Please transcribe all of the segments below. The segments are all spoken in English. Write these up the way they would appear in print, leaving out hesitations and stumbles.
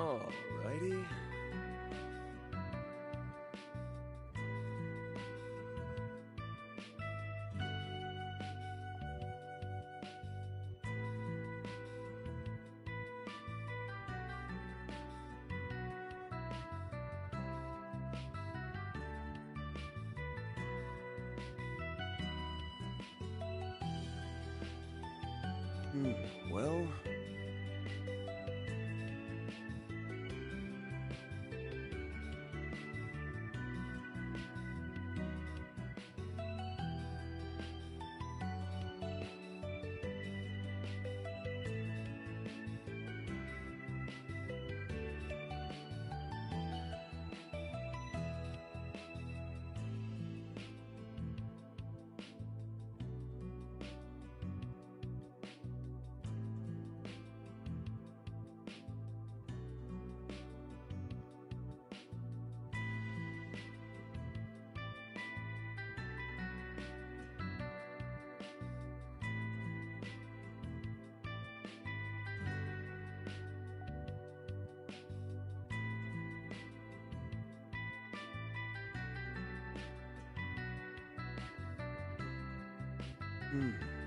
Alrighty. Well...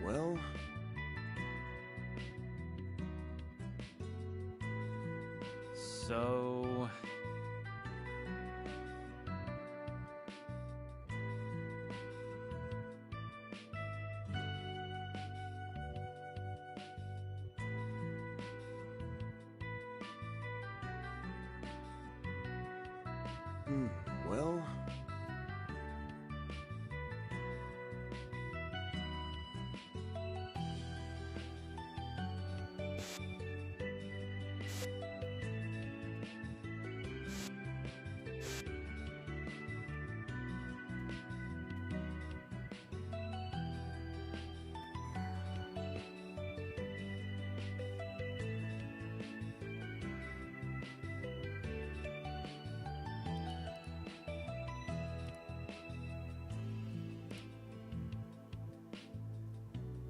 well... So... well...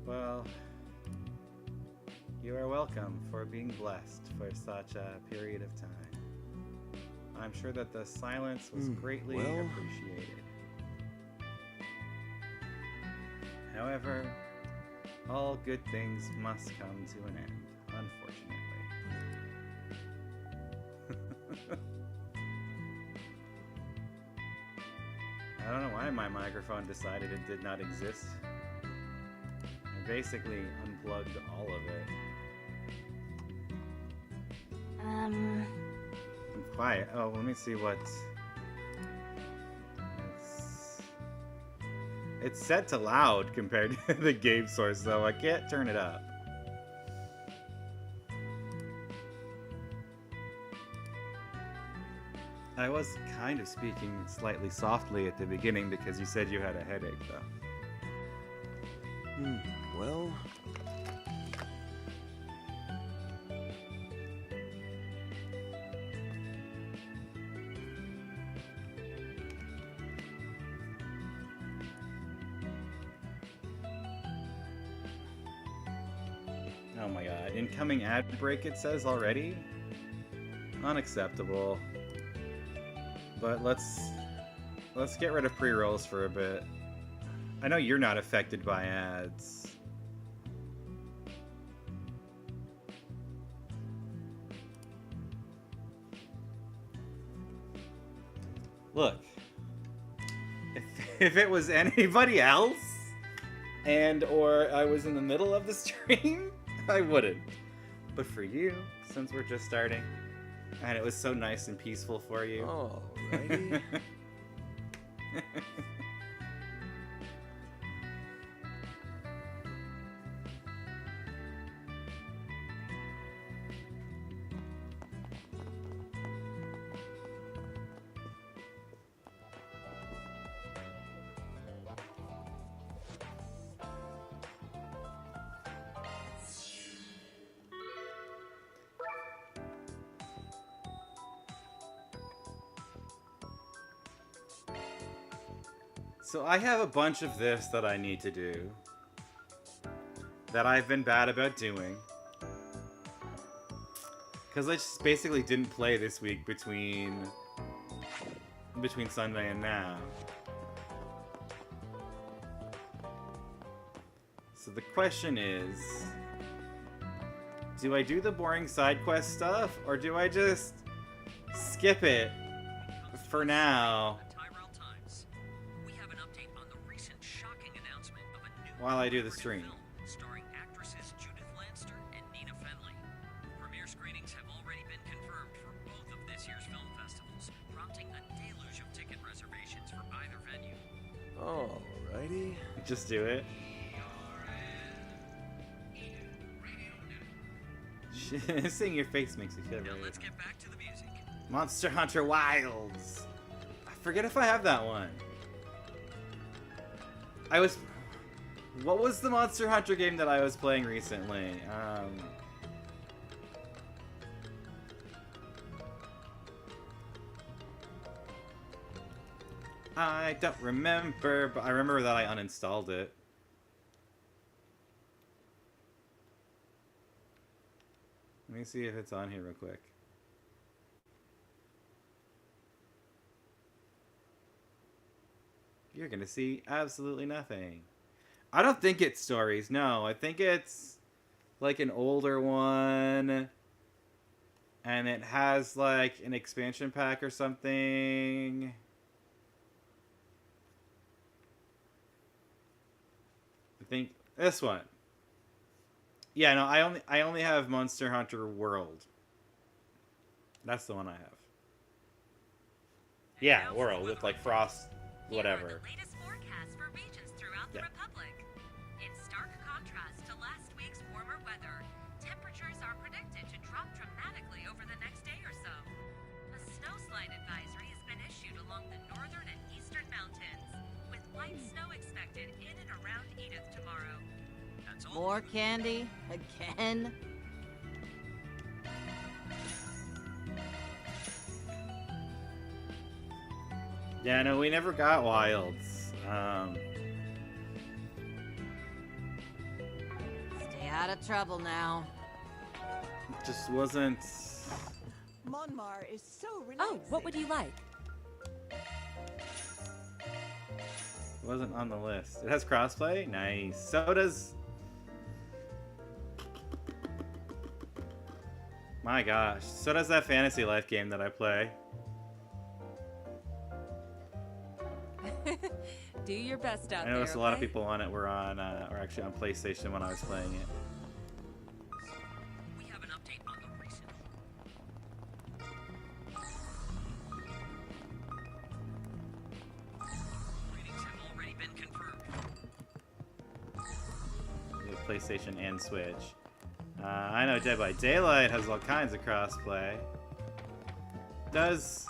Well, you are welcome for being blessed for such a period of time. I'm sure that the silence was greatly appreciated. However, all good things must come to an end, unfortunately. I don't know why my microphone decided it did not exist. I basically unplugged all of it. I'm quiet. Oh, let me see what's... It's set to loud compared to the game source, though. I can't turn it up. I was kind of speaking slightly softly at the beginning because you said you had a headache, though. Well... Oh my god. Incoming ad break, it says already? Unacceptable. But let's get rid of pre-rolls for a bit. I know you're not affected by ads. Look. If it was anybody else, and or I was in the middle of the stream, I wouldn't. But for you, since we're just starting, and it was so nice and peaceful for you. Alrighty. So I have a bunch of this that I need to do. That I've been bad about doing. Because I just basically didn't play this week between Sunday and now. So the question is, do I do the boring side quest stuff, or do I just skip it for now while I do the stream? Starring actresses Judith Lanster and Nina Fenley. Premiere screenings have already been confirmed for both of this year's film festivals, prompting a deluge of ticket reservations for either venue. Alrighty. Just do it. Seeing your face makes me feel Now right. let's get back to the music. Monster Hunter Wilds. I forget if I have that one. What was the Monster Hunter game that I was playing recently? I don't remember, but I remember that I uninstalled it. Let me see if it's on here real quick. You're gonna see absolutely nothing. I don't think it's stories, no. I think it's like an older one. And it has like an expansion pack or something. I think this one. Yeah, no, I only have Monster Hunter World. That's the one I have. Yeah, World with like Frost, whatever. Here are the latest forecasts for regions throughout the Republic. In stark contrast to last week's warmer weather, temperatures are predicted to drop dramatically over the next day or so. A snowslide advisory has been issued along the northern and eastern mountains, with light snow expected in and around Edith tomorrow. That's all. More candy? Again? Yeah, no, we never got Wilds. Stay out of trouble now. Just wasn't. Monmar is so relaxing. Oh, what would you like? Wasn't on the list. It has crossplay? Nice. So does. My gosh. So does that Fantasy Life game that I play. Do your best out I there. noticed a lot of okay? people on it were actually on PlayStation when I was playing it. We have an update on the recent. Screenings have already been confirmed. With PlayStation and Switch. I know Dead by Daylight has all kinds of crossplay. Does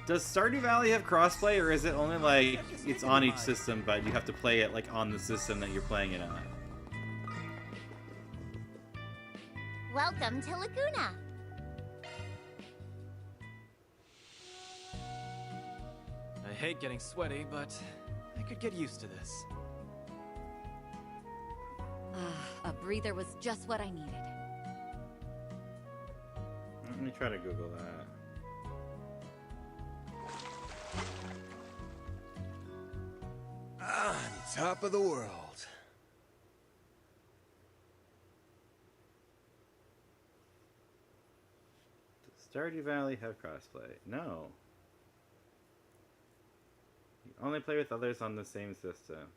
Stardew Valley have crossplay, or is it only like it's on each system, but you have to play it like on the system that you're playing it on? Welcome to Laguna. I hate getting sweaty, but I could get used to this. A breather was just what I needed. Let me try to Google that. On top of the world. Does Stardew Valley have crossplay? No. You only play with others on the same system.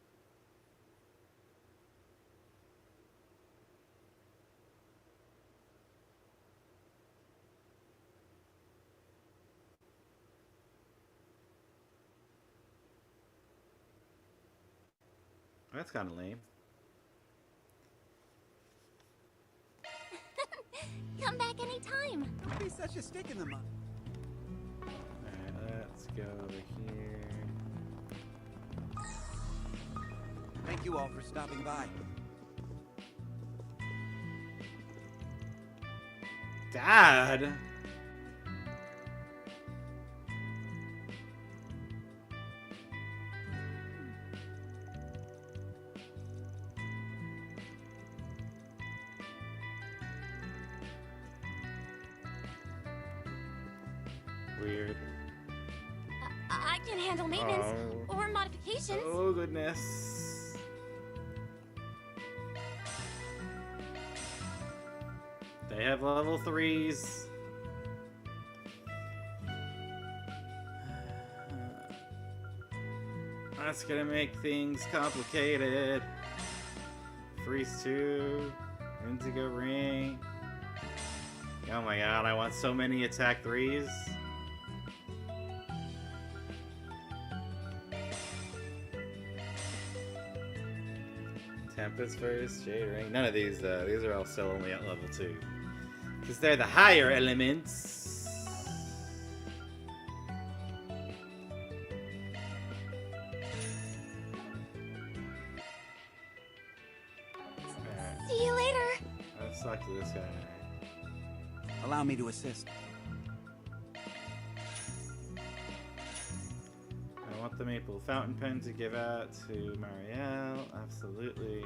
That's kind of lame. Come back anytime. Don't be such a stick in the mud. Alright, let's go over here. Thank you all for stopping by. Dad! weird. I can handle maintenance or modifications. Oh, goodness. They have level 3s. That's gonna make things complicated. Freeze 2, Indigo Ring. Oh my god, I want so many attack 3s. Tempest first, Jade Ring. None of these though. These are all still only at level 2. Because they're the higher elements. See you later. Let's talk to this guy. Allow me to assist. I want the maple fountain pen to give out to Marielle. Absolutely.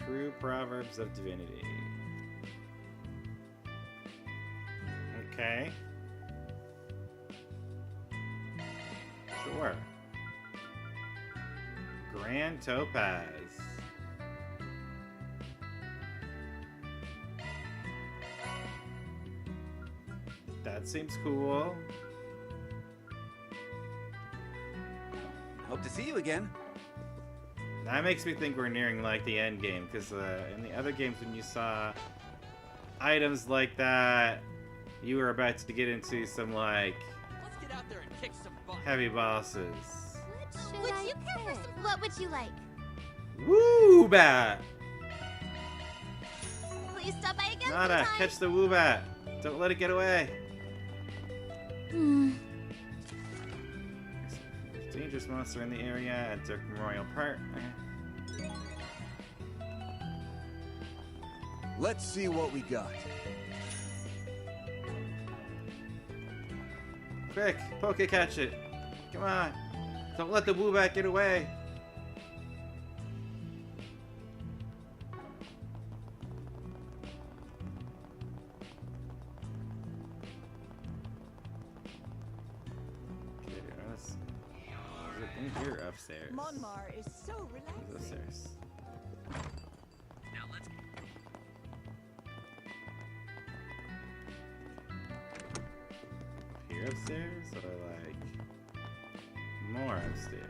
True Proverbs of Divinity. Okay. Sure. Grand Topaz. That seems cool. Hope to see you again. That makes me think we're nearing like the end game, because in the other games when you saw items like that, you were about to get into some like Let's get out there and kick some butt. heavy bosses. Would you care for some? What would you like? Woo-bat! Please stop by again Nada, sometime. catch the woo-bat. Don't let it get away. Dangerous monster in the area at Dirk Memorial Park. Let's see what we got. Quick, poke catch it. Come on. Don't let the woo-bat get away. Okay, let's... You're upstairs. Monmar is so Who's relaxing. upstairs? Now let's Here upstairs, or like more upstairs?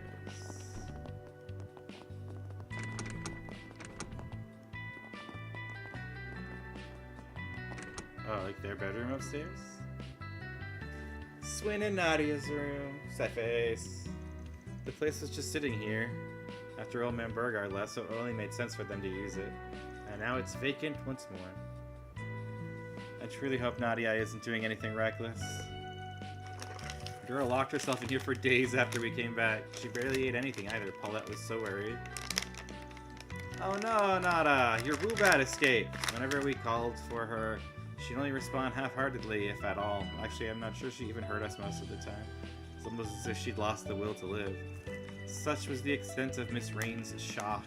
Oh, like their bedroom upstairs? Swin and Nadia's room. Sad face. The place was just sitting here. After Old Man Burgard left, so it only made sense for them to use it. And now it's vacant once more. I truly hope Nadia isn't doing anything reckless. Girl locked herself in here for days after we came back. She barely ate anything either. Paulette was so worried. Oh no, Nada! Your Woobat escaped! Whenever we called for her, she'd only respond half-heartedly, if at all. Actually, I'm not sure she even heard us most of the time. It's almost as if she'd lost the will to live. Such was the extent of Miss Rain's shock.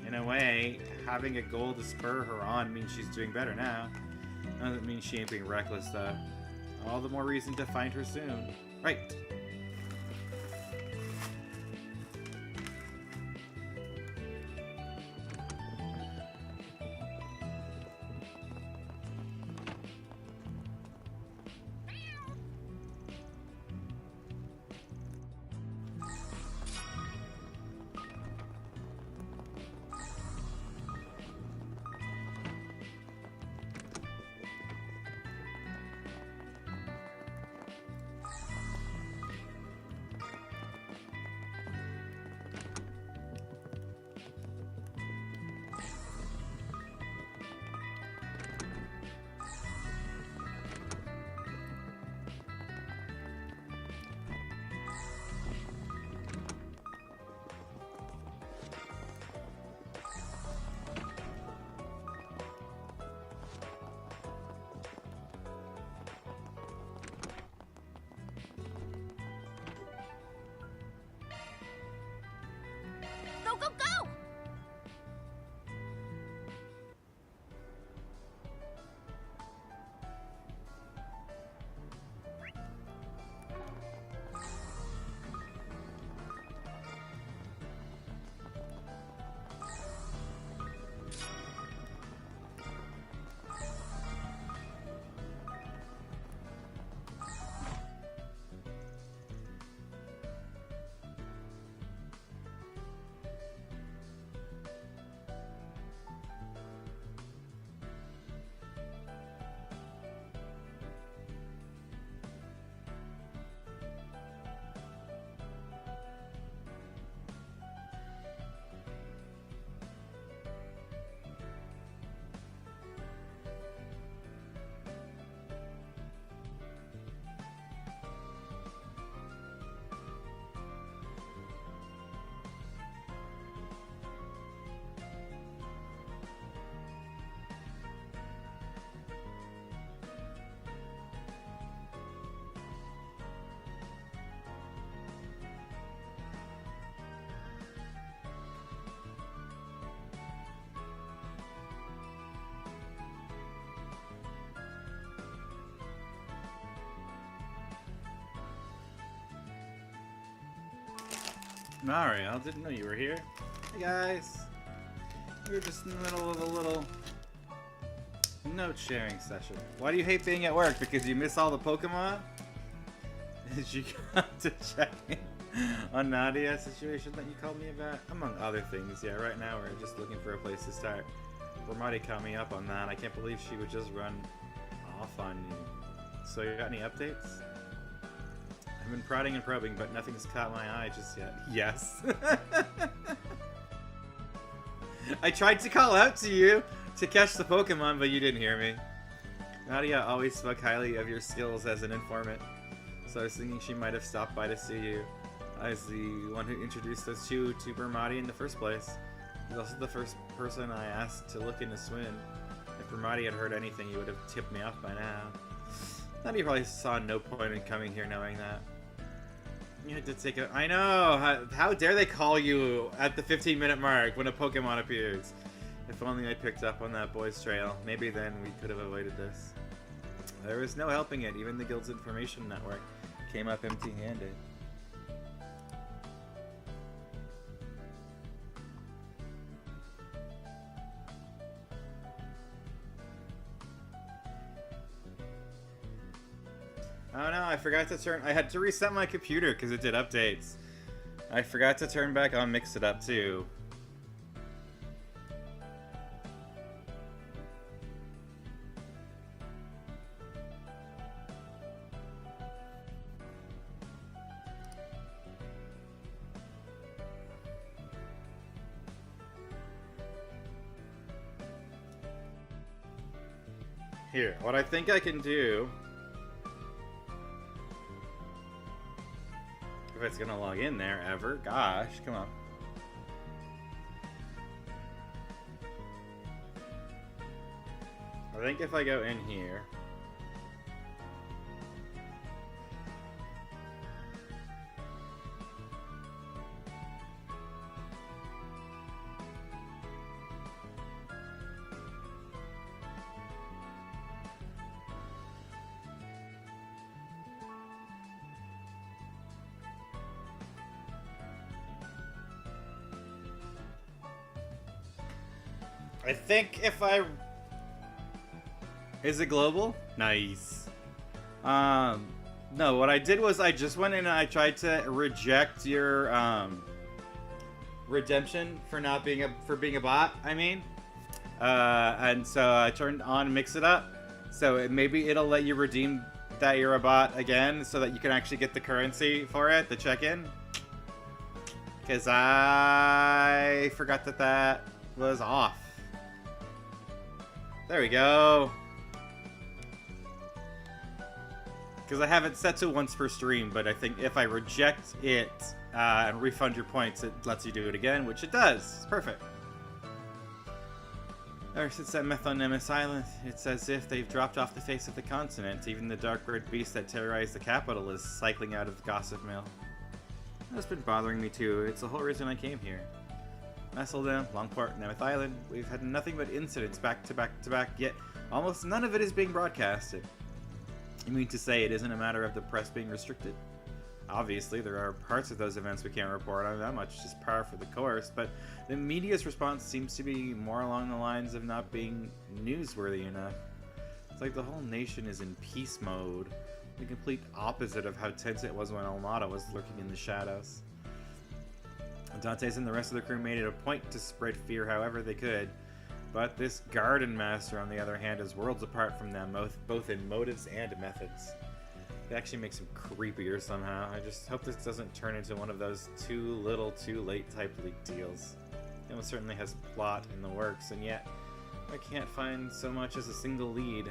In a way, having a goal to spur her on means she's doing better now. Doesn't mean she ain't being reckless, though. All the more reason to find her soon. Right. Alright, I didn't know you were here. Hey guys. We're just in the middle of a little note sharing session. Why do you hate being at work? Because you miss all the Pokemon? Did you come to check in on Nadia's situation that you called me about? Among other things, yeah, right now we're just looking for a place to start. Ramadi caught me up on that. I can't believe she would just run off on you. So you got any updates? I've been prodding and probing, but nothing's caught my eye just yet. Yes. I tried to call out to you to catch the Pokemon, but you didn't hear me. Nadia always spoke highly of your skills as an informant, so I was thinking she might have stopped by to see you. I was the one who introduced us two to Bermati in the first place. He's also the first person I asked to look into Swin. If Bermati had heard anything, he would have tipped me off by now. Nadia probably saw no point in coming here knowing that. You had to take a... I know! How dare they call you at the 15-minute mark when a Pokemon appears? If only I picked up on that boy's trail. Maybe then we could have avoided this. There was no helping it. Even the guild's information network came up empty-handed. Oh no, I forgot to turn... I had to reset my computer because it did updates. I forgot to turn back on Mix It Up too. Here, what I think I can do... If it's gonna log in there ever. Gosh, come on. I think if I go in here... I think if I... Is it global? Nice. No, what I did was I just went in and I tried to reject your, redemption for not being being a bot, I mean. And so I turned on Mix It Up. So maybe it'll let you redeem that you're a bot again so that you can actually get the currency for it, the check-in. Because I forgot that that was off. There we go. Because I have it set to once per stream, but I think if I reject it and refund your points, it lets you do it again, which it does. It's perfect. Ever since that myth on Nemesis Island, it's as if they've dropped off the face of the continent. Even the dark red beast that terrorized the capital is cycling out of the gossip mill. That's been bothering me too. It's the whole reason I came here. Messeldam, Longport, Nemesis Island. We've had nothing but incidents back to back to back, yet almost none of it is being broadcasted. You mean to say it isn't a matter of the press being restricted? Obviously, there are parts of those events we can't report on, that much just par for the course, but the media's response seems to be more along the lines of not being newsworthy enough. It's like the whole nation is in peace mode, the complete opposite of how tense it was when Almada was lurking in the shadows. Dantes and the rest of the crew made it a point to spread fear however they could, but this Garden Master, on the other hand, is worlds apart from them, both in motives and methods. It actually makes him creepier somehow. I just hope this doesn't turn into one of those too little, too late type leak deals. It almost certainly has plot in the works, and yet I can't find so much as a single lead.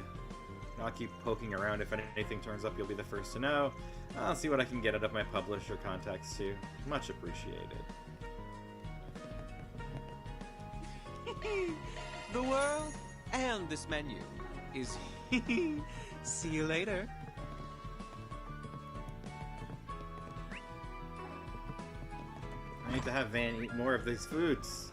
I'll keep poking around. If anything turns up, you'll be the first to know. I'll see what I can get out of my publisher contacts too. Much appreciated. The world and this menu is... See you later. I need to have Van eat more of these foods.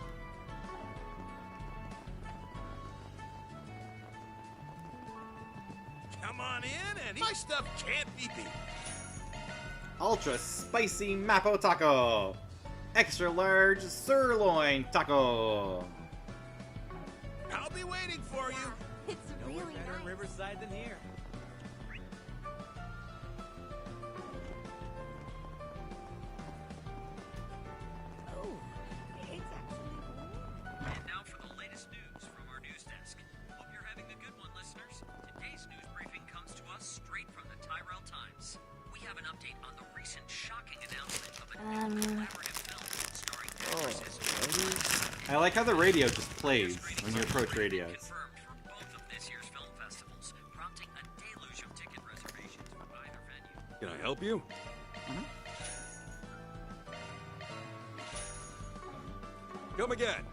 Come on in and my stuff can't be beat. Ultra spicy Mapo Taco! extra large sirloin taco. I'll be waiting for you. It's Nowhere really better nice. Riverside than here. Oh, it's actually warm. And now for the latest news from our news desk. Hope you're having a good one, listeners. Today's news briefing comes to us straight from the Tyrell Times. We have an update on the recent shocking announcement of a new collaborative film starring actresses I like how the radio just plays when you approach radios. confirmed for both of this year's film festivals, prompting a deluge of ticket reservations for either venue. Can I help you? Come again.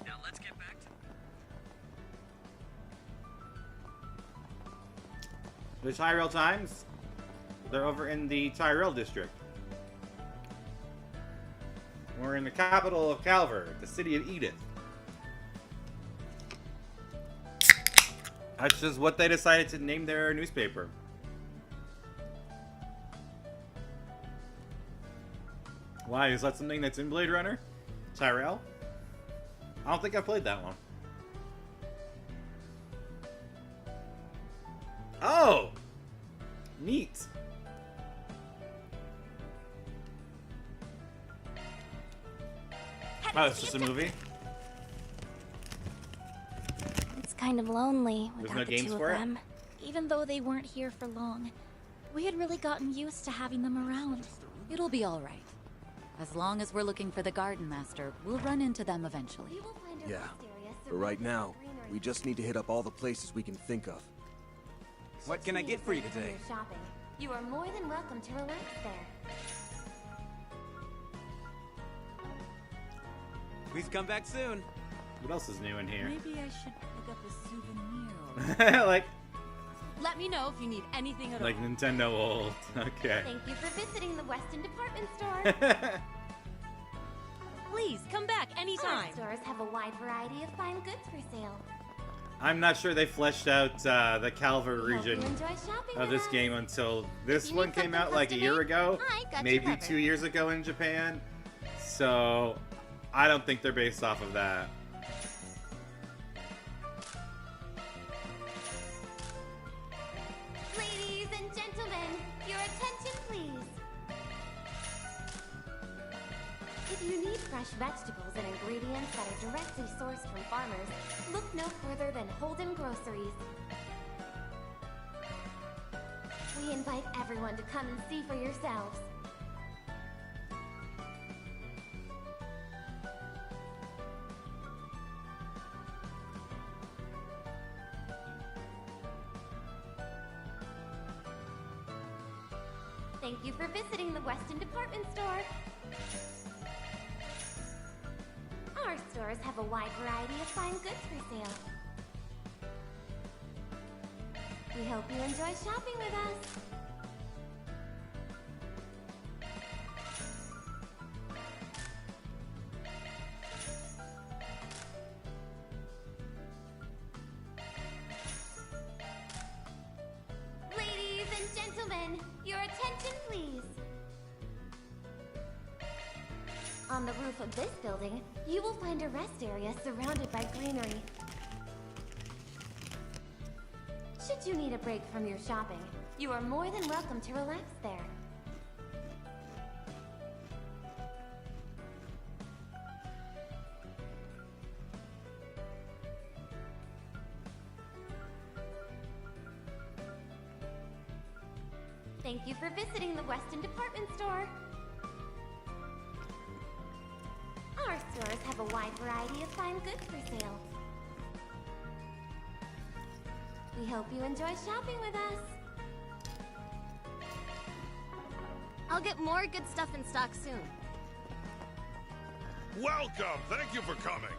Now let's get back to The Tyrell Times, they're over in the Tyrell district. We're in the capital of Calvert, the city of Edith. That's just what they decided to name their newspaper. Why? Is that something that's in Blade Runner? Tyrell? I don't think I played that one. Oh! Neat. Oh, it's just a movie? It's kind of lonely There's without no the games two for of it? them. Even though they weren't here for long. We had really gotten used to having them around. It'll be all right. As long as we're looking for the Garden Master, we'll run into them eventually. You will find a Yeah, rest area but right surrounded now, by greenery. we just need to hit up all the places we can think of. What can I get for you today? Your shopping. You are more than welcome to relax there. Please come back soon. What else is new in here? Maybe I should pick up a souvenir. like Let me know if you need anything at all. Nintendo old. Okay. Thank you for visiting the Weston department store. Please come back Our anytime. stores have a wide variety of fine goods for sale. I'm not sure they fleshed out the Calvert We hope you region enjoy shopping of with this us. game until this you one need came something out like a custom year made, ago, I got you maybe covered. 2 years ago in Japan. So I don't think they're based off of that. Ladies and gentlemen, your attention please. If you need fresh vegetables and ingredients that are directly sourced from farmers, look no further than Holden Groceries. We invite everyone to come and see for yourselves. Thank you for visiting the Weston department store. Our stores have a wide variety of fine goods for sale. We hope you enjoy shopping with us. Ladies and gentlemen, your attention please. On the roof of this building, you will find a rest area surrounded by greenery. Should you need a break from your shopping, you are more than welcome to relax there. Thank you for visiting the Weston department store. Our stores have a wide variety of fine goods for sale. We hope you enjoy shopping with us. I'll get more good stuff in stock soon. Welcome. Thank you for coming.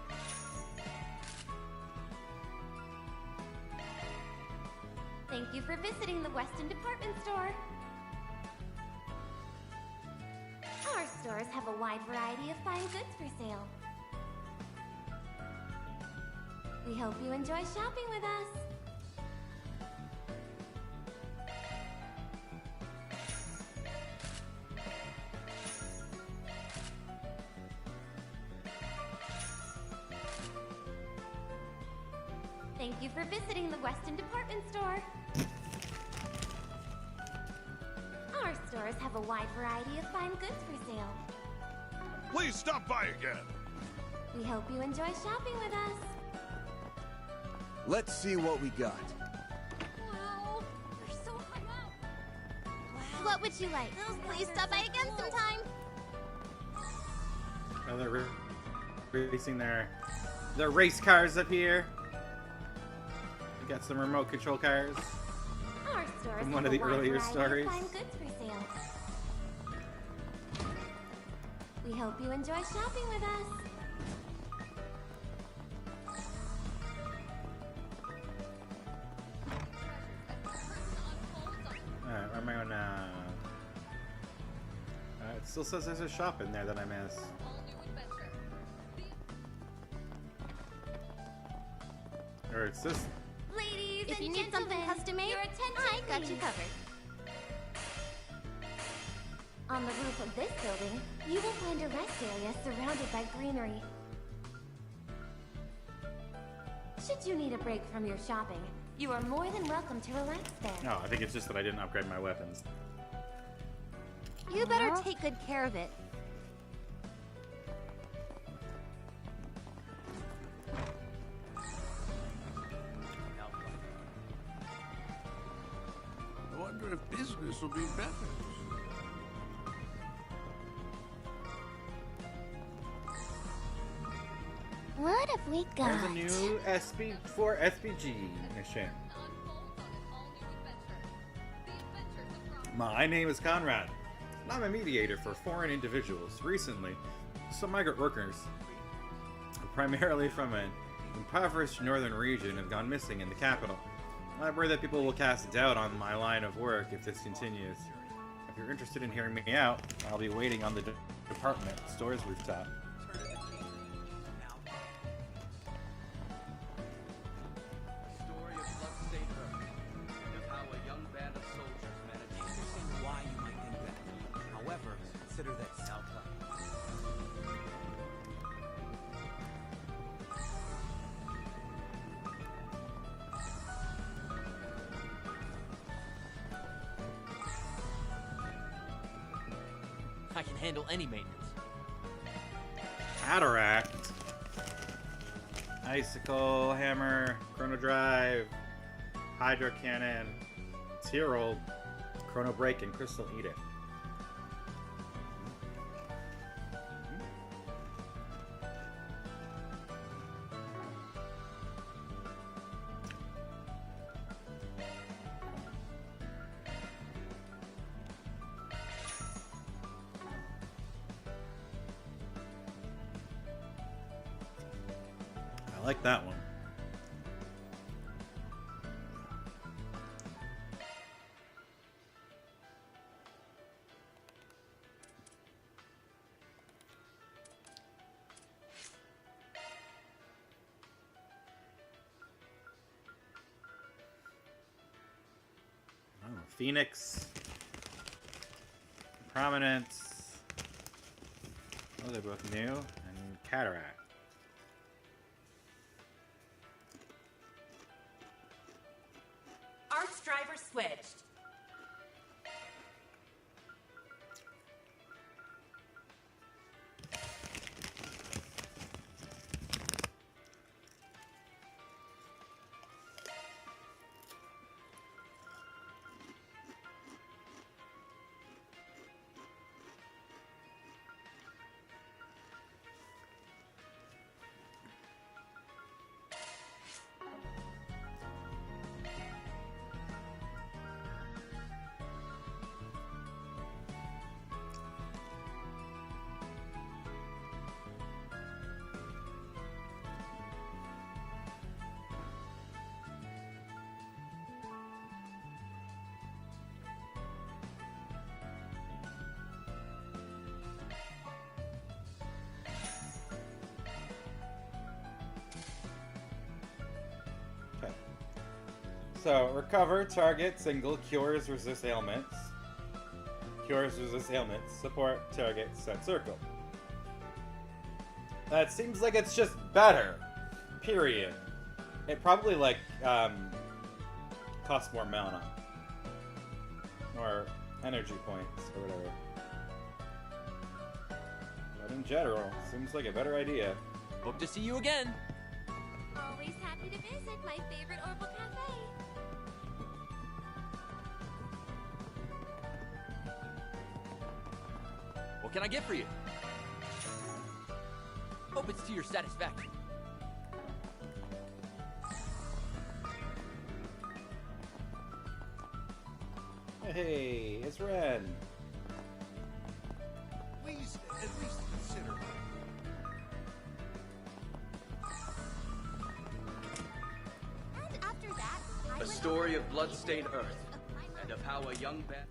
Thank you for visiting the Weston department store. Our stores have a wide variety of fine goods for sale. We hope you enjoy shopping with us. Thank you for visiting the Weston Department Store. Our stores have a wide variety of fine goods for sale. Please stop by again. We hope you enjoy shopping with us. Let's see what we got. Wow, you're so hung up. Wow. What would you like? Please stop by again sometime. Oh, they're racing their race cars up here. We got some remote control cars. Our stores From one have of the a wide earlier variety stories. of fine goods for sale. We hope you enjoy shopping with us. Alright, where am I going now? It still says there's a shop in there that I missed. Or it's this. Ladies If and you need something gentlemen, custom made, your attention, I got you please. covered. On the roof of this building, you will find a rest area surrounded by greenery. Should you need a break from your shopping, you are more than welcome to relax there. No, I think it's just that I didn't upgrade my weapons. You better take good care of it. I wonder if business will be better. What have we got? There's a new SPG mission. My name is Conrad, and I'm a mediator for foreign individuals. Recently, some migrant workers, primarily from an impoverished northern region, have gone missing in the capital. I worry that people will cast doubt on my line of work if this continues. If you're interested in hearing me out, I'll be waiting on the department store's rooftop. Story of blood-stained earth, and of how a young band of soldiers managed to understand why you might think that. However, consider this. I can handle any maintenance. Cataract, Icicle, Hammer, Chrono Drive, Hydro Cannon, Tyrol, Chrono Break, and Crystal Edict. I like that one. Oh, Phoenix. Prominence. Oh, they're both new. And Cataract. Arts driver switched. Okay. So, recover, target, single, cures, resist ailments. Cures, resist ailments, support, target, set circle. That seems like it's just better. Period. It probably, like, costs more mana. Or energy points, or whatever. But in general, seems like a better idea. Hope to see you again. Always happy to visit my favorite Orbital Cafe. What can I get for you? Hope it's to your satisfaction. Hey, it's Ren. Please, at least consider. And after that, I A went story over of blood-stained the earth, of my and of how a young band...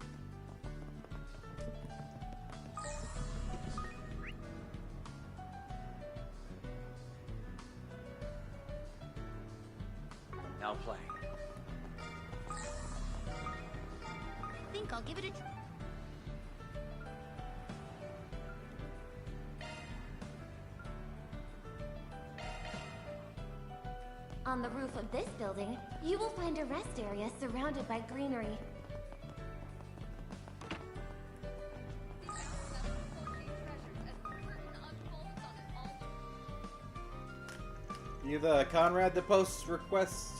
Now play. think I'll give it a try. On the roof of this building, you will find a rest area surrounded by greenery. You the Conrad that posts request?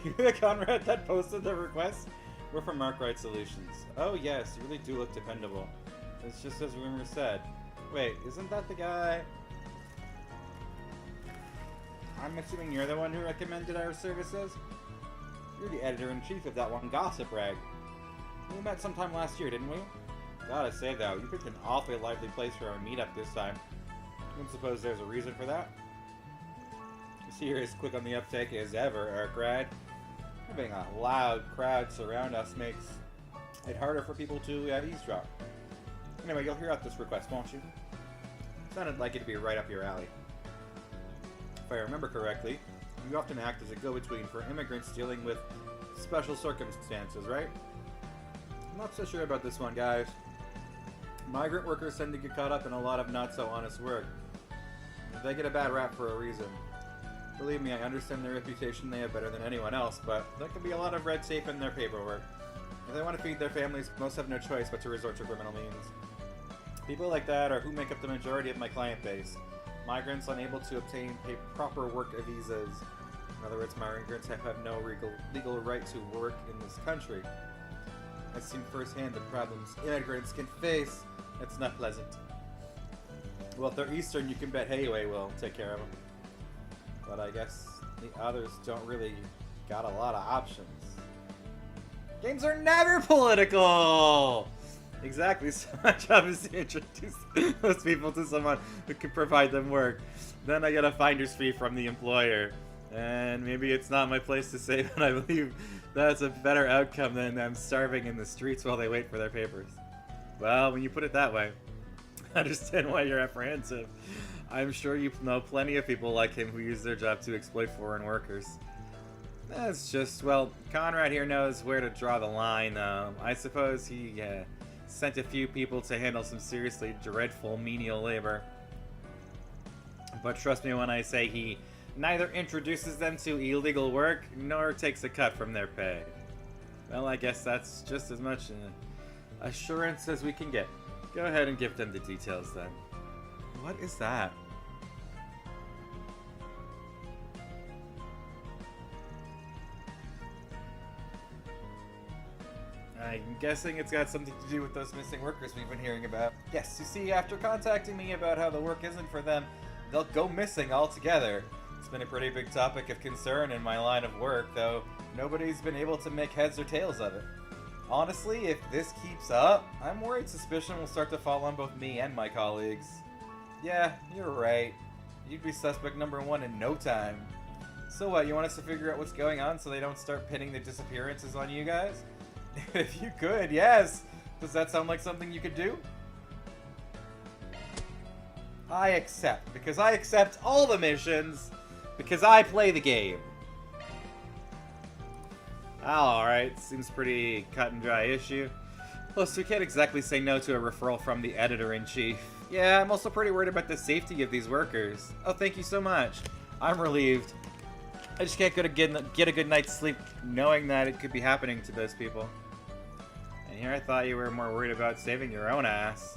You the Conrad that posted the request? We're from Markwright Solutions. Oh yes, you really do look dependable. It's just as rumor said. Wait, isn't that the guy? I'm assuming you're the one who recommended our services? You're the editor-in-chief of that one gossip rag. We met sometime last year, didn't we? Gotta say though, you picked an awfully lively place for our meetup this time. I don't suppose there's a reason for that? You see, you're as quick on the uptake as ever, Arkrad. Having a loud crowd surround us makes it harder for people to eavesdrop. Anyway, you'll hear out this request, won't you? Sounded like it'd be right up your alley. If I remember correctly, you often act as a go-between for immigrants dealing with special circumstances, right? I'm not so sure about this one, guys. Migrant workers tend to get caught up in a lot of not-so-honest work. They get a bad rap for a reason. Believe me, I understand their reputation they have better than anyone else, but there can be a lot of red tape in their paperwork. If they want to feed their families, most have no choice but to resort to criminal means. People like that are who make up the majority of my client base. Migrants unable to obtain proper work visas. In other words, migrants have no legal right to work in this country. I've seen firsthand the problems immigrants can face. It's not pleasant. Well, if they're Eastern, you can bet Hayway will take care of them. But I guess the others don't really got a lot of options. Games are never political! Exactly, so my job is to introduce those people to someone who can provide them work. Then I get a finder's fee from the employer. And maybe it's not my place to say, but I believe that's a better outcome than them starving in the streets while they wait for their papers. Well, when you put it that way, I understand why you're apprehensive. I'm sure you know plenty of people like him who use their job to exploit foreign workers. That's just, well, Conrad here knows where to draw the line, though. I suppose he sent a few people to handle some seriously dreadful menial labor. But trust me when I say he neither introduces them to illegal work, nor takes a cut from their pay. Well, I guess that's just as much assurance as we can get. Go ahead and give them the details then. What is that? I'm guessing it's got something to do with those missing workers we've been hearing about. Yes, you see, after contacting me about how the work isn't for them, they'll go missing altogether. It's been a pretty big topic of concern in my line of work, though nobody's been able to make heads or tails of it. Honestly, if this keeps up, I'm worried suspicion will start to fall on both me and my colleagues. Yeah, you're right. You'd be suspect number one in no time. So what, you want us to figure out what's going on so they don't start pinning the disappearances on you guys? If you could, yes! Does that sound like something you could do? I accept, because I accept all the missions, because I play the game. Alright, seems pretty cut and dry issue. Plus, we can't exactly say no to a referral from the editor-in-chief. Yeah, I'm also pretty worried about the safety of these workers. Oh, thank you so much. I'm relieved. I just can't get a good night's sleep knowing that it could be happening to those people. And here I thought you were more worried about saving your own ass.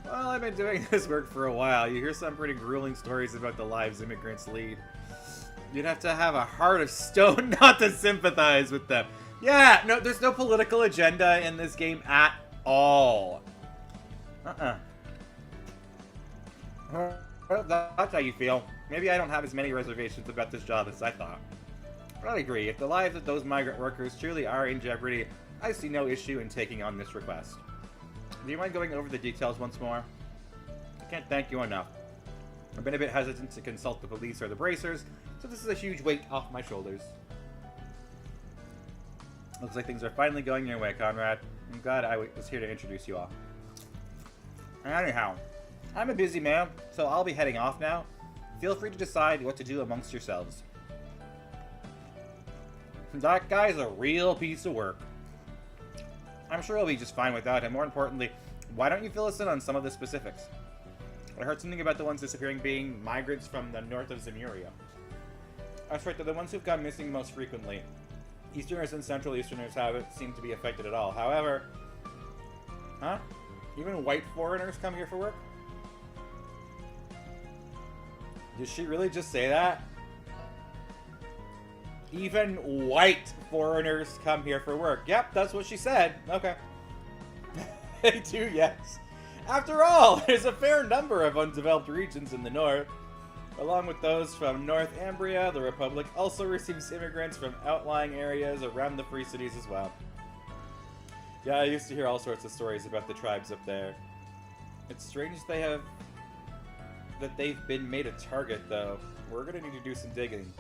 Well, I've been doing this work for a while. You hear some pretty grueling stories about the lives immigrants lead. You'd have to have a heart of stone not to sympathize with them. Yeah, no, there's no political agenda in this game at all. Well, that's how you feel. Maybe I don't have as many reservations about this job as I thought. But I agree, if the lives of those migrant workers truly are in jeopardy, I see no issue in taking on this request. Do you mind going over the details once more? I can't thank you enough. I've been a bit hesitant to consult the police or the bracers, so this is a huge weight off my shoulders. Looks like things are finally going your way, Conrad. I'm glad I was here to introduce you all. Anyhow, I'm a busy man, so I'll be heading off now. Feel free to decide what to do amongst yourselves. That guy's a real piece of work. I'm sure he'll be just fine without him. More importantly, why don't you fill us in on some of the specifics? I heard something about the ones disappearing being migrants from the north of Zemuria. That's right, they're the ones who've gone missing most frequently. Easterners and Central Easterners haven't seemed to be affected at all. However... Huh? Even white foreigners come here for work? Did she really just say that? Even white foreigners come here for work. Yep, that's what she said. Okay. They do, yes. After all, there's a fair number of undeveloped regions in the north. Along with those from North Ambria, the Republic also receives immigrants from outlying areas around the Free Cities as well. Yeah, I used to hear all sorts of stories about the tribes up there. It's strange that they've been made a target, though. We're gonna need to do some digging,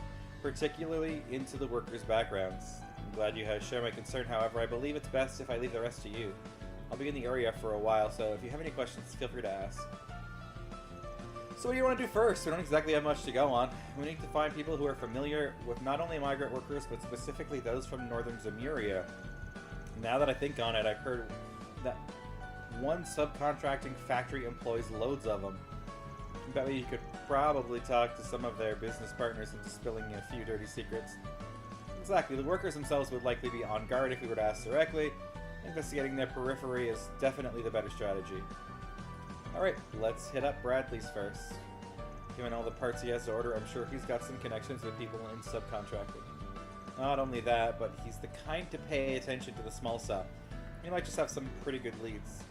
particularly into the workers' backgrounds. I'm glad you have shared my concern, however, I believe it's best if I leave the rest to you. I'll be in the area for a while, so if you have any questions, feel free to ask. So what do you want to do first? We don't exactly have much to go on. We need to find people who are familiar with not only migrant workers, but specifically those from northern Zemuria. Now that I think on it, I've heard that one subcontracting factory employs loads of them. I bet you could probably talk to some of their business partners into spilling a few dirty secrets. Exactly, the workers themselves would likely be on guard if we were to ask directly. Investigating their periphery is definitely the better strategy. Alright, let's hit up Bradley's first. Given all the parts he has to order, I'm sure he's got some connections with people in subcontracting. Not only that, but he's the kind to pay attention to the small stuff. He might just have some pretty good leads.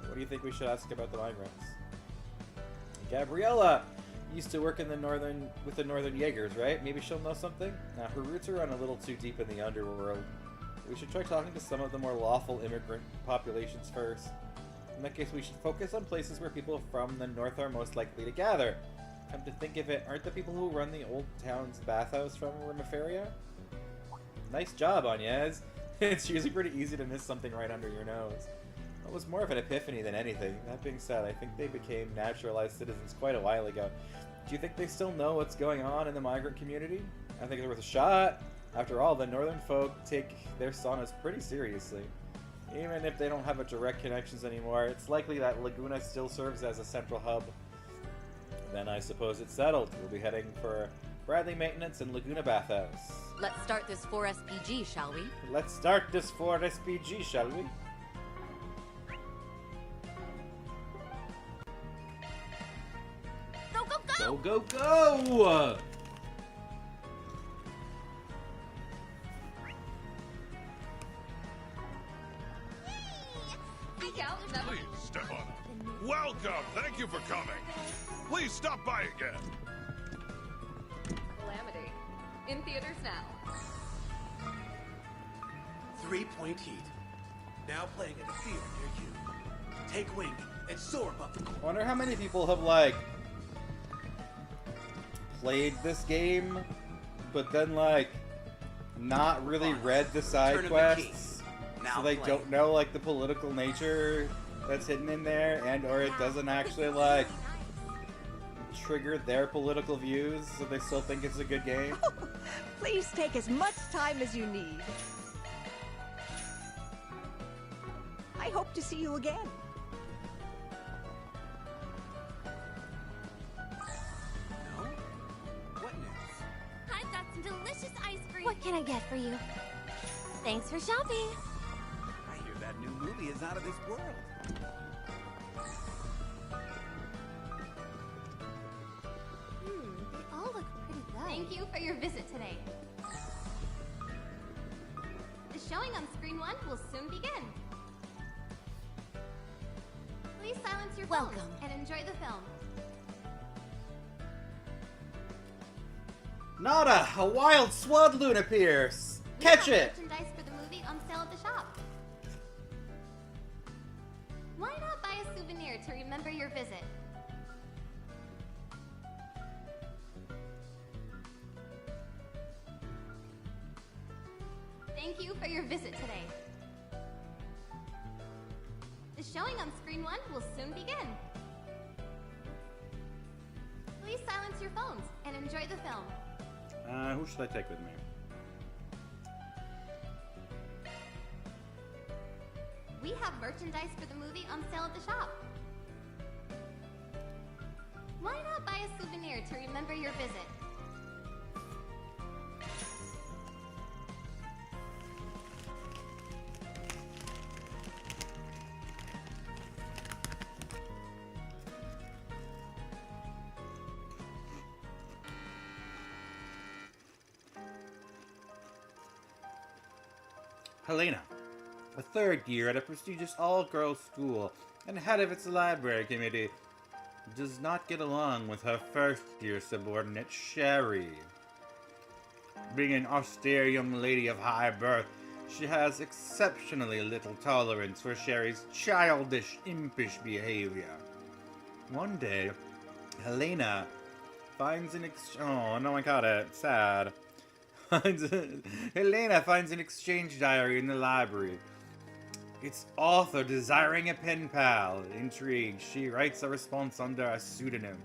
What do you think we should ask about the migrants? Gabriella used to work in the with the Northern Jaegers, right? Maybe she'll know something? Now, her roots are run a little too deep in the underworld. We should try talking to some of the more lawful immigrant populations first. In that case, we should focus on places where people from the north are most likely to gather. Come to think of it, aren't the people who run the old town's bathhouse from Rimaferia? Nice job, Anyez. It's usually pretty easy to miss something right under your nose. It was more of an epiphany than anything. That being said, I think they became naturalized citizens quite a while ago. Do you think they still know what's going on in the migrant community? I think it's worth a shot. After all, the northern folk take their saunas pretty seriously. Even if they don't have a direct connections anymore, it's likely that Laguna still serves as a central hub. Then I suppose it's settled. We'll be heading for Bradley Maintenance and Laguna Bathhouse. Let's start this 4SPG, shall we? Let's start this 4SPG, shall we? Go, go, go! Go, go, go! Please step on. Welcome. Thank you for coming. Please stop by again. Calamity. In theaters now. 3-point heat. Now playing at a theater near you. Take wing and soar above the I wonder how many people have, like, played this game, but then, like, not really read the side quests, so they don't know, like, the political nature that's hidden in there, and or it doesn't actually, like, trigger their political views, so they still think it's a good game. Please take as much time as you need. I hope to see you again. No? What news? I've got some delicious get for you. Thanks for shopping. I hear that new movie is out of this world. They all look pretty good. Thank you for your visit today. The showing on screen 1 will soon begin. Please silence your phones Welcome. and enjoy the film. Nada! A wild swadloon appears! Catch We have it! Merchandise for the movie on sale at the shop. Why not buy a souvenir to remember your visit? Thank you for your visit today. The showing on screen 1 will soon begin. Please silence your phones and enjoy the film. Who should I take with me? We have merchandise for the movie on sale at the shop. Why not buy a souvenir to remember your visit? Helena, a third year at a prestigious all-girls school and head of its library committee, does not get along with her first-year subordinate, Sherry. Being an austere young lady of high birth, she has exceptionally little tolerance for Sherry's childish, impish behavior. One day, Helena finds an oh no, I got it. Sad. Helena finds an exchange diary in the library. Its author desiring a pen pal. Intrigued, she writes a response under a pseudonym.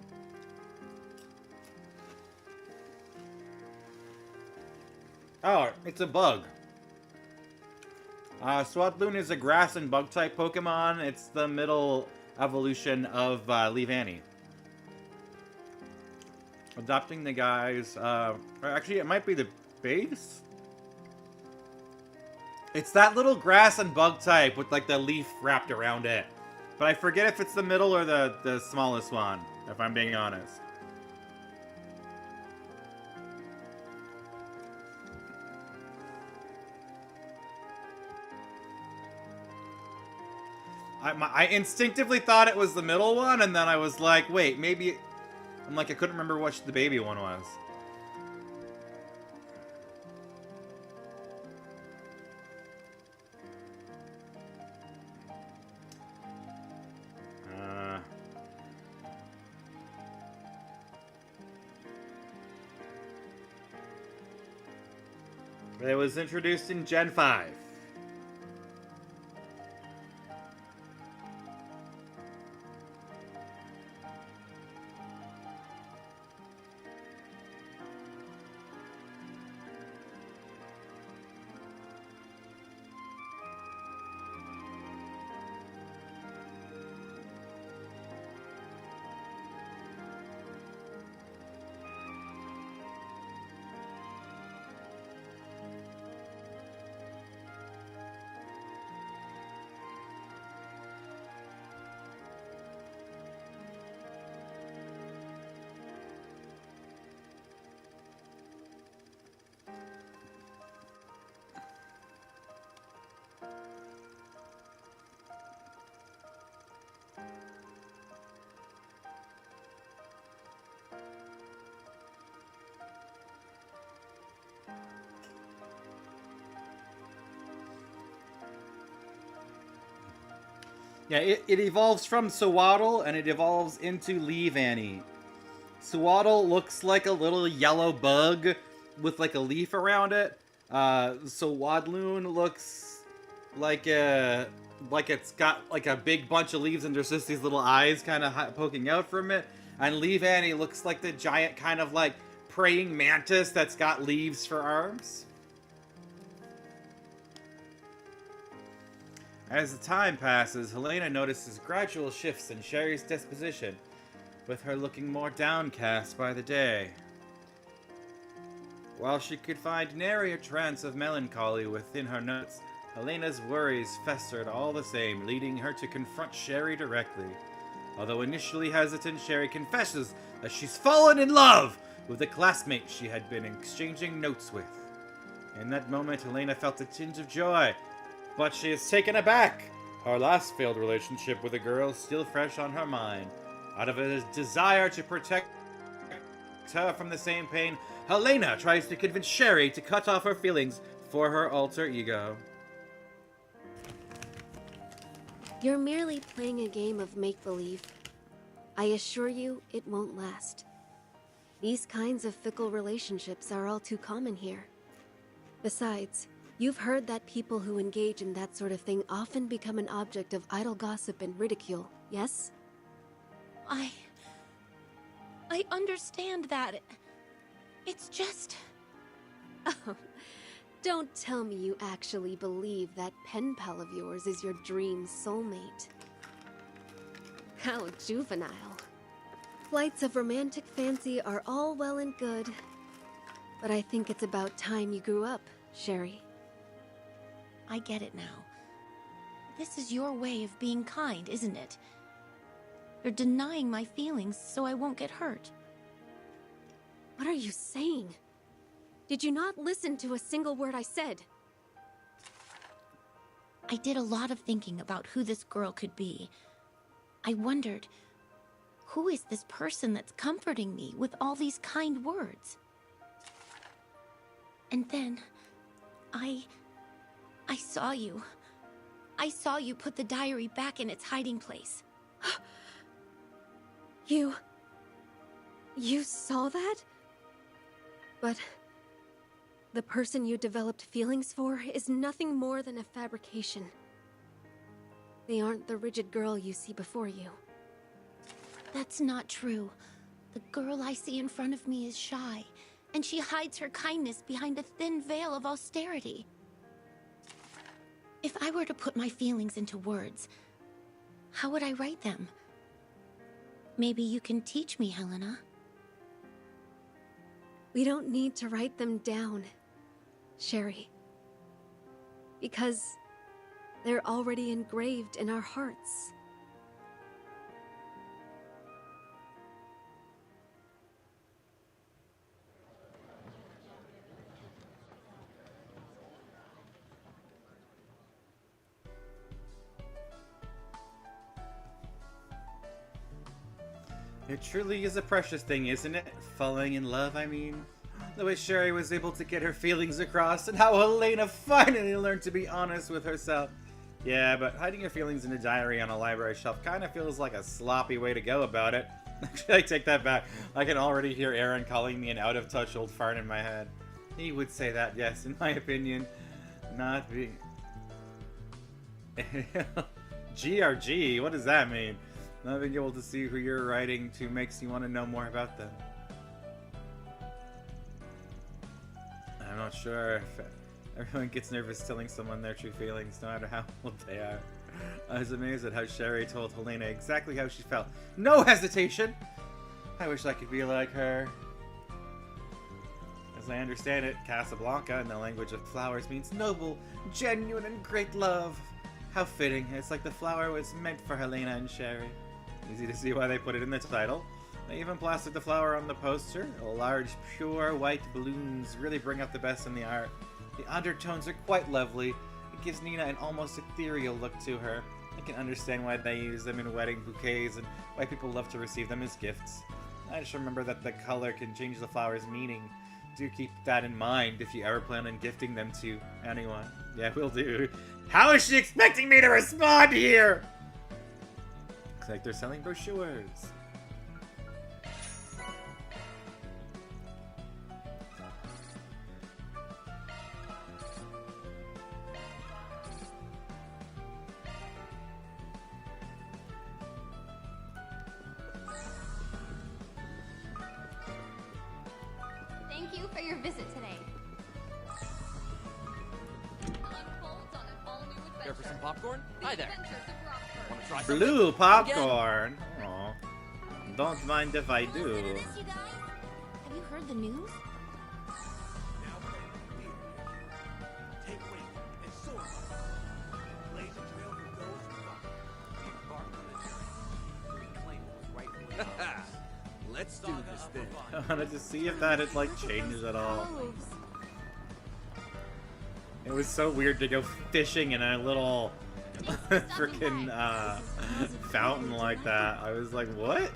Oh, it's a bug. Swatloon is a grass and bug type Pokemon. It's the middle evolution of Levi. Adopting the guys, or actually it might be the base? It's that little grass and bug type with like the leaf wrapped around it. But I forget if it's the middle or the smallest one, if I'm being honest. I instinctively thought it was the middle one, and then I was like, wait, maybe... I'm like, I couldn't remember which the baby one was. It was introduced in Gen 5. Yeah, it evolves from Sawaddle, and it evolves into Levi. Sawaddle looks like a little yellow bug with like a leaf around it. Sawadloon looks like it's got like a big bunch of leaves and there's just these little eyes kind of poking out from it. And Levi looks like the giant kind of like praying mantis that's got leaves for arms. As the time passes, Helena notices gradual shifts in Sherry's disposition, with her looking more downcast by the day. While she could find nary a trance of melancholy within her notes, Helena's worries festered all the same, leading her to confront Sherry directly. Although initially hesitant, Sherry confesses that she's fallen in love with the classmate she had been exchanging notes with. In that moment, Helena felt a tinge of joy, but she is taken aback. Her last failed relationship with a girl is still fresh on her mind. Out of a desire to protect her from the same pain, Helena tries to convince Sherry to cut off her feelings for her alter ego. You're merely playing a game of make-believe. I assure you, it won't last. These kinds of fickle relationships are all too common here. Besides, you've heard that people who engage in that sort of thing often become an object of idle gossip and ridicule, yes? I understand that. It's just... Oh, don't tell me you actually believe that pen pal of yours is your dream soulmate. How juvenile. Flights of romantic fancy are all well and good, but I think it's about time you grew up, Sherry. I get it now. This is your way of being kind, isn't it? You're denying my feelings so I won't get hurt. What are you saying? Did you not listen to a single word I said? I did a lot of thinking about who this girl could be. I wondered, who is this person that's comforting me with all these kind words? And then, I saw you. I saw you put the diary back in its hiding place. You saw that? But the person you developed feelings for is nothing more than a fabrication. They aren't the rigid girl you see before you. That's not true. The girl I see in front of me is shy, and she hides her kindness behind a thin veil of austerity. If I were to put my feelings into words, how would I write them? Maybe you can teach me, Helena. We don't need to write them down, Sherry. Because they're already engraved in our hearts. It truly is a precious thing, isn't it? Falling in love, I mean. The way Sherry was able to get her feelings across, and how Helena finally learned to be honest with herself. Yeah, but hiding your feelings in a diary on a library shelf kind of feels like a sloppy way to go about it. Actually, I take that back. I can already hear Aaron calling me an out-of-touch old fart in my head. He would say that, yes, in my opinion. Not being... GRG? What does that mean? Not being able to see who you're writing to makes you want to know more about them. I'm not sure if everyone gets nervous telling someone their true feelings, no matter how old they are. I was amazed at how Sherry told Helena exactly how she felt. No hesitation! I wish I could be like her. As I understand it, Casablanca, in the language of flowers, means noble, genuine, and great love. How fitting. It's like the flower was meant for Helena and Sherry. Easy to see why they put it in the title. They even plastered the flower on the poster. Large, pure white balloons really bring out the best in the art. The undertones are quite lovely. It gives Nina an almost ethereal look to her. I can understand why they use them in wedding bouquets and why people love to receive them as gifts. I just remember that the color can change the flower's meaning. Do keep that in mind if you ever plan on gifting them to anyone. Yeah, will do. How is she expecting me to respond here? Looks like they're selling brochures. Thank you for your visit today. Care for some popcorn? Hi there. Want to try Blue popcorn. Aw. Don't mind if I do. Have you heard the news? Let's do this thing. I wanted to see if that had like changed at all. It was so weird to go fishing in a little freaking fountain like that. I was like, what?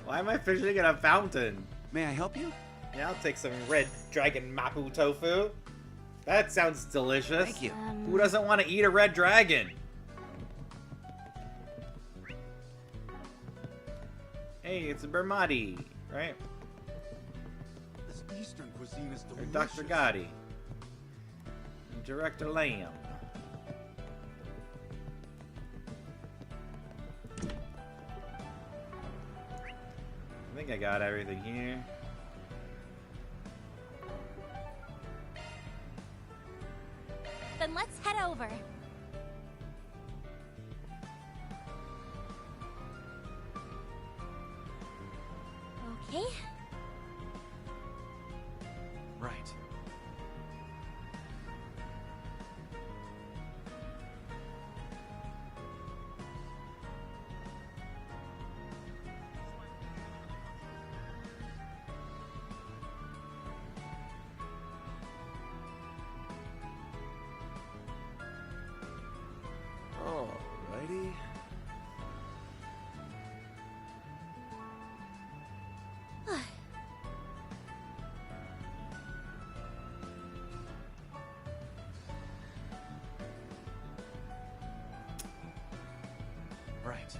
Why am I fishing in a fountain? May I help you? Yeah, I'll take some red dragon mapu tofu. That sounds delicious. Thank you. Who doesn't want to eat a red dragon? Hey, it's a Bermati, right? This Eastern cuisine is Or delicious. Dr. Gotti. And Director Lamb. I think I got everything here. Then let's head over. Okay. Right. Alrighty. Right.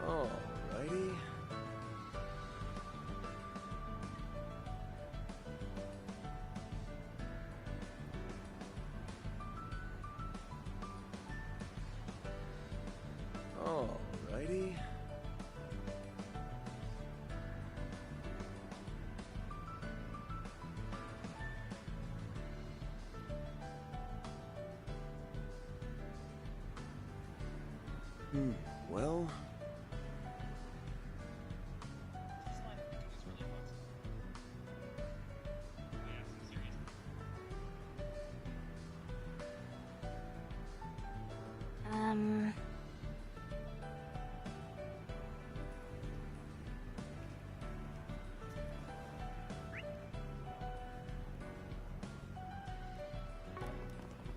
Alrighty. Alrighty. Well,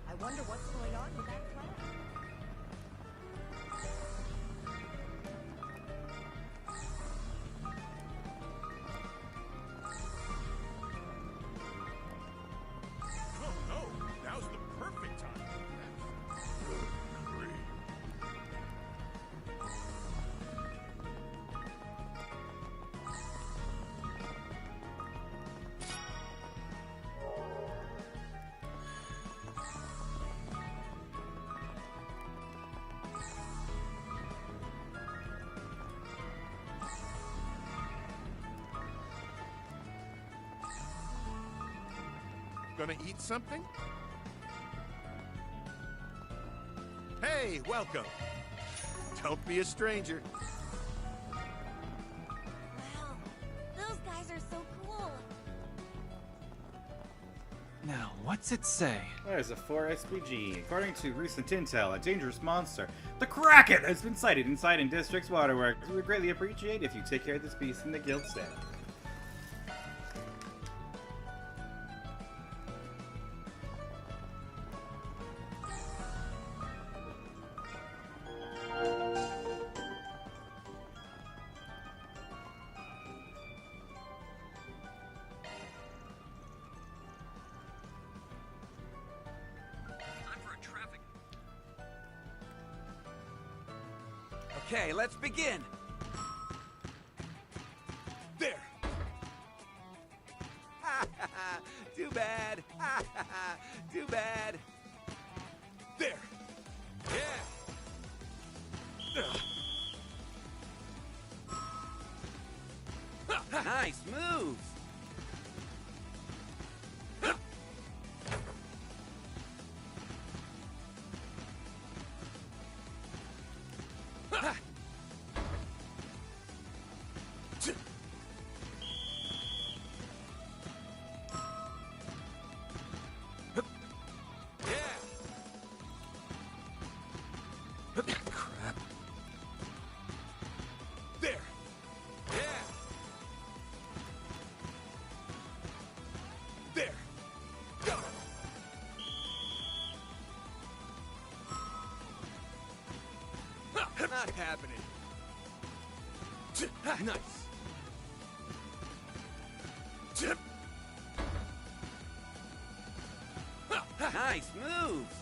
I wonder what's going on with that plan. Oh no, now's the perfect time. Great. Gonna eat something? Hey, welcome. Don't be a stranger. Wow, those guys are so cool. Now, what's it say? There's a 4SPG. According to recent intel, a dangerous monster, the Kraken, has been sighted inside in District's waterworks. We would greatly appreciate if you take care of this beast in the guild stand. Time for a traffic. okay, let's begin. There! Too bad. Too bad. There! Yeah! Nice moves! Crap. There! Yeah! There! Go! Not happening. Nice. Nice moves!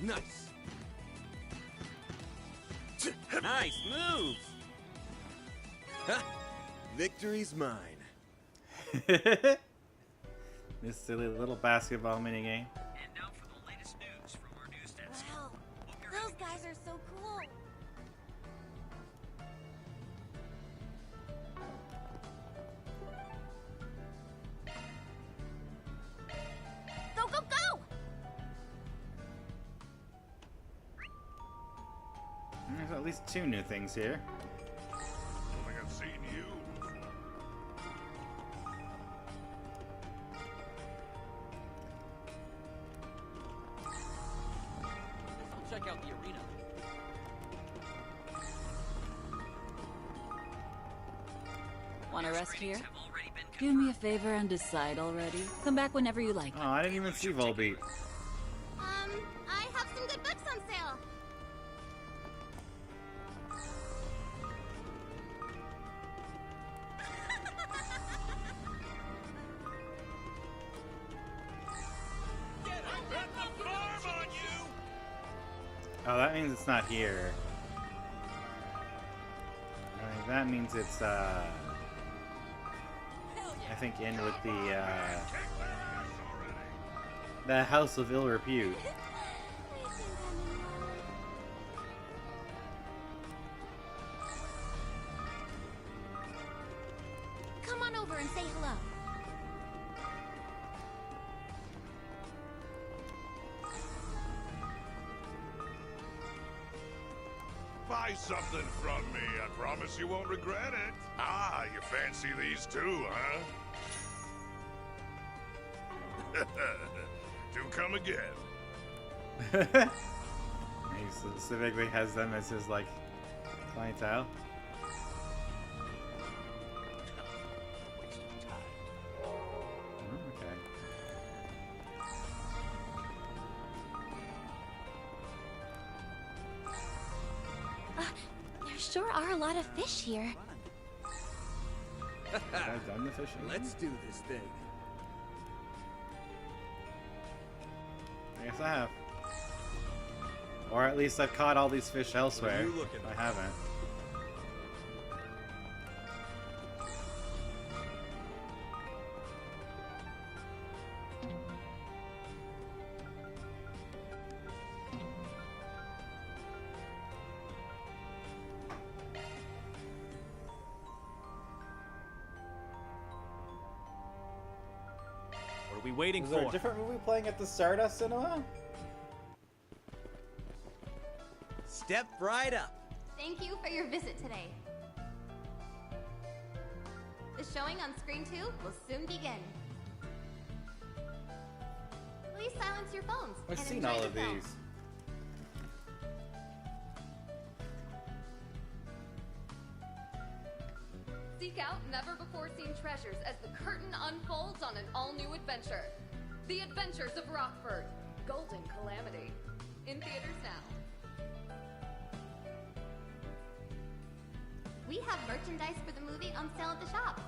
Nice. Nice moves! Victory's mine. This silly little basketball minigame. And now for the latest news from our news desk. Wow, those guys are so cool. Go, go, go! There's at least 2 new things here. I don't think I've seen you before. I'll check out the arena. Want to rest here? Have already been Do me a favor and decide already. Come back whenever you like. Oh, I didn't even see Volbeat. I have some good books on sale. Oh, that means it's not here. Alright, that means it's, I think in with the House of Ill Repute. Come on over and say hello. Buy something from me. I promise you won't regret it. Ah, you fancy these too, huh? Do come again. He specifically has them as his, like, clientele. Okay. There sure are a lot of fish here. Have I done the fishing? Let's do this thing. I guess I have. Or at least I've caught all these fish elsewhere. you looking I at? haven't. What are we waiting Is for? there a different movie playing at the Stardust Cinema? Step right up. Thank you for your visit today. The showing on Screen 2 will soon begin. Please silence your phones. I've and seen enjoy all the of film. these. Seek out never-before-seen treasures as the curtain unfolds on an all-new adventure. The Adventures of Rockford, Golden Calamity. In theaters now. We have merchandise for the movie on sale at the shop.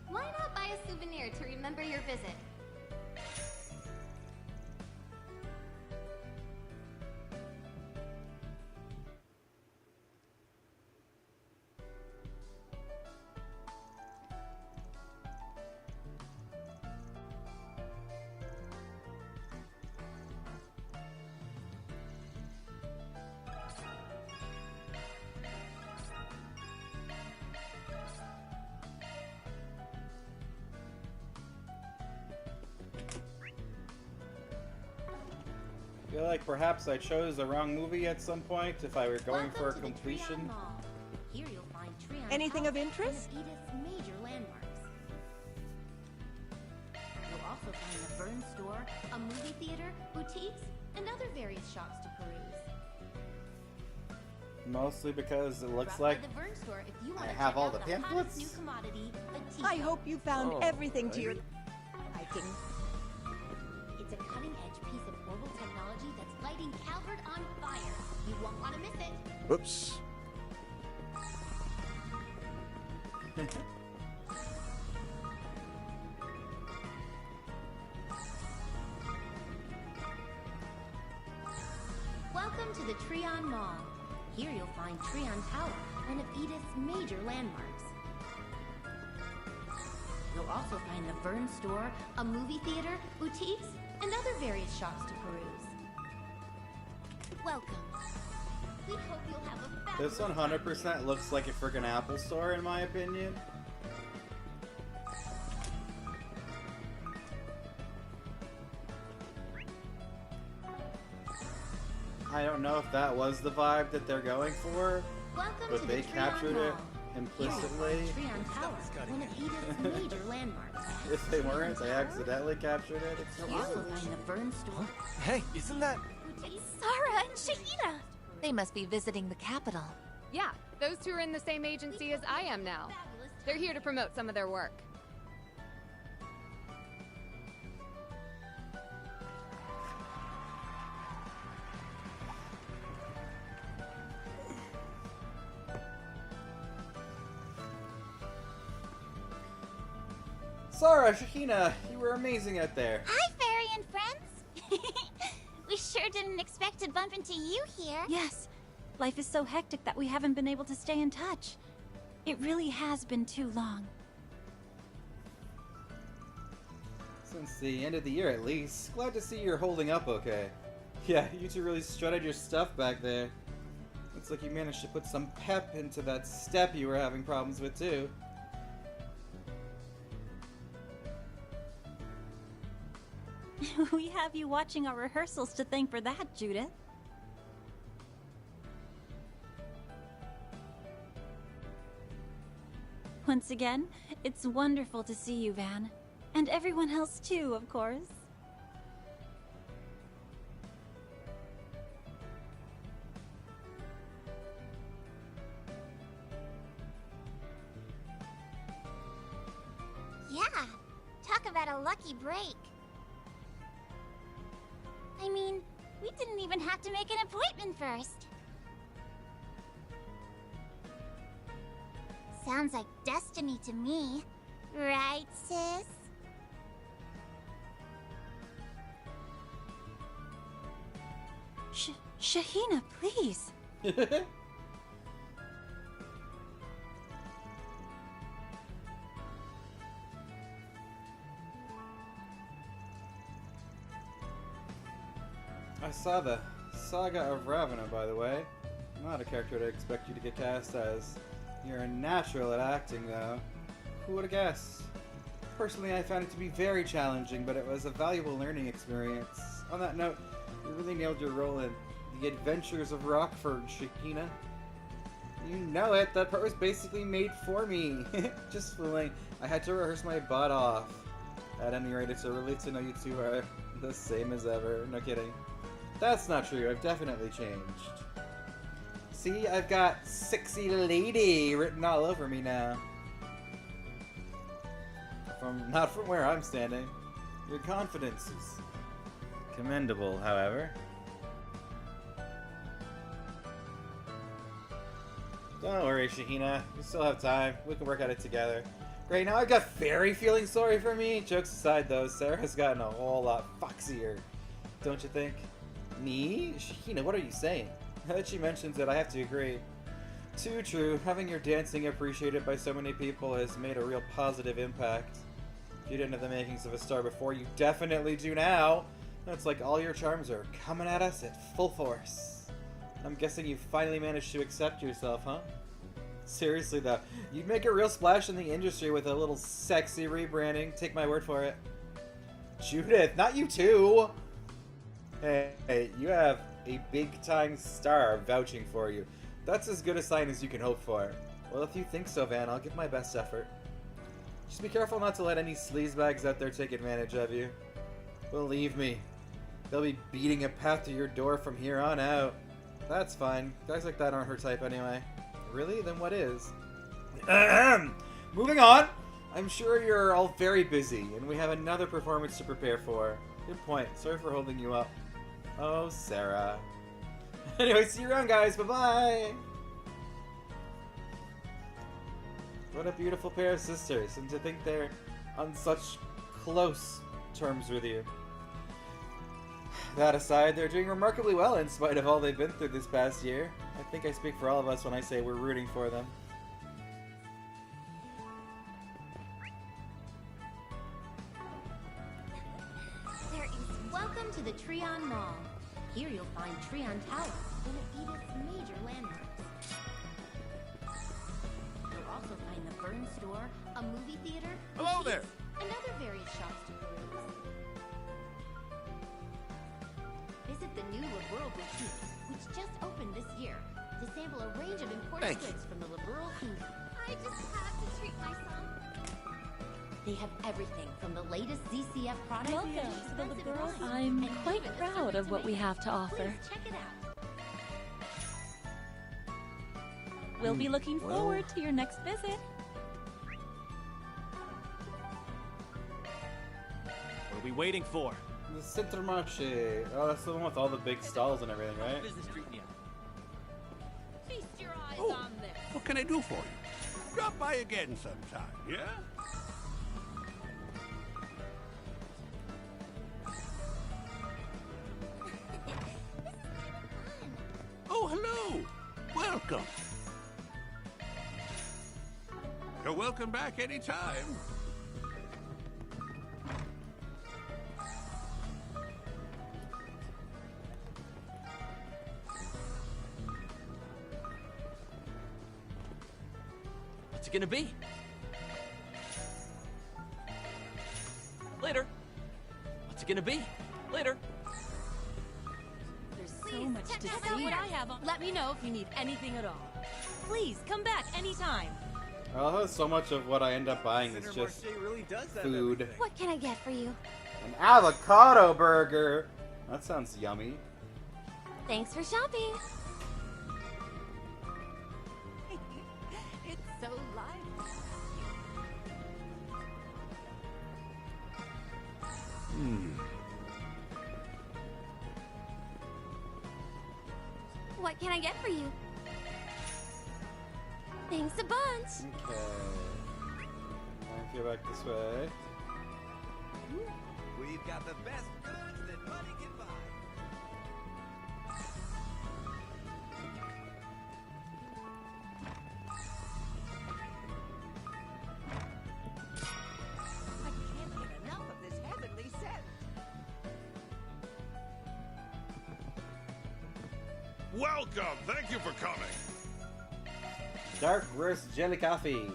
Why not buy a souvenir to remember your visit? feel like perhaps I chose the wrong movie at some point if I were going for a completion. Here you'll find Trion Anything House, of interest? one of Edith's major landmarks. You'll also find the Burn Store, a movie theater, boutiques, and other various shops to peruse. Mostly because it looks Drop like by the Burn Store if you I want to have check all out the the hottest pamphlets. new commodity, a tea. I hope you found Oh, everything to your right. liking. It's a cutting-edge piece of orbital technology that's lighting Calvert on fire. You won't want to miss it. Whoops. Welcome to the Trion Mall. Here you'll find Trion Tower, one of Edith's major landmarks. You'll also find the Vern Store, a movie theater, boutiques, and other various shops to peruse. Welcome. We hope you'll have a fabulous this 100% looks like a freaking Apple store in my opinion. I don't know if that was the vibe that they're going for, Welcome but to they the Trion captured it Mall. implicitly. Trion Tower, one of Edith's major landmarks. If they weren't, they accidentally captured it. You'll also find the Vern Store. Hey, isn't that... Sarah and Shahida! They must be visiting the capital. Yeah, those two are in the same agency as I am now. They're here to promote some of their work. Sarah, Shahina, you were amazing out there. Hi, Fairy and friends! We sure didn't expect to bump into you here. Yes. Life is so hectic that we haven't been able to stay in touch. It really has been too long. Since the end of the year at least. Glad to see you're holding up okay. Yeah, you two really strutted your stuff back there. Looks like you managed to put some pep into that step you were having problems with too. We have you watching our rehearsals to thank for that, Judith. Once again, it's wonderful to see you, Van. And everyone else too, of course. Yeah, talk about a lucky break. I mean, we didn't even have to make an appointment first. Sounds like destiny to me. Right, sis? Shahina, please. I saw the Saga of Ravenna, by the way. Not a character I'd expect you to get cast as. You're a natural at acting, though. Who would have guessed? Personally, I found it to be very challenging, but it was a valuable learning experience. On that note, you really nailed your role in The Adventures of Rockford, Shakina. You know it, that part was basically made for me. Just fooling. I had to rehearse my butt off. At any rate, it's a relief to know you two are the same as ever. No kidding. That's not true, I've definitely changed. See, I've got sexy lady written all over me now. Not from where I'm standing. Your confidence is commendable, however. Don't worry, Shahina. We still have time. We can work at it together. Right now, I've got Fairy feeling sorry for me. Jokes aside, though, Sarah's gotten a whole lot foxier. Don't you think? Me? Shahina, what are you saying? Now that she mentions it, I have to agree. Too true. Having your dancing appreciated by so many people has made a real positive impact. If you didn't have the makings of a star before, you definitely do now. It's like all your charms are coming at us at full force. I'm guessing you finally managed to accept yourself, huh? Seriously though, you'd make a real splash in the industry with a little sexy rebranding. Take my word for it. Judith, not you too! Hey, you have a big-time star vouching for you. That's as good a sign as you can hope for. Well, if you think so, Van, I'll give my best effort. Just be careful not to let any sleazebags out there take advantage of you. Believe me, they'll be beating a path to your door from here on out. That's fine. Guys like that aren't her type anyway. Really? Then what is? Moving on! I'm sure you're all very busy, and we have another performance to prepare for. Good point. Sorry for holding you up. Oh, Sarah. Anyway, see you around, guys. Bye-bye! What a beautiful pair of sisters, and to think they're on such close terms with you. That aside, they're doing remarkably well in spite of all they've been through this past year. I think I speak for all of us when I say we're rooting for them. There is welcome to the Treon Mall. Here you'll find Treon Tower, one of Edith's major landmarks. You'll also find the Burn Store, a movie theater, Hello there. and other various shops to peruse. Visit the new Liberal Boutique, which just opened this year, to sample a range of imported Thank you. goods from the Liberal Kingdom. I just have to treat myself. They have everything from the latest ZCF products Welcome to to the expensive Liberal. wines, I'm and quite even a proud Sunday of what we tomato. have to offer. Please check it out. We'll be looking forward to your next visit. What are we waiting for? The Centermarché. Oh, that's the one with all the big stalls and everything, right? Business treating you? Feast your eyes Oh. on this. What can I do for you? Drop by again sometime, yeah? Oh, hello. Welcome. You're welcome back anytime. What's it gonna be? Later. What's it gonna be? Later. There's so Please much check to out see. what I have on. Let me know if you need anything at all. Please come back anytime. I love how so much of what I end up buying is Center just Marché really does have food. everything. What can I get for you? An avocado burger! That sounds yummy. Thanks for shopping. It's so lively. What can I get for you? Thanks a bunch. Okay. I feel back this way. We've got the best goods that money can buy. I can't get enough of this heavenly scent. Welcome. Thank you for coming. Dark roast jelly coffee.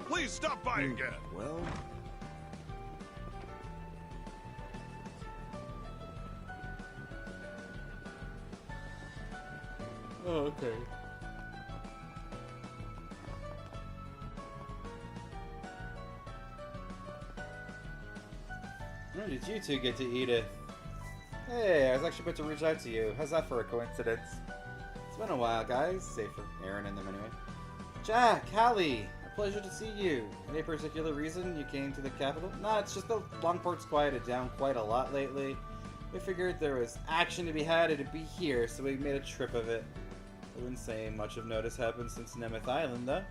Please stop by again. Well, Oh, okay. When did you two get to Edith? Hey, I was actually about to reach out to you. How's that for a coincidence? It's been a while, guys. Save for Aaron and them anyway. Jack, Hallie, a pleasure to see you. Any particular reason you came to the capital? No, it's just the Longport's quieted down quite a lot lately. We figured there was action to be had and to be here, so we made a trip of it. I wouldn't say much of notice happened since Nemeth Island, though.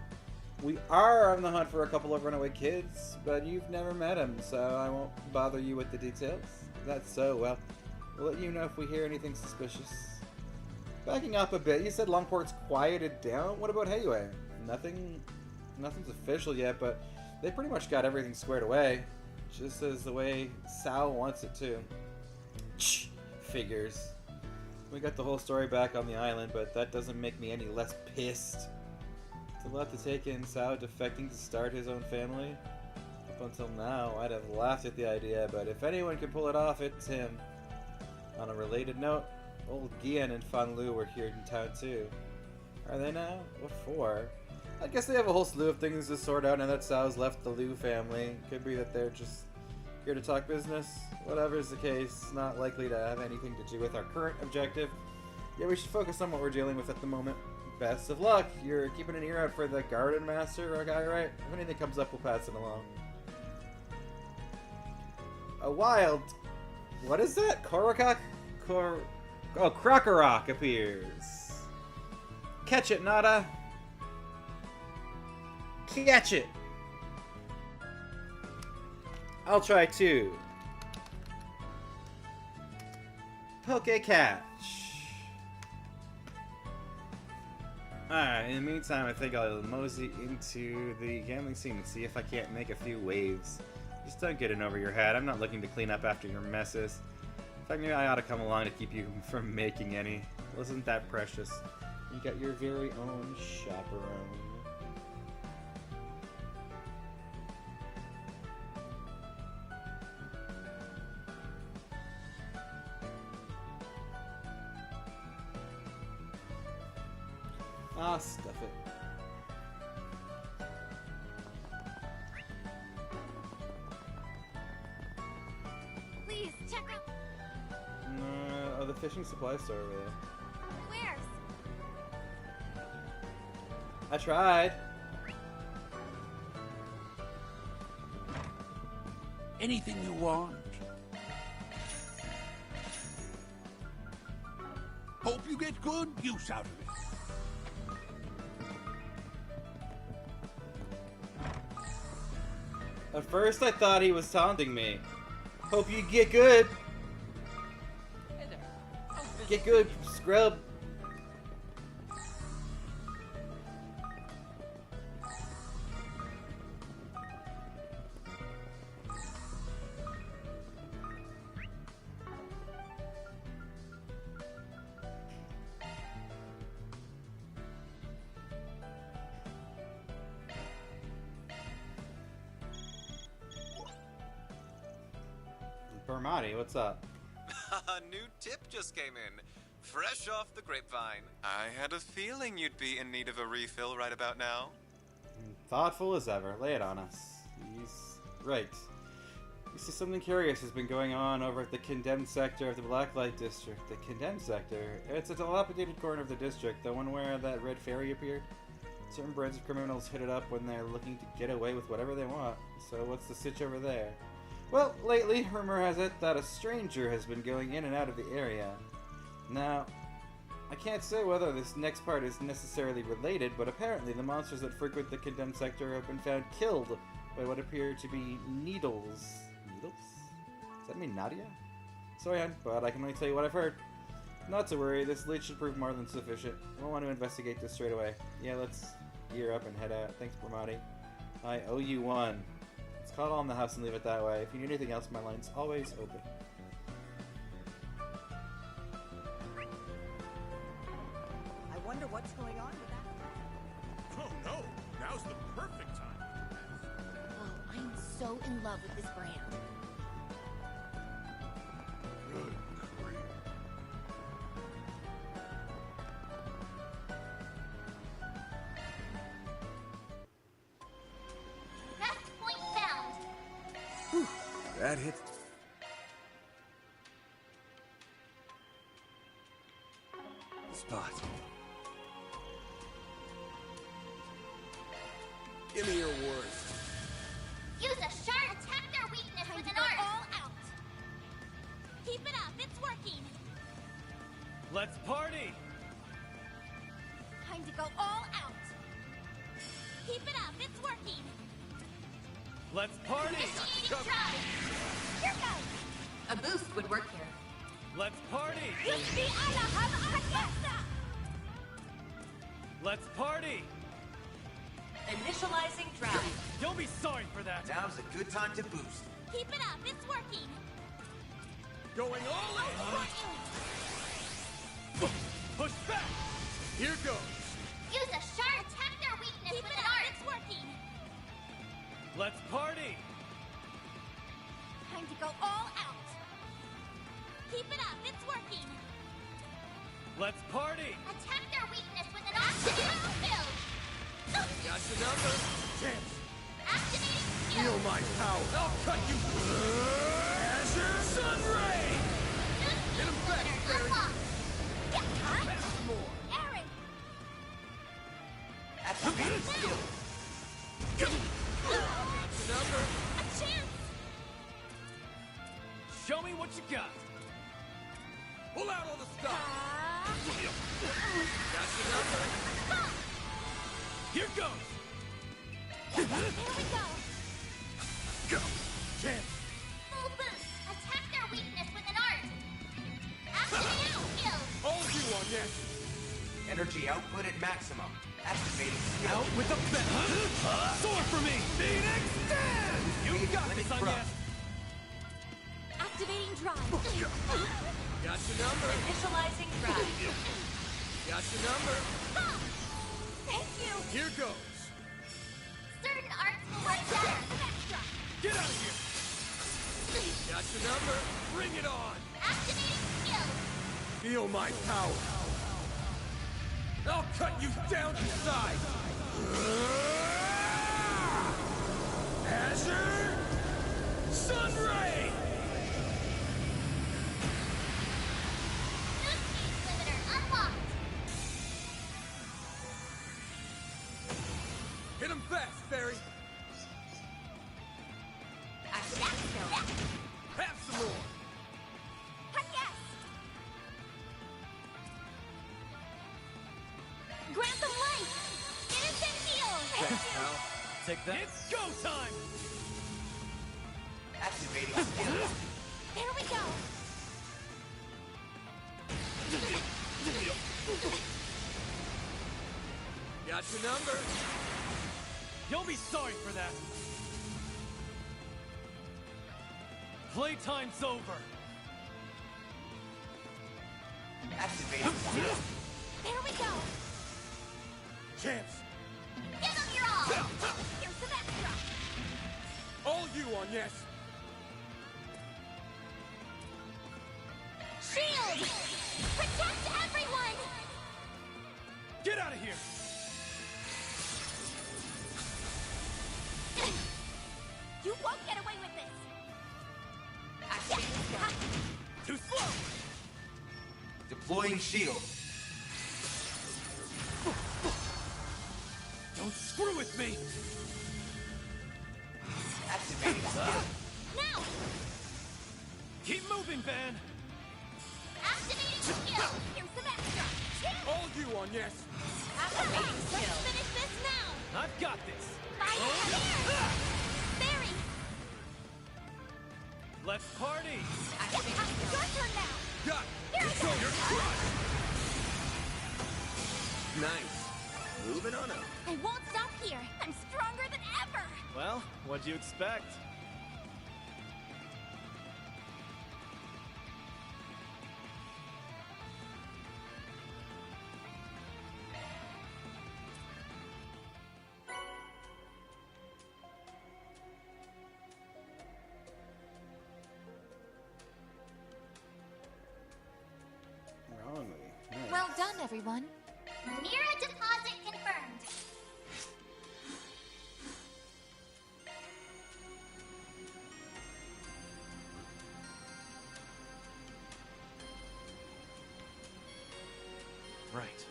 We are on the hunt for a couple of runaway kids, but you've never met them, so I won't bother you with the details. If that's so, well, we'll let you know if we hear anything suspicious. Backing up a bit, you said Longport's quieted down? What about Hayway? Nothing's official yet, but they pretty much got everything squared away. Just as the way Sal wants it to. Figures. We got the whole story back on the island, but that doesn't make me any less pissed. It's a lot to take in, Sal defecting to start his own family. Up until now, I'd have laughed at the idea, but if anyone can pull it off, it's him. On a related note, old Gian and Fan Lu were here in town too. Are they now? What for? I guess they have a whole slew of things to sort out now that Sao's left the Lu family. Could be that they're just here to talk business. Whatever's the case, not likely to have anything to do with our current objective. Yeah, we should focus on what we're dealing with at the moment. Best of luck. You're keeping an ear out for the Garden Master guy, right? If anything comes up, we'll pass it along. A wild... What is that? Korokok? Oh, Krokorok appears. Catch it, Nada. Catch it. I'll try too. Poke catch. Alright, in the meantime, I think I'll mosey into the gambling scene and see if I can't make a few waves. Just don't get in over your head. I'm not looking to clean up after your messes. In fact, maybe I ought to come along to keep you from making any. Wasn't that precious? You got your very own chaperone. Ah, stuff it. Please, check out... Oh, the fishing supply store over there. Where's? I tried. Anything you want. Hope you get good use out of it. At first I thought he was taunting me. Hope you get good. Get good, scrub. Bermati, what's up? A new tip just came in. Fresh off the grapevine. I had a feeling you'd be in need of a refill right about now. Thoughtful as ever. Lay it on us. He's right. You see, something curious has been going on over at the condemned sector of the Blacklight District. The condemned sector? It's a dilapidated corner of the district, the one where that red fairy appeared. Certain brands of criminals hit it up when they're looking to get away with whatever they want. So what's the sitch over there? Well, lately, rumor has it that a stranger has been going in and out of the area. Now, I can't say whether this next part is necessarily related, but apparently the monsters that frequent the condemned sector have been found killed by what appear to be needles. Needles? Does that mean Nadia? Sorry, hon, but I can only tell you what I've heard. Not to worry, this lead should prove more than sufficient. We'll want to investigate this straight away. Yeah, let's gear up and head out. Thanks, Bramati. I owe you one. Let's call it on the house and leave it that way. If you need anything else, my line's always open. I wonder what's going on with that. Oh no! Now's the perfect time. Oh, I'm so in love with this brand. Good grief. Best point found. That hit. Spot. Give me your worst. Use a sharp attack their weakness with an art. All out. Keep it up. It's working. Let's party! Time to go all out. Keep it up. It's working. Let's party! Initiating drive. Here goes. A boost would work here. Let's party! Yusbi Alaham Argesta. Let's party! Initializing drive. You'll be sorry for that. Now's a good time to boost. Keep it up. It's working. Going all in. Push back! Here goes. Use a sharp attack their weakness with an art. It's working. Let's party! Time to go all out. Keep it up, it's working! Let's party! Attack their weakness with an activating skill! Got your number. Chance. Activating skill! Feel my power. I'll cut you. Azure Sun Ray. Get him back, Barry. Some more. Aaron! Activating skill. Number. A chance! Show me what you got. Pull out all the stuff. Got your number. Here goes. Here we go! Go. Chance. Full boost! Attack their weakness with an art! Activating skill! All you on yes. Energy output at maximum. Activating skill. Out with a bang. Soar for me. Phoenix Dance. You got this, Anya. Activating drive! Got your number. Initializing drive! Got your number. Thank you! Here goes. Certain arts will work better! Get out of here. Got your number. Bring it on. Activating skill! Feel my power. I'll cut you down to size. Azure Sun Ray. New speed limiter unlocked! Hit him fast, Barry. Activating skill! Have some more. Yes! Grant them life! Innocent heal! Take that. It's go time. Activating skill. There we go! Got your number. You'll be sorry for that. Playtime's over. Activating skill. There we go! Chance. Give them your all! Here's some extra! All you on yes. Shield! Protect everyone! Get out of here. You won't get away with this! Too slow. Deploying shield. Don't screw with me. Activating skill. Now! Keep moving, Van. Activating skill! Here's some extra! All you on yes. Activating skill! Let's finish this now! I've got this. Here! Barry! Let's party. Your turn now! Got it. Here I go! You're crushed. Nice. Moving on up. I won't stop here! I'm stronger than ever! Well, what'd you expect? Wrongly. Nice. Well done, everyone. Mira deposit confirmed! Right.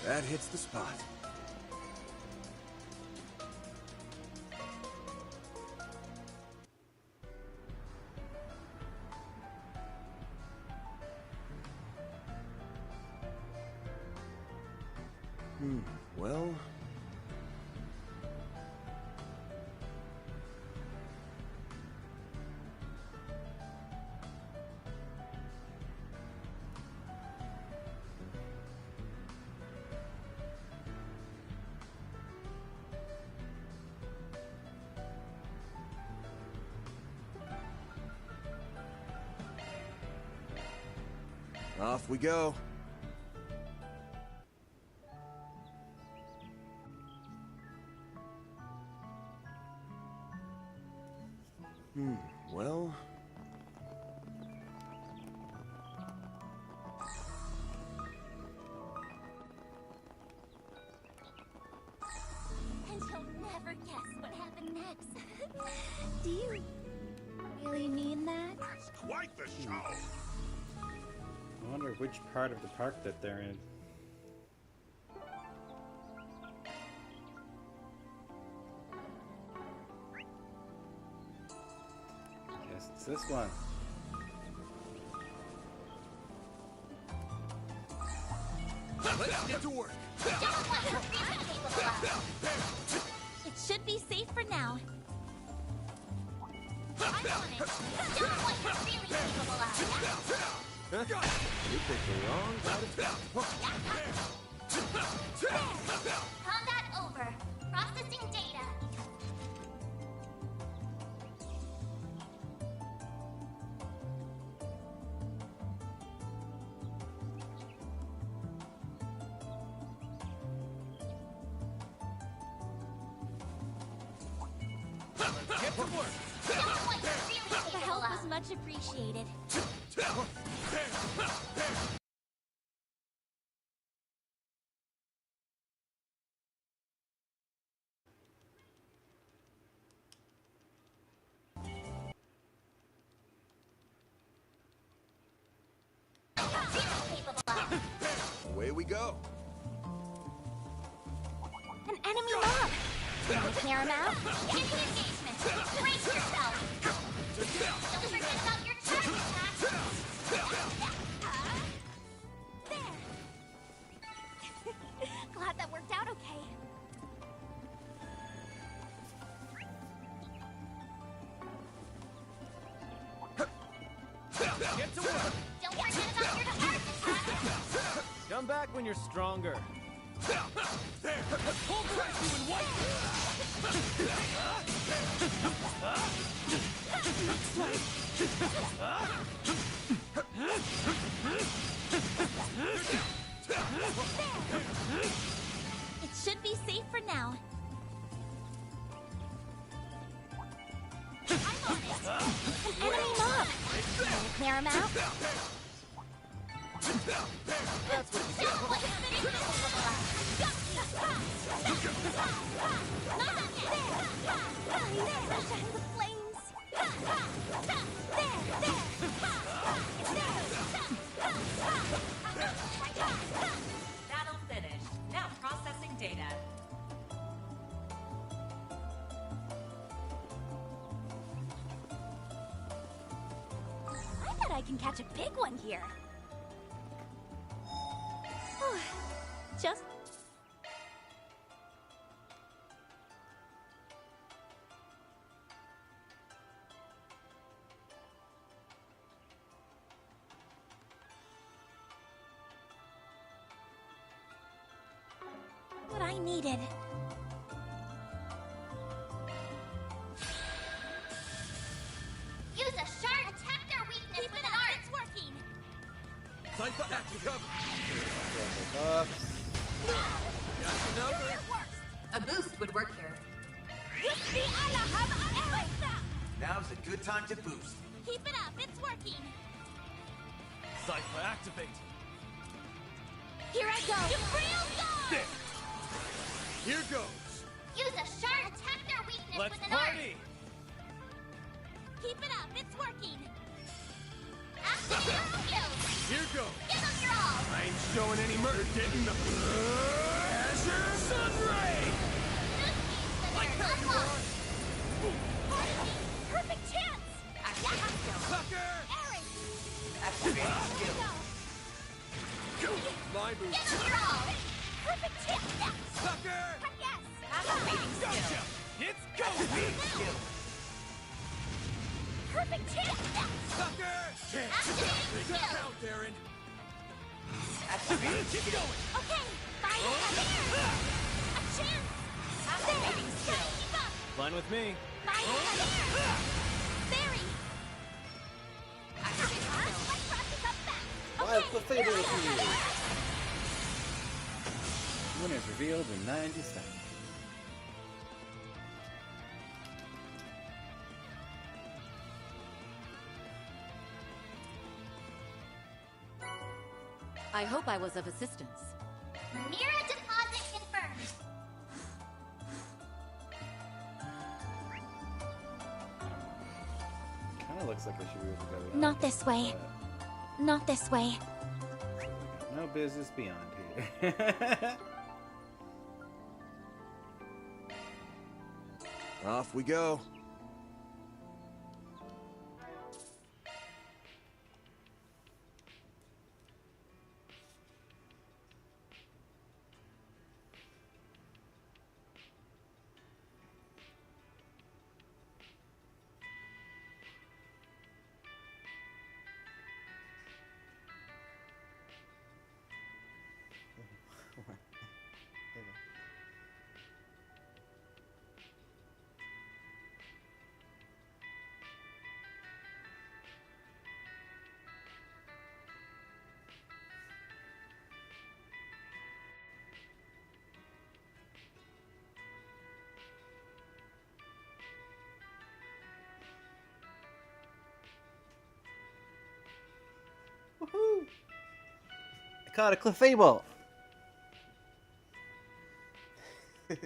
That hits the spot. Well... Off we go. Well... And you'll never guess what happened next. Do you really mean that? That's quite the show. I wonder which part of the park that they're in. Yes, it's this one. Let's get to work. Don't let her be capable of. It should be safe for now. I want it. Don't let her really capable of. You picked the wrong side of Combat over. Processing data. Get to work. Don't let her really The capable help was of. much appreciated. Capable of. Away we go. An enemy mob! Can we clear him out? Any engagement. Brace yourself. Don't forget about your charge attack. Glad that worked out okay. Get to work! Don't forget about your charge attack. Come back when you're stronger. Pulverize you in one! It should be safe for now. I'm on it. An enemy mob! Can we clear him out? That's what you Don't let her be capable of. Shine the flames! Battle finished. Now processing data. I bet I can catch a big one here. Just... what I needed. Use a shard. Attack their weakness with an art. It's working. Time for action cover. A boost would work here. Now's a good time to boost. Keep it up. It's working. Cypher activate. Here I go. Real go. Here goes. Use a shard. Attack their weakness Let's with an art. party! Keep it up. It's working. Activate your skills. Here goes. Give them your all. I ain't showing any murder. Getting the Azure Sun Ray. Unlocked. Perfect chance. Sucker. Aaron. Activating skill. My move. Give them your all. Perfect chance. Sucker. Yes. Activating Gotcha. It's go. Skill. Perfect chance. Sucker. Activating Tap skill. out, Darren. Activating Keep skill. going. Okay. Final here. A chance. Activating skill. Keep up. Fine with me. Final here. Very. Activating skill. Let's practice up back. Wildfire. The Fable appears. Winners revealed in 90 seconds. I hope I was of assistance. Mira deposit confirmed. Kinda looks like I should be able to go without Not this way. Not this way. No business beyond here. Off we go. Woohoo! I caught a Clefable! And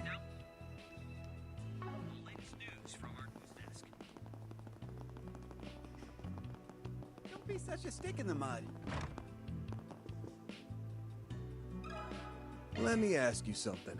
now, the latest news from our news desk. Don't be such a stick in the mud. Let me ask you something.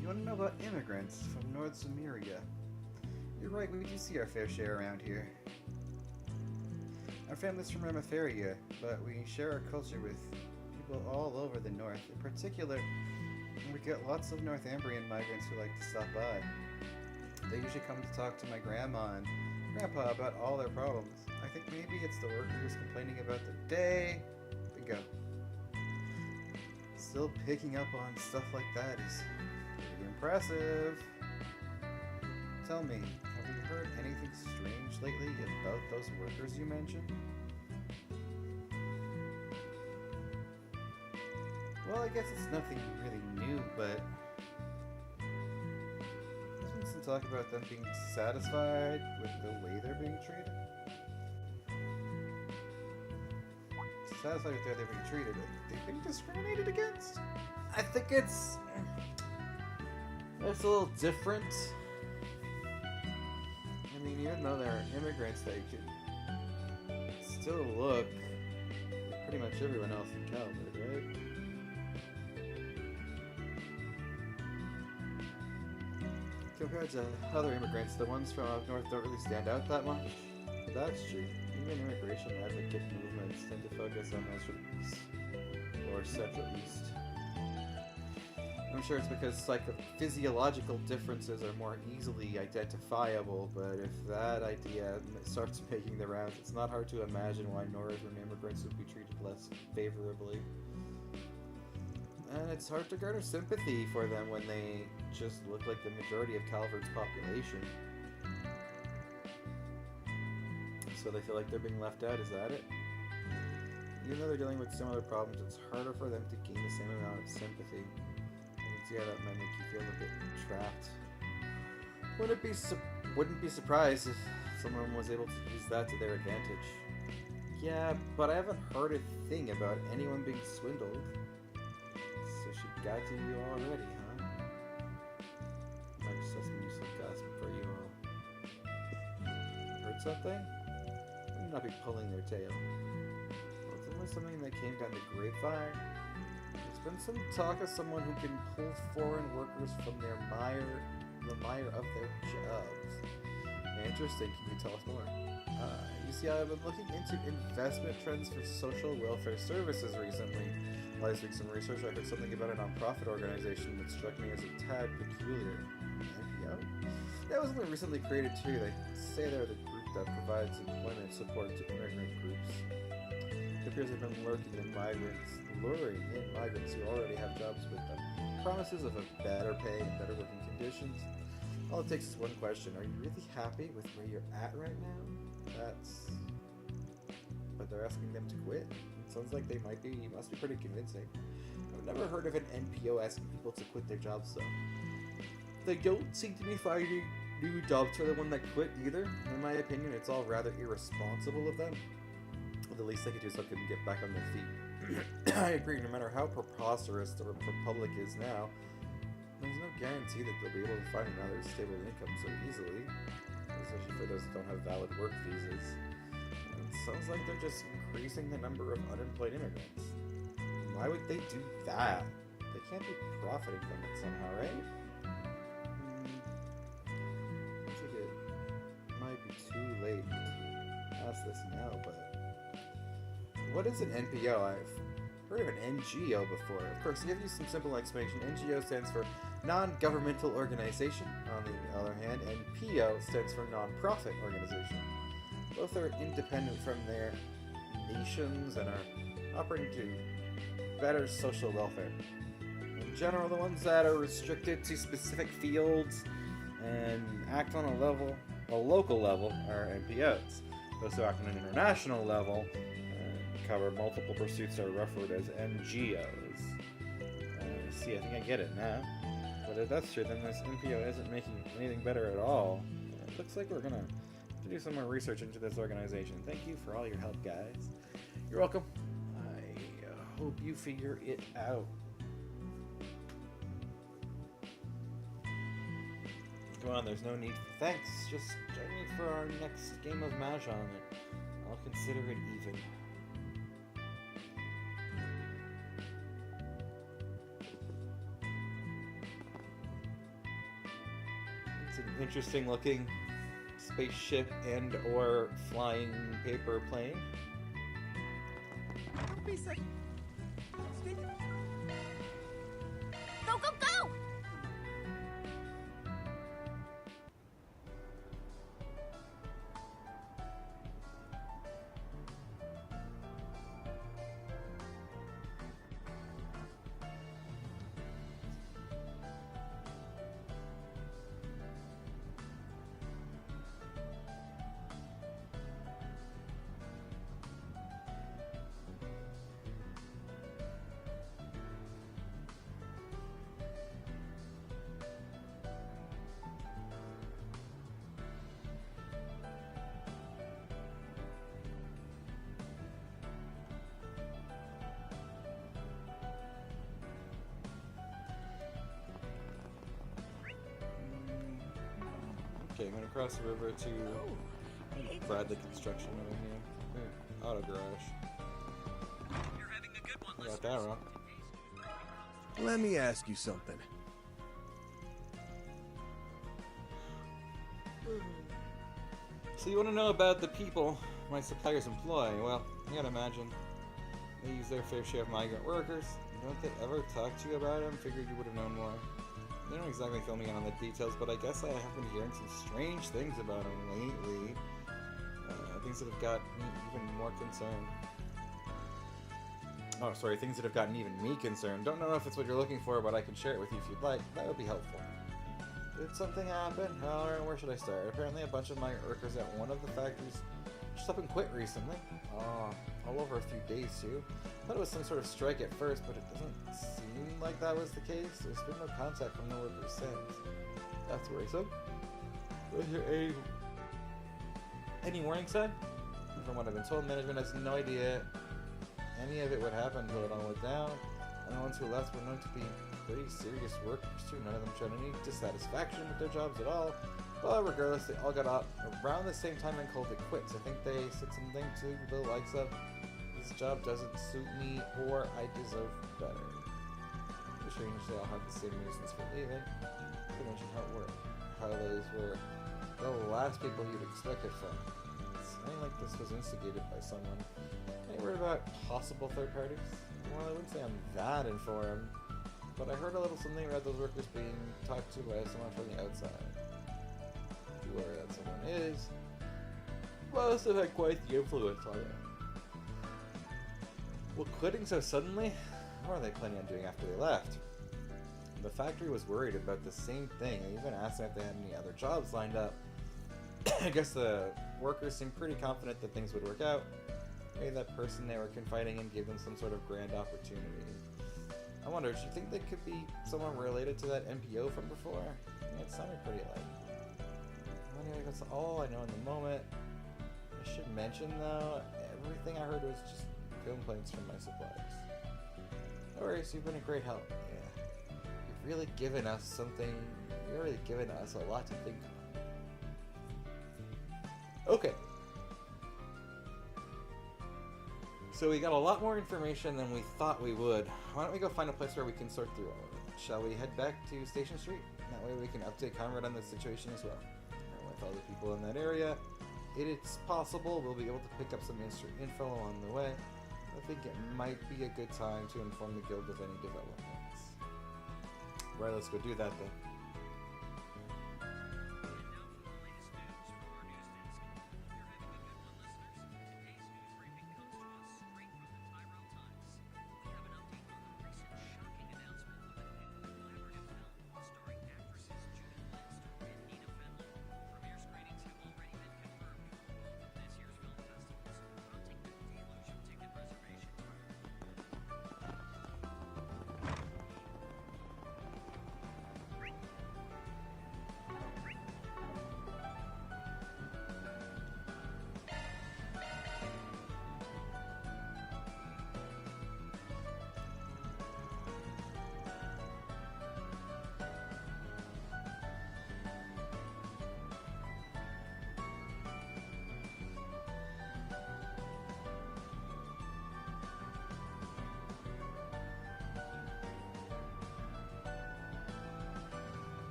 You want to know about immigrants from North Samaria? You're right, we do see our fair share around here. Our family's from Ramaferia, but we share our culture with people all over the north. In particular, we get lots of Northumbrian migrants who like to stop by. They usually come to talk to my grandma and grandpa about all their problems. I think maybe it's the workers complaining about the day. Bingo. Still picking up on stuff like that is pretty impressive. Tell me, have you heard anything strange lately about those workers you mentioned? Well, I guess it's nothing really new, but there's been some talk about them being satisfied with the way they're being treated. Satisfied with the way they're being treated, they've been discriminated against? I think it's a little different. I mean, even though they're immigrants, they could still look like pretty much everyone else in Calvert, right? Compared to other immigrants, the ones from up north don't really stand out that much. But that's true. Even immigration advocate movements tend to focus on Central East or Central East. I'm sure it's because physiological differences are more easily identifiable, but if that idea starts making the rounds, it's not hard to imagine why northern immigrants would be treated less favorably. And it's hard to garner sympathy for them when they just look like the majority of Calvert's population. So they feel like they're being left out, is that it? Even though they're dealing with similar problems, it's harder for them to gain the same amount of sympathy. I can see how that might make you feel a bit trapped. Wouldn't be surprised if someone was able to use that to their advantage. Yeah, but I haven't heard a thing about anyone being swindled. So she got to you already, huh? My sesame useless gossip for you all. Heard something? I would not be pulling their tail. Well, it's only something that came down the grapevine. There's been some talk of someone who can pull foreign workers from the mire of their jobs. Interesting, can you tell us more? You see, I've been looking into investment trends for social welfare services recently. While I was doing some research, I heard something about a non-profit organization that struck me as a tad peculiar. NPO? That was only recently created too. They say they're the group that provides employment support to immigrant groups. It appears they've been luring in migrants who already have jobs with them. Promises of a better pay and better working conditions. All it takes is one question. Are you really happy with where you're at right now? But they're asking them to quit. It sounds like they must be pretty convincing. I've never heard of an NPO asking people to quit their jobs though. They don't seem to be finding new jobs for the one that quit either. In my opinion, it's all rather irresponsible of them. Well, the least they could do is help them get back on their feet. I agree, no matter how preposterous the Republic is now, there's no guarantee that they'll be able to find another stable income so easily, especially for those that don't have valid work visas. And it sounds like they're just increasing the number of unemployed immigrants. Why would they do that? They can't be profiting from it somehow, right? I think it might be too late to ask this now, but what is an NPO? I've heard of an NGO before. Of course, to give you some simple explanation, NGO stands for non-governmental organization, on the other hand, and PO stands for non-profit organization. Both are independent from their nations and are operating to better social welfare. In general, the ones that are restricted to specific fields and act on a local level, are NPOs. Those who act on an international level and cover multiple pursuits are referred as NGOs. See, I think I get it now. But if that's true, then this NPO isn't making anything better at all. It looks like we're gonna have to do some more research into this organization. Thank you for all your help, guys. You're welcome. I hope you figure it out. Come on, there's no need for thanks. Just join me for our next game of Mahjong, and I'll consider it even. It's an interesting looking spaceship and or flying paper plane. Go, go, go! Okay, I'm gonna cross the river to Bradley Construction over here. Auto garage. I got that wrong. Let me ask you something. So you want to know about the people my suppliers employ? Well, you gotta imagine they use their fair share of migrant workers. Don't they ever talk to you about them? Figured you would have known more. They don't exactly fill me in on the details, but I guess I have been hearing some strange things about them lately. Things that have got me even more concerned. Oh, sorry, things that have gotten even me concerned. Don't know if it's what you're looking for, but I can share it with you if you'd like. That would be helpful. Did something happen? Alright, where should I start? Apparently a bunch of my workers at one of the factories just up and quit recently. All over a few days too. Thought it was some sort of strike at first, but it doesn't seem like that was the case. There's been no contact from the workers since. That's worrisome. Was there any warning sign? From what I've been told, management has no idea any of it would happen until it all went down. And the ones who left were known to be pretty serious workers too. None of them showed any dissatisfaction with their jobs at all. But regardless, they all got up around the same time and called it quits. I think they said something to the likes of, "This job doesn't suit me," or "I deserve better." It's strange they all have the same reasons for leaving. They mentioned how those were the last people you'd expect it from. It's sounding like this was instigated by someone. Any word about possible third parties? Well, I wouldn't say I'm that informed, but I heard a little something about those workers being talked to by someone from the outside. Whoever that someone is must have had quite the influence on it. Well, quitting so suddenly? What are they planning on doing after they left? The factory was worried about the same thing. They even asked them if they had any other jobs lined up. I guess the workers seemed pretty confident that things would work out. Maybe that person they were confiding in gave them some sort of grand opportunity. I wonder, do you think they could be someone related to that NPO from before? Yeah, it sounded pretty like. Anyway, that's all I know in the moment. I should mention though, everything I heard was just complaints from my suppliers. No worries, you've been a great help. Yeah. You've really given us something, you've really given us a lot to think on. Okay. So we got a lot more information than we thought we would. Why don't we go find a place where we can sort through all of it? Shall we head back to Station Street? That way we can update Conrad on the situation as well. And with all the people in that area, it's possible we'll be able to pick up some info along the way. I think it might be a good time to inform the guild of any developments. Right, let's go do that then.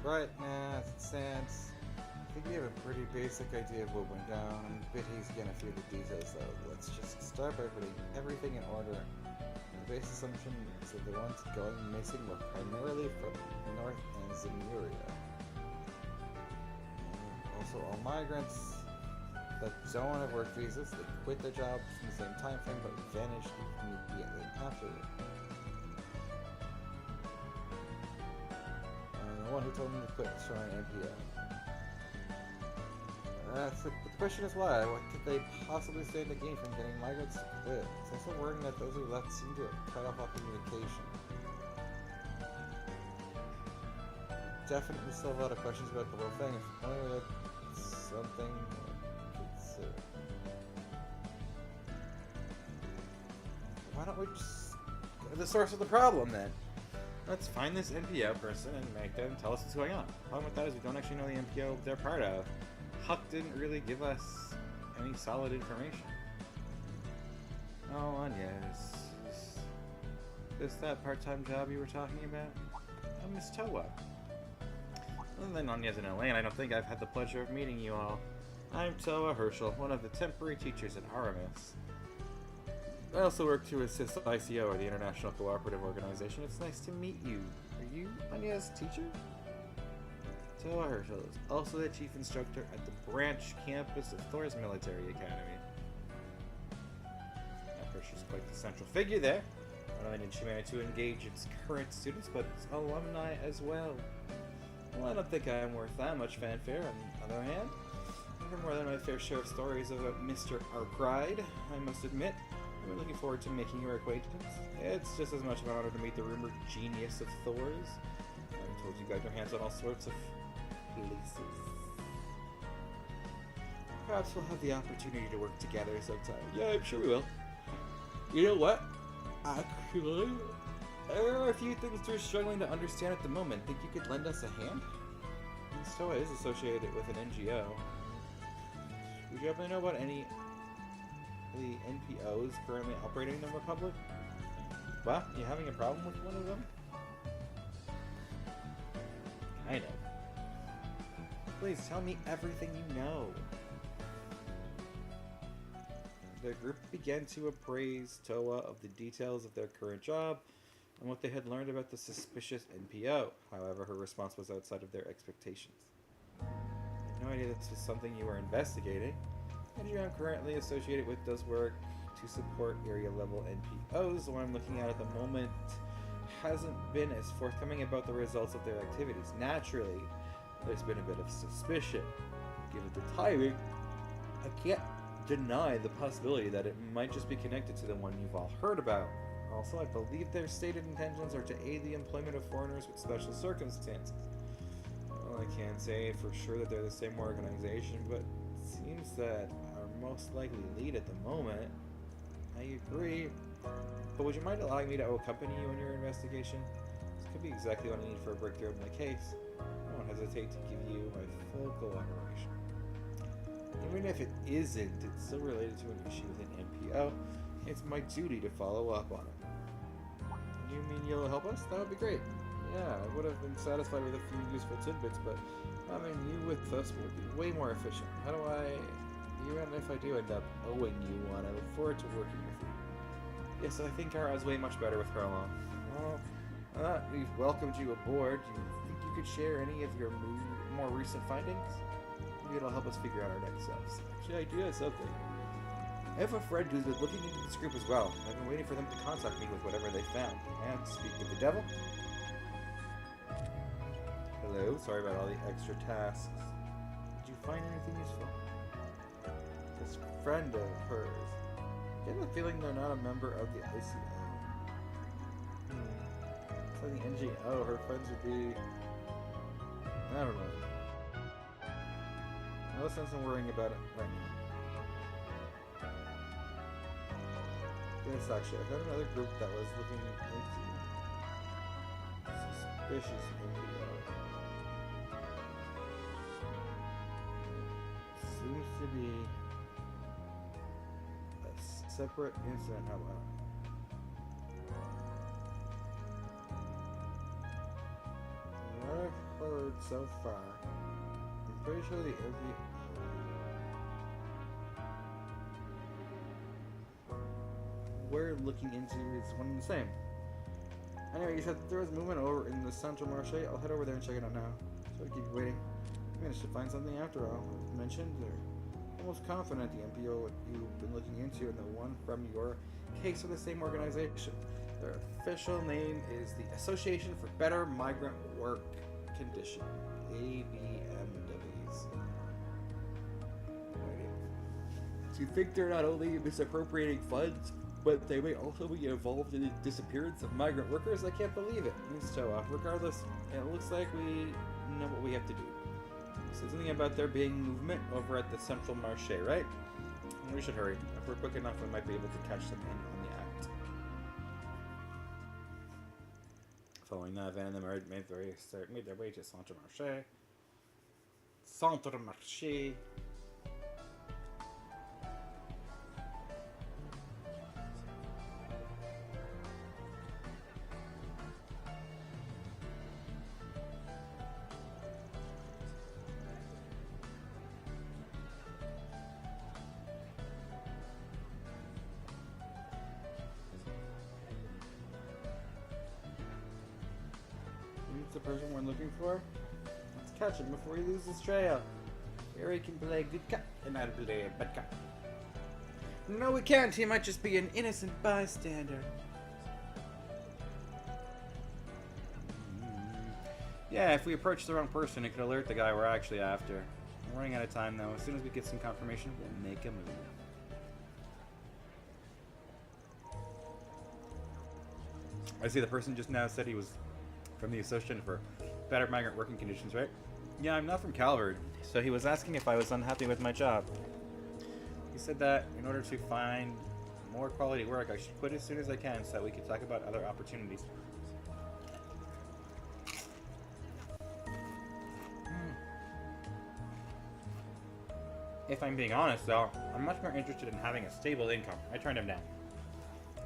Right now, as it stands, I think we have a pretty basic idea of what went down. I'm a bit hazy on a few of the details, though. Let's just start by putting everything in order. The base assumption is that the ones going missing were primarily from North and Zemuria. Also, all migrants that don't have work visas, they quit their jobs in the same time frame but vanished immediately afterward. The one who told me to quit was showing NPO. But the question is why? What could they possibly stand to gain from getting migrants to quit? It's also worrying that those who left seem to have cut off all communication. Definitely still have a lot of questions about the whole thing. If only we had something to consider. Why don't we just go to the source of the problem then? Let's find this NPO person and make them tell us what's going on. The problem with that is we don't actually know the NPO they're part of. Huck didn't really give us any solid information. Oh, Anya's. Is this that part-time job you were talking about? I'm Miss Towa. Other than Anya's in LA, and I don't think I've had the pleasure of meeting you all. I'm Towa Herschel, one of the temporary teachers at Aramis. I also work to assist ICO, or the International Cooperative Organization. It's nice to meet you. Are you Anya's teacher? Towa Herschel is also the chief instructor at the branch campus of Thor's Military Academy. Herschel's quite the central figure there. Not only did she manage to engage its current students, but its alumni as well. Well, I don't think I'm worth that much fanfare. On the other hand, I hear more than my fair share of stories about Mr. Arkride, I must admit. I'm looking forward to making your acquaintance. It's just as much of an honor to meet the rumored genius of Thor's. I'm told you got your hands on all sorts of places. Perhaps we'll have the opportunity to work together sometime. Yeah, I'm sure we will. You know what? Actually, there are a few things we're struggling to understand at the moment. Think you could lend us a hand? Stoa is associated with an NGO. Would you happen to know about any of the NPOs currently operating in the Republic? What? You having a problem with one of them? I know. Please tell me everything you know. The group began to appraise Towa of the details of their current job and what they had learned about the suspicious NPO. However, her response was outside of their expectations. I had no idea this was something you were investigating. The NGO I'm currently associated with does work to support area-level NPOs. The one I'm looking at the moment hasn't been as forthcoming about the results of their activities. Naturally, there's been a bit of suspicion. Given the timing, I can't deny the possibility that it might just be connected to the one you've all heard about. Also, I believe their stated intentions are to aid the employment of foreigners with special circumstances. Well, I can't say for sure that they're the same organization, but it seems that our most likely lead at the moment. I agree. But would you mind allowing me to accompany you in your investigation? This could be exactly what I need for a breakthrough in my case. I won't hesitate to give you my full cooperation. Even if it isn't, it's still related to an issue with an NPO. It's my duty to follow up on it. You mean you'll help us? That would be great. Yeah, I would have been satisfied with a few useful tidbits, but having you with us would be way more efficient. How do I... Even if I do end up owing you one, I look forward to working with you. Yes, I think Kara's way much better with her along. Well, we've welcomed you aboard. Do you think you could share any of your more recent findings? Maybe it'll help us figure out our next steps. Actually, I do have something. I have a friend who's been looking into this group as well. I've been waiting for them to contact me with whatever they found. And speak of the devil. Hello, sorry about all the extra tasks. Did you find anything useful? This friend of hers. I get the feeling they're not a member of the ICO. For the NGO, her friends would be... I don't know. No sense in worrying about it right now. Yes, actually, I found another group that was looking into suspicious NPO. Seems to be a separate incident. How about heard so far. I'm pretty sure the MPO... we're looking into is one and the same. Anyway, you said there was movement over in the Central Marche. I'll head over there and check it out now. So I keep you waiting. I managed to find something after all. As mentioned, they're almost confident the MPO you've been looking into and the one from your case are the same organization. Their official name is the Association for Better Migrant Work Conditions, ABMWs. So you think they're not only misappropriating funds, but they may also be involved in the disappearance of migrant workers? I can't believe it. So, regardless, it looks like we know what we have to do. So something about there being movement over at the Central Marche, right? We should hurry. If we're quick enough, we might be able to catch them in on the act. Following that, Van and the Merge made their way to Central Marche. Central Marche. The person we're looking for? Let's catch him before he loses his trail. Here he can play good cop and I'll play bad cop. No, we can't. He might just be an innocent bystander. Yeah, if we approach the wrong person, it could alert the guy we're actually after. We're running out of time though. As soon as we get some confirmation, we'll make a move. I see the person just now said he was from the Association for Better Migrant Working Conditions, right? Yeah, I'm not from Calvert, so he was asking if I was unhappy with my job. He said that in order to find more quality work, I should quit as soon as I can so that we could talk about other opportunities. If I'm being honest, though, I'm much more interested in having a stable income. I turned him down.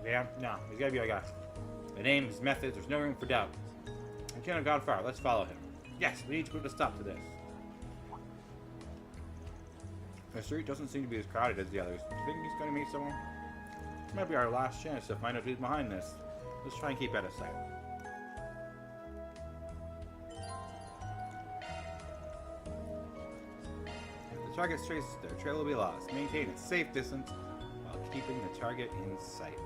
Yeah, no, he's gotta be our guy. The name, his methods, there's no room for doubt. I can't have gone far. Let's follow him. Yes, we need to put a stop to this. The street doesn't seem to be as crowded as the others. Do you think he's going to meet someone? This might be our last chance to find out who's behind this. Let's try and keep out of sight. If the target traces their trail will be lost. Maintain a safe distance while keeping the target in sight.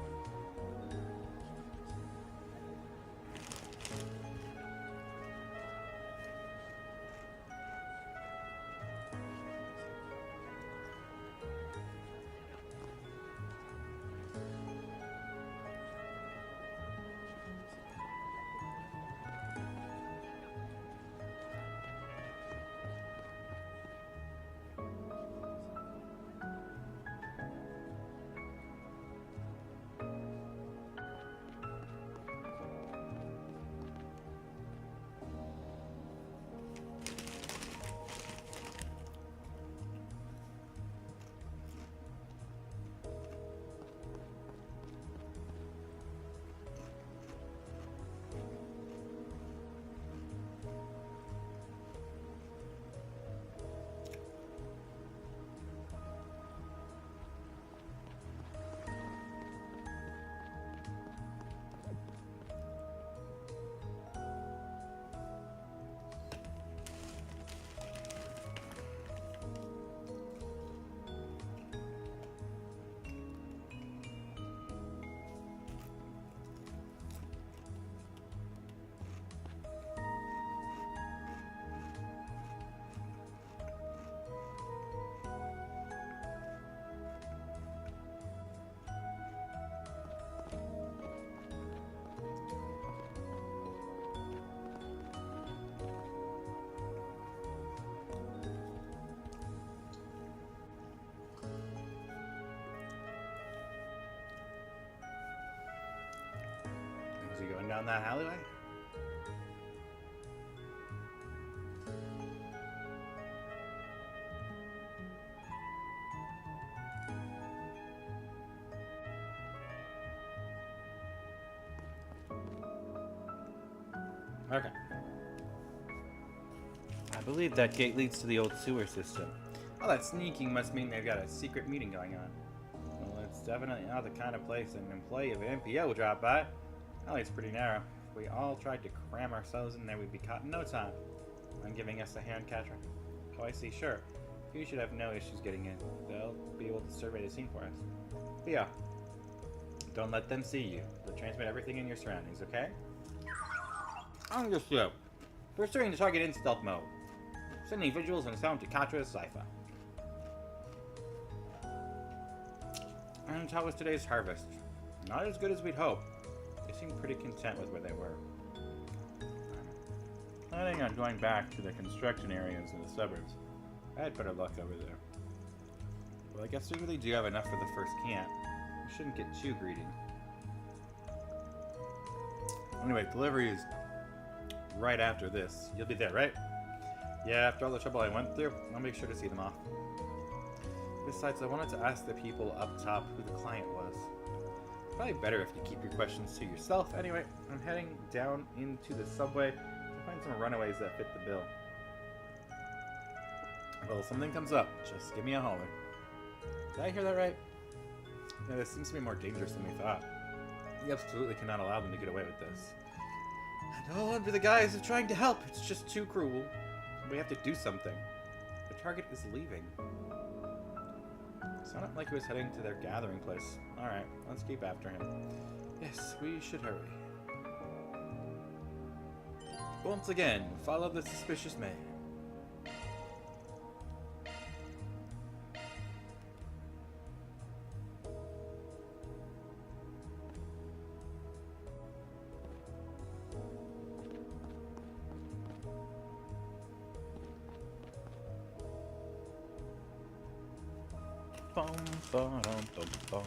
Is he going down that alleyway? Okay. believe that gate leads to the old sewer system. All that sneaking must mean they've got a secret meeting going on. Well, it's definitely not the kind of place an employee of MPO would drop by. Alley's pretty narrow. If we all tried to cram ourselves in there, we'd be caught in no time. I'm giving us a hand catcher. Oh, I see, sure. You should have no issues getting in. They'll be able to survey the scene for us. But yeah, don't let them see you. They'll transmit everything in your surroundings, okay? Understood. Pursuing the target in stealth mode. Sending visuals and sound to Katra's cipher. And how was today's harvest? Not as good as we'd hoped. They seemed pretty content with where they were. Planning on going back to the construction areas in the suburbs. I had better luck over there. Well, I guess we really do have enough for the first camp. We shouldn't get too greedy. Anyway, delivery is right after this. You'll be there, right? Yeah, after all the trouble I went through, I'll make sure to see them off. Besides, I wanted to ask the people up top who the client was. Probably better if you keep your questions to yourself. Anyway, I'm heading down into the subway to find some runaways that fit the bill. Well, if something comes up, just give me a holler. Did I hear that right? Yeah, this seems to be more dangerous than we thought. We absolutely cannot allow them to get away with this. And all under the guise of trying to help. It's just too cruel. We have to do something. The target is leaving. Sounded like he was heading to their gathering place. Alright, let's keep after him. Yes, we should hurry. Once again, follow the suspicious man. Bum, ba-dum, bum, bum.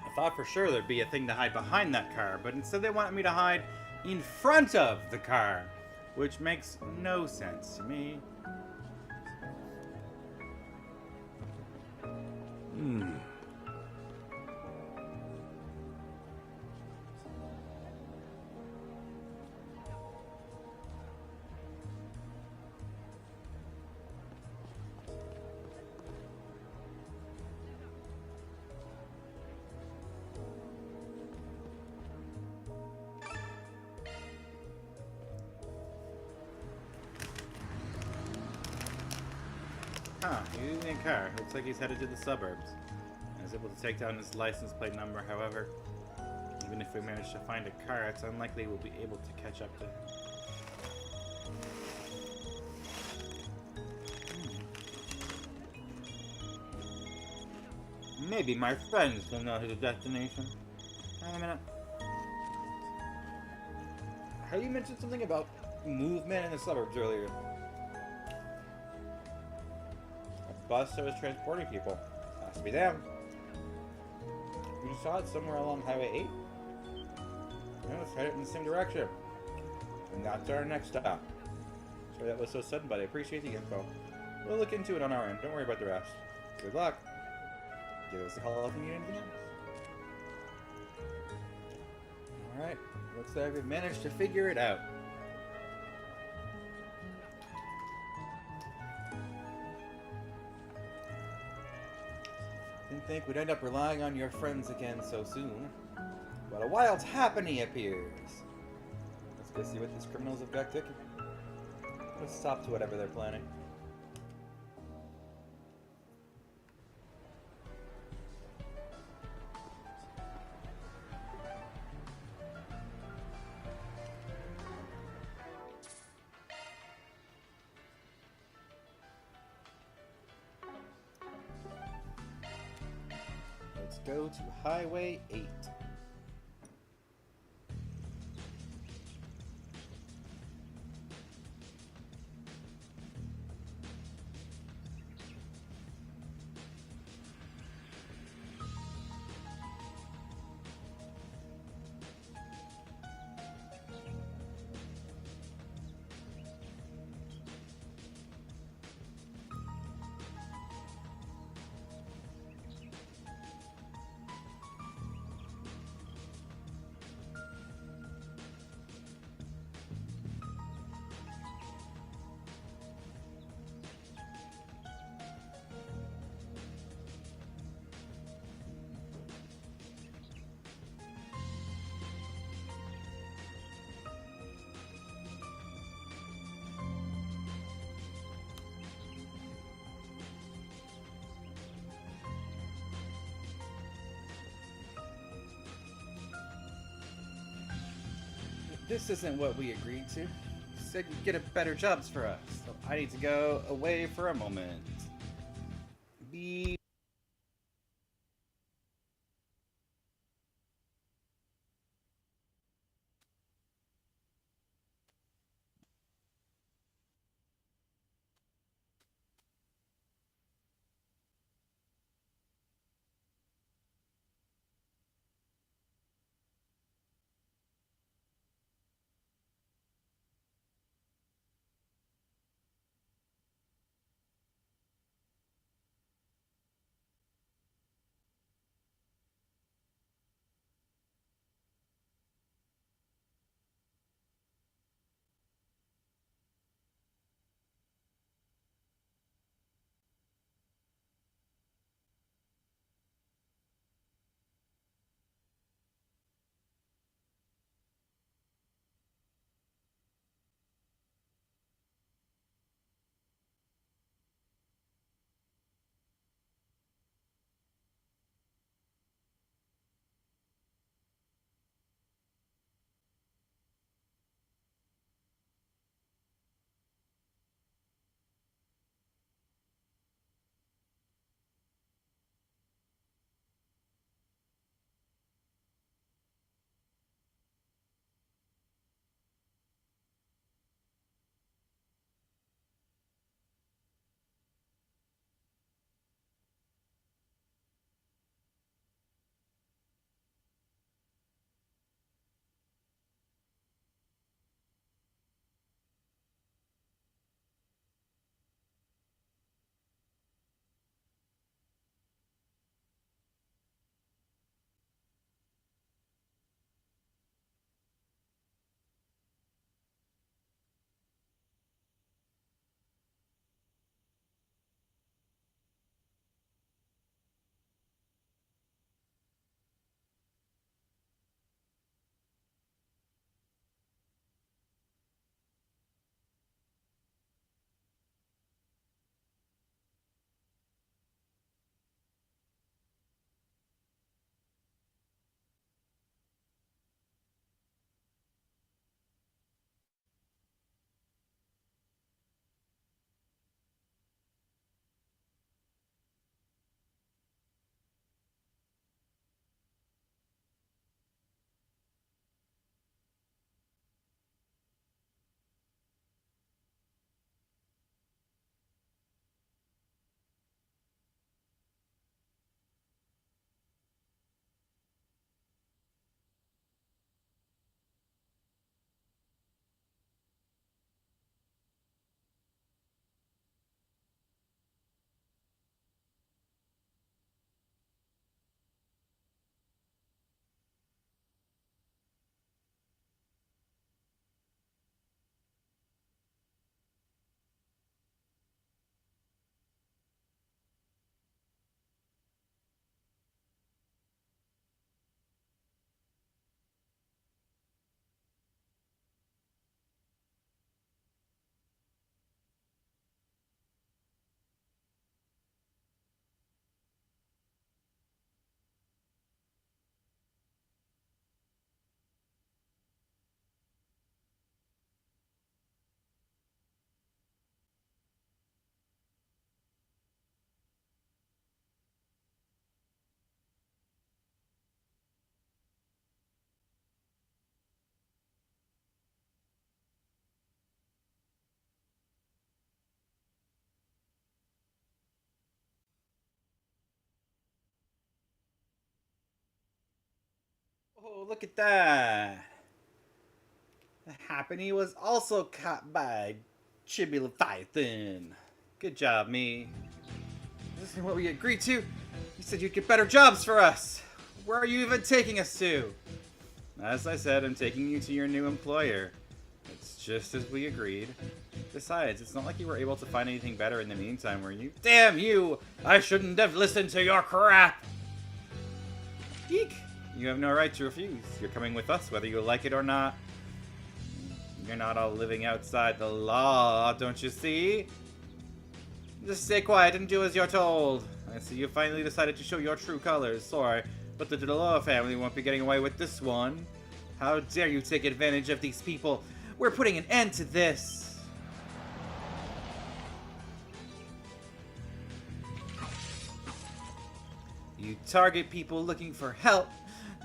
I thought for sure there'd be a thing to hide behind that car, but instead they wanted me to hide in front of the car, which makes no sense to me. Huh, he's in a car. Looks like he's headed to the suburbs. I was able to take down his license plate number, however. Even if we manage to find a car, it's unlikely we'll be able to catch up to him. Maybe my friends will know his destination. Hang on a minute. How you mentioned something about movement in the suburbs earlier? A bus that was transporting people. Has to be them. You saw it somewhere along Highway 8? Yeah, let's head it in the same direction. And that's our next stop. Sorry that was so sudden, but I appreciate the info. We'll look into it on our end. Don't worry about the rest. Good luck. Give us a call if you need anything else. Alright, looks like we've managed to figure it out. Didn't think we'd end up relying on your friends again so soon. But a wild happening appears. Let's go see what these criminals have got cooking. Let's stop to whatever they're planning. go to Highway 8. This isn't what we agreed to. You said you'd get a better jobs for us, so I need to go away for a moment. Be Oh, look at that. The Happiny was also caught by Chibi Leviathan. Good job, me. This is what we agreed to. You said you'd get better jobs for us. Where are you even taking us to? As I said, I'm taking you to your new employer. It's just as we agreed. Besides, it's not like you were able to find anything better in the meantime, were you? Damn you! I shouldn't have listened to your crap! Eek! You have no right to refuse. You're coming with us, whether you like it or not. You're not all living outside the law, don't you see? Just stay quiet and do as you're told. I see you finally decided to show your true colors. Sorry, but the Delore family won't be getting away with this one. How dare you take advantage of these people? We're putting an end to this. You target people looking for help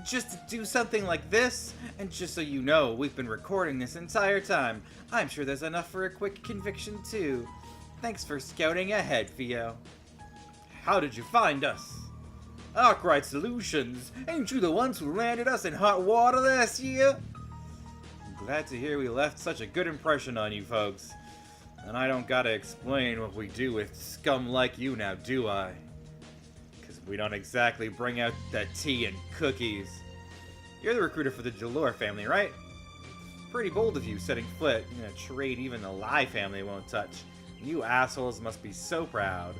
just to do something like this? And just so you know, we've been recording this entire time. I'm sure there's enough for a quick conviction too. Thanks for scouting ahead, Theo. How did you find us? Arkwright Solutions! Ain't you the ones who landed us in hot water last year? I'm glad to hear we left such a good impression on you folks. And I don't gotta explain what we do with scum like you now, do I? Because we don't exactly bring out the tea and cookies. You're the recruiter for the Delore family, right? Pretty bold of you, setting foot in a trade even the Levi family won't touch. You assholes must be so proud.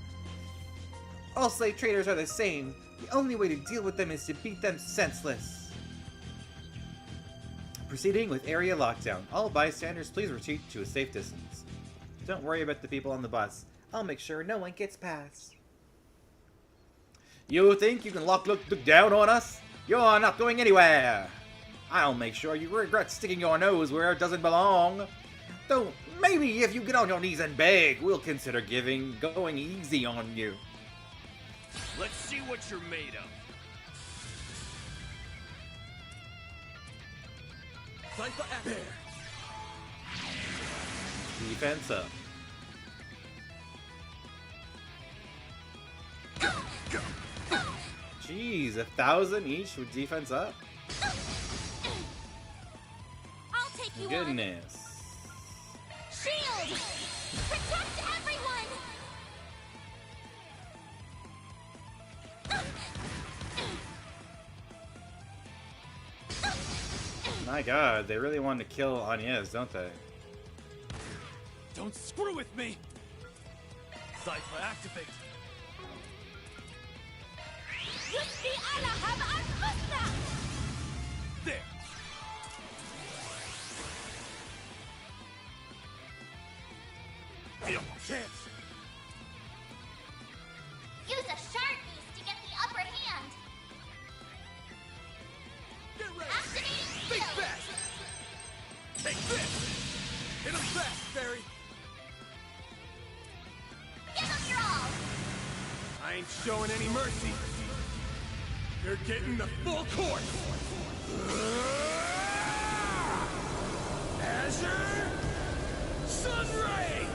All slave traders are the same. The only way to deal with them is to beat them senseless. Proceeding with area lockdown. All bystanders, please retreat to a safe distance. Don't worry about the people on the bus. I'll make sure no one gets past. You think you can look down on us? You're not going anywhere. I'll make sure you regret sticking your nose where it doesn't belong. Though, maybe if you get on your knees and beg, we'll consider going easy on you. Let's see what you're made of. Time for action. Defense up. Jeez, 1,000 each with defense up? I'll take you Goodness. on. Shield! Protect everyone! My god, they really want to kill Agnes, don't they? Don't screw with me! Cypher activate! There! Chance! Use a sharp beast to get the upper hand. Get ready! Activating Think shield! fast! Take this! Hit him fast, Fairy! Give him your all! I ain't showing any mercy! You're getting the full course! Azure Sunray!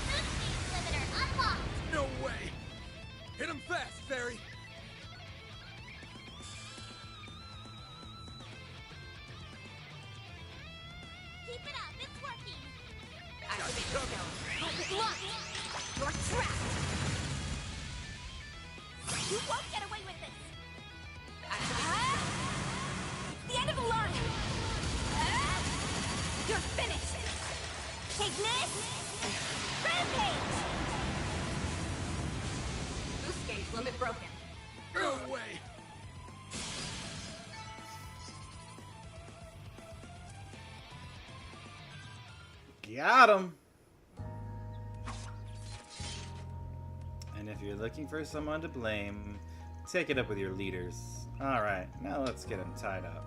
Boost speed limiter unlocked! No way! Hit him fast, Fairy! Keep it up, it's working! Activate the stone! Hold it locked! You're trapped! You won't get away with this! It's the end of the line! You're finished! Take this! Rampage! Boost gauge limit broken. No way! Got him! And if you're looking for someone to blame, take it up with your leaders. Alright, now let's get him tied up.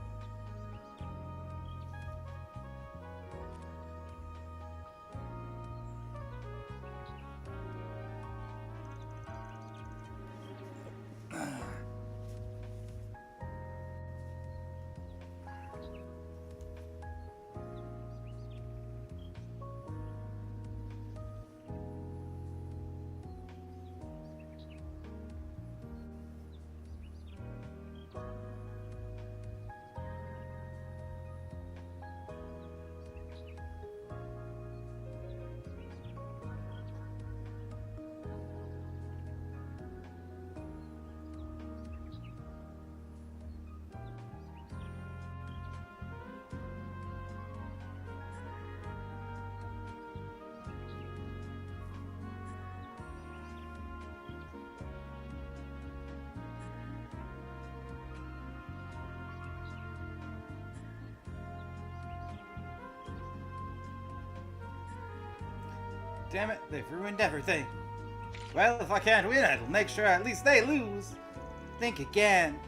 damn it, they've ruined everything. Well, if I can't win, I'll make sure at least they lose. Think again.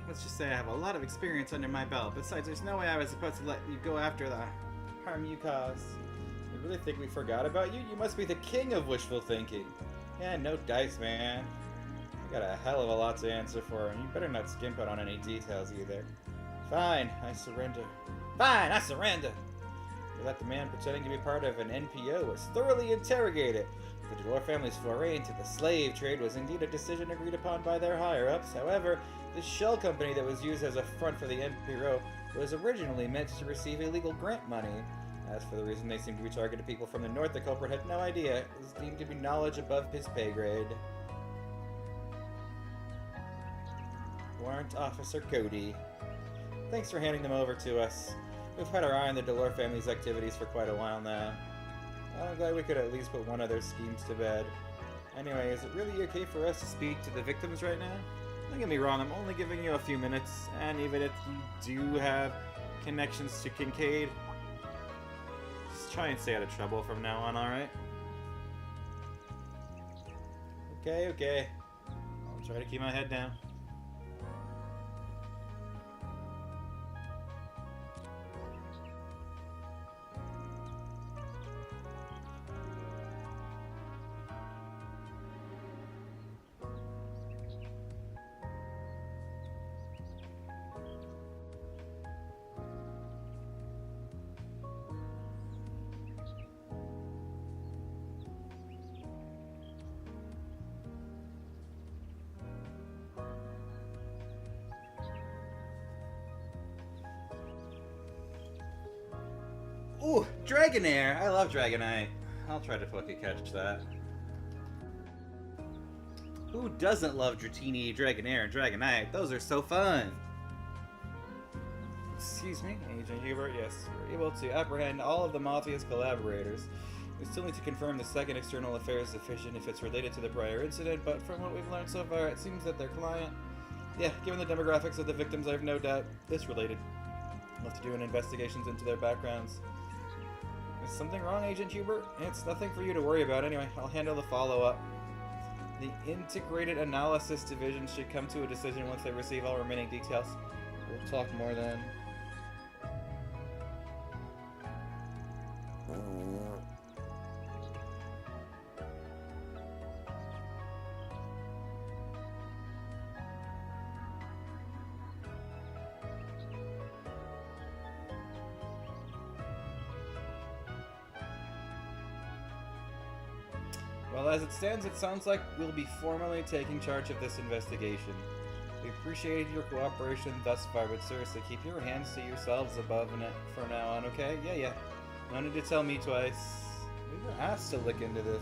Let's just say I have a lot of experience under my belt. Besides, there's no way I was supposed to let you go after the harm you caused. You really think we forgot about you? You must be the king of wishful thinking. Yeah, no dice, man. I got a hell of a lot to answer for, and you better not skimp out on any details either. Fine, I surrender. Fine, I surrender! You let the man pretending to be part of an NPO was thoroughly interrogated. The Delore family's foray into the slave trade was indeed a decision agreed upon by their higher-ups. However, this shell company that was used as a front for the NPO was originally meant to receive illegal grant money. As for the reason they seemed to be targeting people from the north, the culprit had no idea. It was deemed to be knowledge above his pay grade. Warrant Officer Cody. Thanks for handing them over to us. We've had our eye on the Delore family's activities for quite a while now. I'm glad we could at least put one of their schemes to bed. Anyway, is it really okay for us to speak to the victims right now? Don't get me wrong, I'm only giving you a few minutes, and even if you do have connections to Kincaid, just try and stay out of trouble from now on, alright? Okay. I'll try to keep my head down. Ooh, Dragonair! I love Dragonite. I'll try to fucking catch that. Who doesn't love Dratini, Dragonair, and Dragonite? Those are so fun! Excuse me, Agent Hubert, yes. We're able to apprehend all of the Mafia's collaborators. We still need to confirm the second external affairs division if it's related to the prior incident, but from what we've learned so far, it seems that their client... Yeah, given the demographics of the victims, I have no doubt it's related. We'll have to do an investigations into their backgrounds. Is something wrong, Agent Hubert? It's nothing for you to worry about anyway. I'll handle the follow-up. The Integrated Analysis Division should come to a decision once they receive all remaining details. We'll talk more then. Well, as it stands, it sounds like we'll be formally taking charge of this investigation. We appreciate your cooperation thus far, but seriously, keep your hands to yourselves above and from now on, okay? Yeah. No need to tell me twice. We were asked to look into this,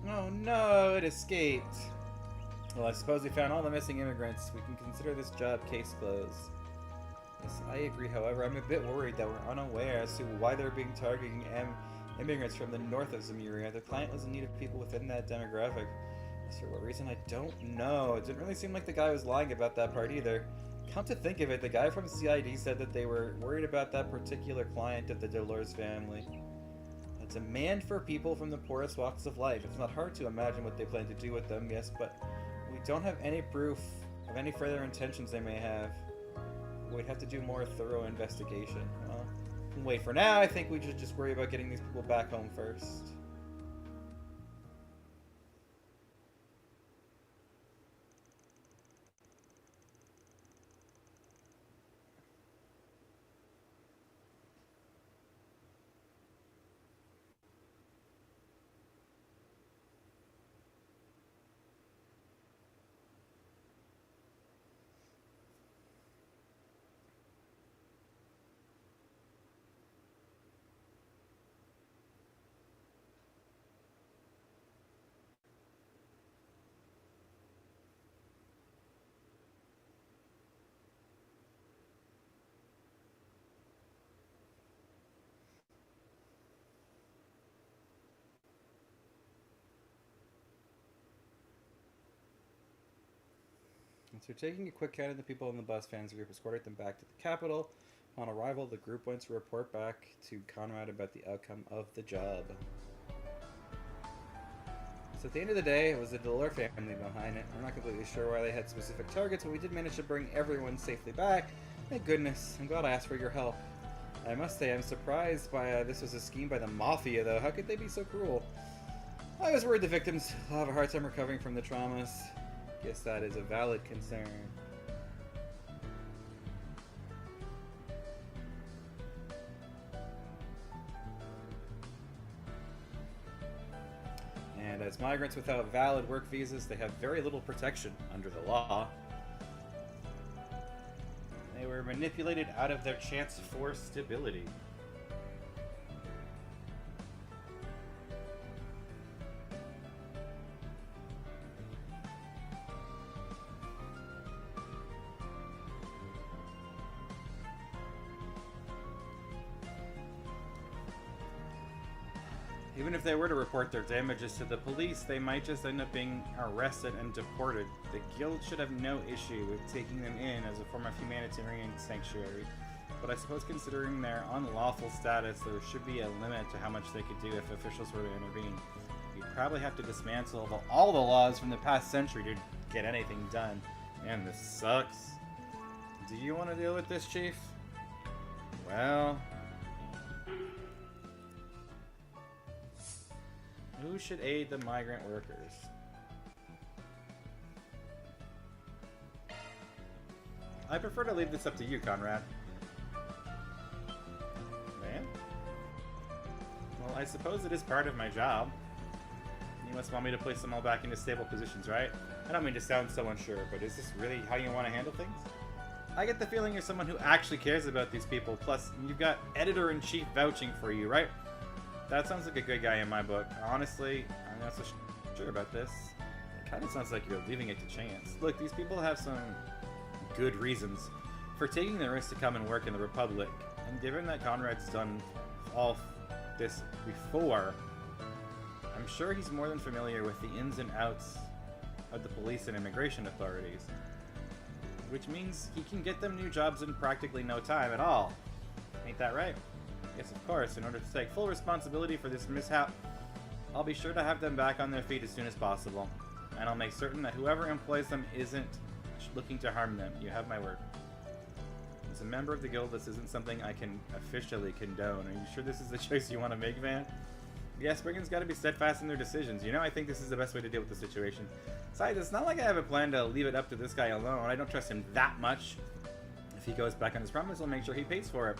Oh no, it escaped. Well, I suppose we found all the missing immigrants. We can consider this job case closed. Yes, I agree, however, I'm a bit worried that we're unaware as to why they're being targeting immigrants from the north of Zemuria. The client was in need of people within that demographic. For what reason, I don't know. It didn't really seem like the guy was lying about that part either. Come to think of it, the guy from CID said that they were worried about that particular client of the Dolores family. A demand for people from the poorest walks of life. It's not hard to imagine what they plan to do with them, yes, but we don't have any proof of any further intentions they may have. We'd have to do more thorough investigation. Well, wait, for now, I think we should just worry about getting these people back home first. So taking a quick count of the people in the bus, fans group escorted them back to the capital. On arrival, the group went to report back to Conrad about the outcome of the job. So at the end of the day, it was the Dolores family behind it. We're not completely sure why they had specific targets, but we did manage to bring everyone safely back. Thank goodness. I'm glad I asked for your help. I must say, I'm surprised by this was a scheme by the Mafia, though. How could they be so cruel? I was worried the victims will have a hard time recovering from the traumas. Guess that is a valid concern. And as migrants without valid work visas, they have very little protection under the law. They were manipulated out of their chance for stability. Even if they were to report their damages to the police, they might just end up being arrested and deported. The guild should have no issue with taking them in as a form of humanitarian sanctuary, but I suppose considering their unlawful status, there should be a limit to how much they could do if officials were to intervene. You'd probably have to dismantle all the laws from the past century to get anything done. Man, this sucks. Do you want to deal with this, Chief? Well... who should aid the migrant workers? I prefer to leave this up to you, Conrad. Man? Well, I suppose it is part of my job. You must want me to place them all back into stable positions, right? I don't mean to sound so unsure, but is this really how you want to handle things? I get the feeling you're someone who actually cares about these people, plus you've got editor-in-chief vouching for you, right? That sounds like a good guy in my book. Honestly, I'm not so sure about this. It kind of sounds like you're leaving it to chance. Look, these people have some good reasons for taking the risk to come and work in the Republic. And given that Conrad's done all this before, I'm sure he's more than familiar with the ins and outs of the police and immigration authorities. Which means he can get them new jobs in practically no time at all. Ain't that right? Yes, of course. In order to take full responsibility for this mishap, I'll be sure to have them back on their feet as soon as possible. And I'll make certain that whoever employs them isn't looking to harm them. You have my word. As a member of the guild, this isn't something I can officially condone. Are you sure this is the choice you want to make, Van? Yes, Brigand's got to be steadfast in their decisions. You know, I think this is the best way to deal with the situation. Besides, it's not like I have a plan to leave it up to this guy alone. I don't trust him that much. If he goes back on his promise, I'll make sure he pays for it.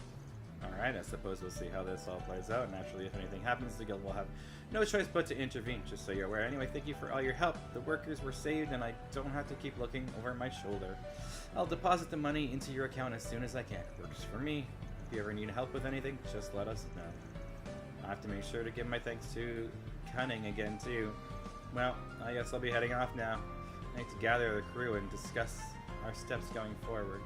Alright, I suppose we'll see how this all plays out. Naturally, if anything happens, the guild will have no choice but to intervene, just so you're aware. Anyway, thank you for all your help. The workers were saved, and I don't have to keep looking over my shoulder. I'll deposit the money into your account as soon as I can. Works for me. If you ever need help with anything, just let us know. I have to make sure to give my thanks to Cunning again, too. Well, I guess I'll be heading off now. I need to gather the crew and discuss our steps going forward.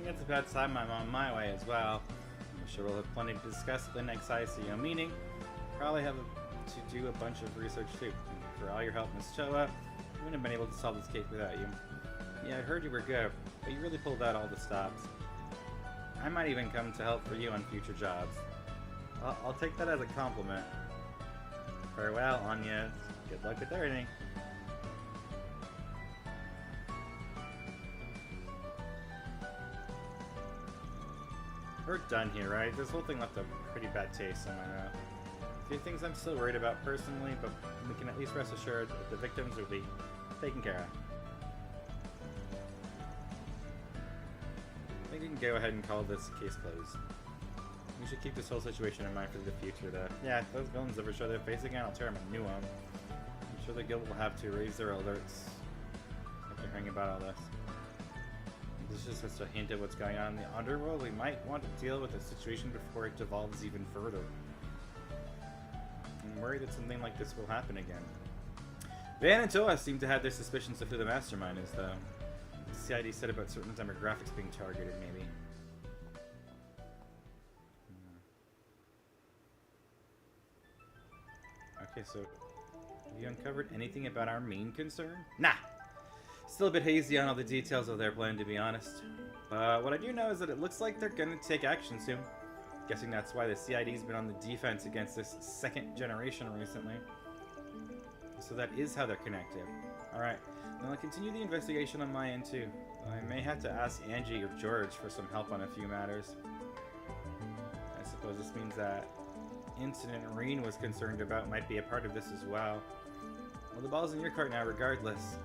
It's about time I'm on my way as well. I'm sure we'll have plenty to discuss at the next ICO meeting. Probably have to do a bunch of research too. And for all your help, Miss Choa, we wouldn't have been able to solve this case without you. Yeah, I heard you were good, but you really pulled out all the stops. I might even come to help for you on future jobs. I'll take that as a compliment. Farewell, Anya. Good luck with everything. We're done here, right? This whole thing left a pretty bad taste in my mouth. A few things I'm still worried about personally, but we can at least rest assured that the victims will be taken care of. I think we can go ahead and call this case closed. We should keep this whole situation in mind for the future, though. Yeah, if those villains ever show their face again, I'll tear them a new one. I'm sure the guild will have to raise their alerts after hearing about all this. This is just a hint at what's going on in the underworld. We might want to deal with the situation before it devolves even further. I'm worried that something like this will happen again. Van and Toa seem to have their suspicions of who the mastermind is, though. The CID said about certain demographics being targeted, maybe. Okay, so have you uncovered anything about our main concern? Nah! Still a bit hazy on all the details of their plan, to be honest. But what I do know is that it looks like they're gonna take action soon. Guessing that's why the CID's been on the defense against this second generation recently. So that is how they're connected. Alright, then I'll continue the investigation on my end too. I may have to ask Angie or George for some help on a few matters. I suppose this means that incident Reen was concerned about might be a part of this as well. Well, the ball's in your court now regardless.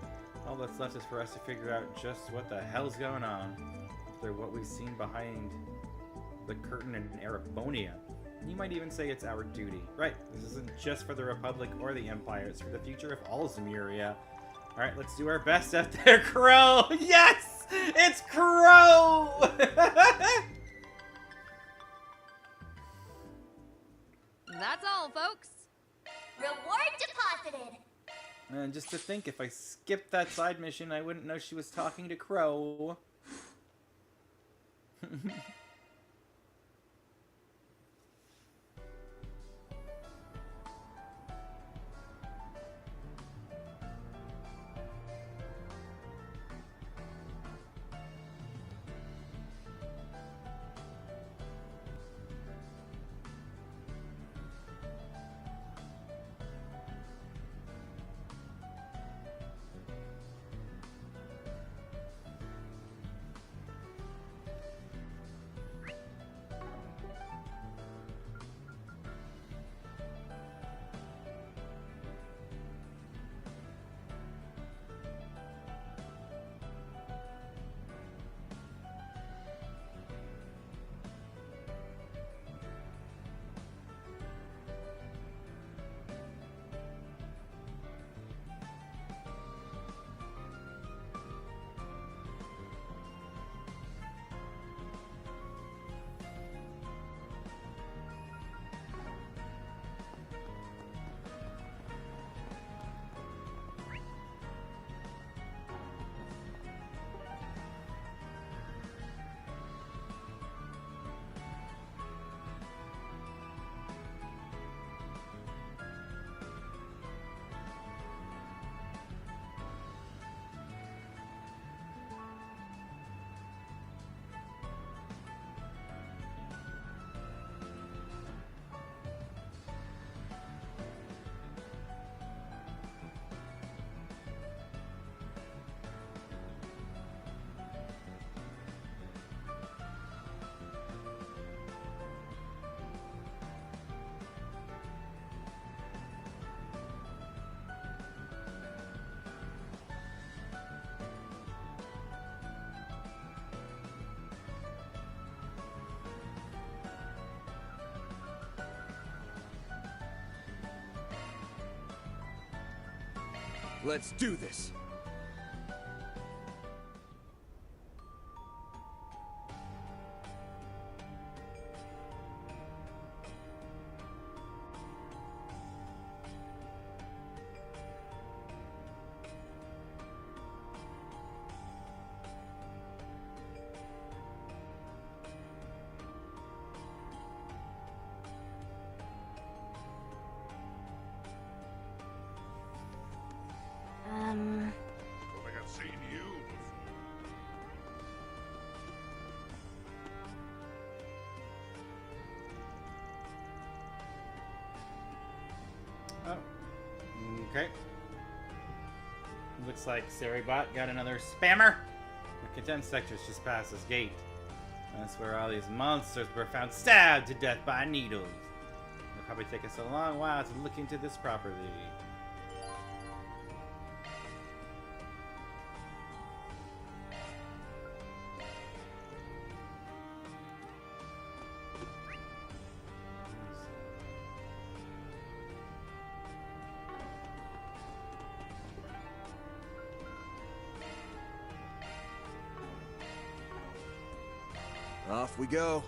All that's left is for us to figure out just what the hell's going on. If they're what we've seen behind the curtain in Erebonia. You might even say it's our duty. Right, this isn't just for the Republic or the Empire, it's for the future of all Zemuria. Alright, let's do our best out there, Crow! Yes! It's Crow! That's all, folks. Reward deposited. And just to think, if I skipped that side mission, I wouldn't know she was talking to Crow. Let's do this. Oh. Okay. Looks like Saribot got another spammer. The condensed sector's just past this gate. That's where all these monsters were found stabbed to death by needles. It'll probably take us a long while to look into this properly. Off we go.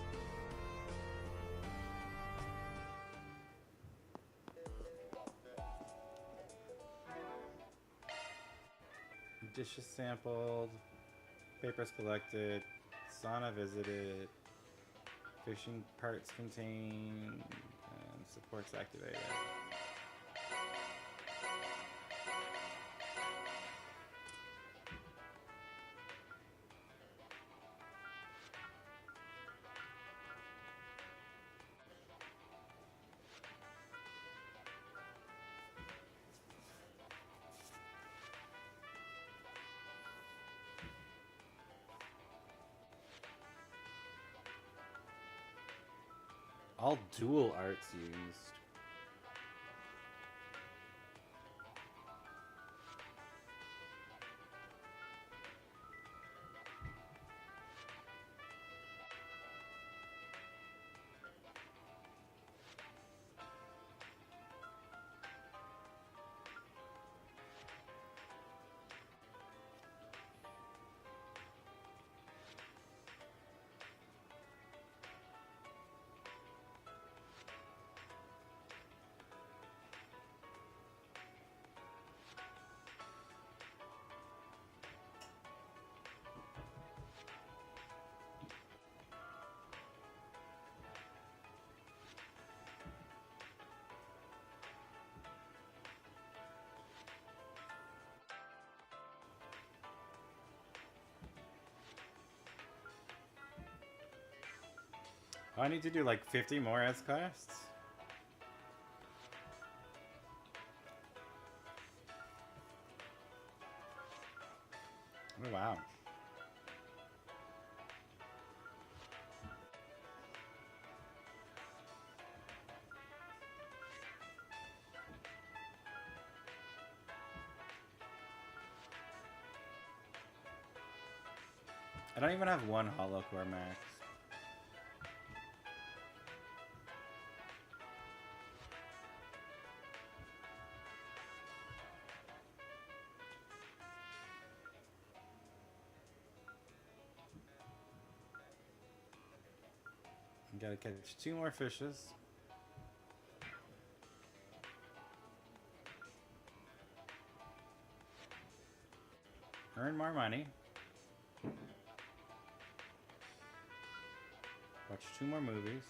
Dishes sampled, papers collected, sauna visited, fishing parts contained, and supports activated. All dual arts used. Oh, I need to do like 50 more S quests? Oh, wow. I don't even have one hollow core max. Gotta catch 2 more fishes. Earn more money. Watch 2 more movies.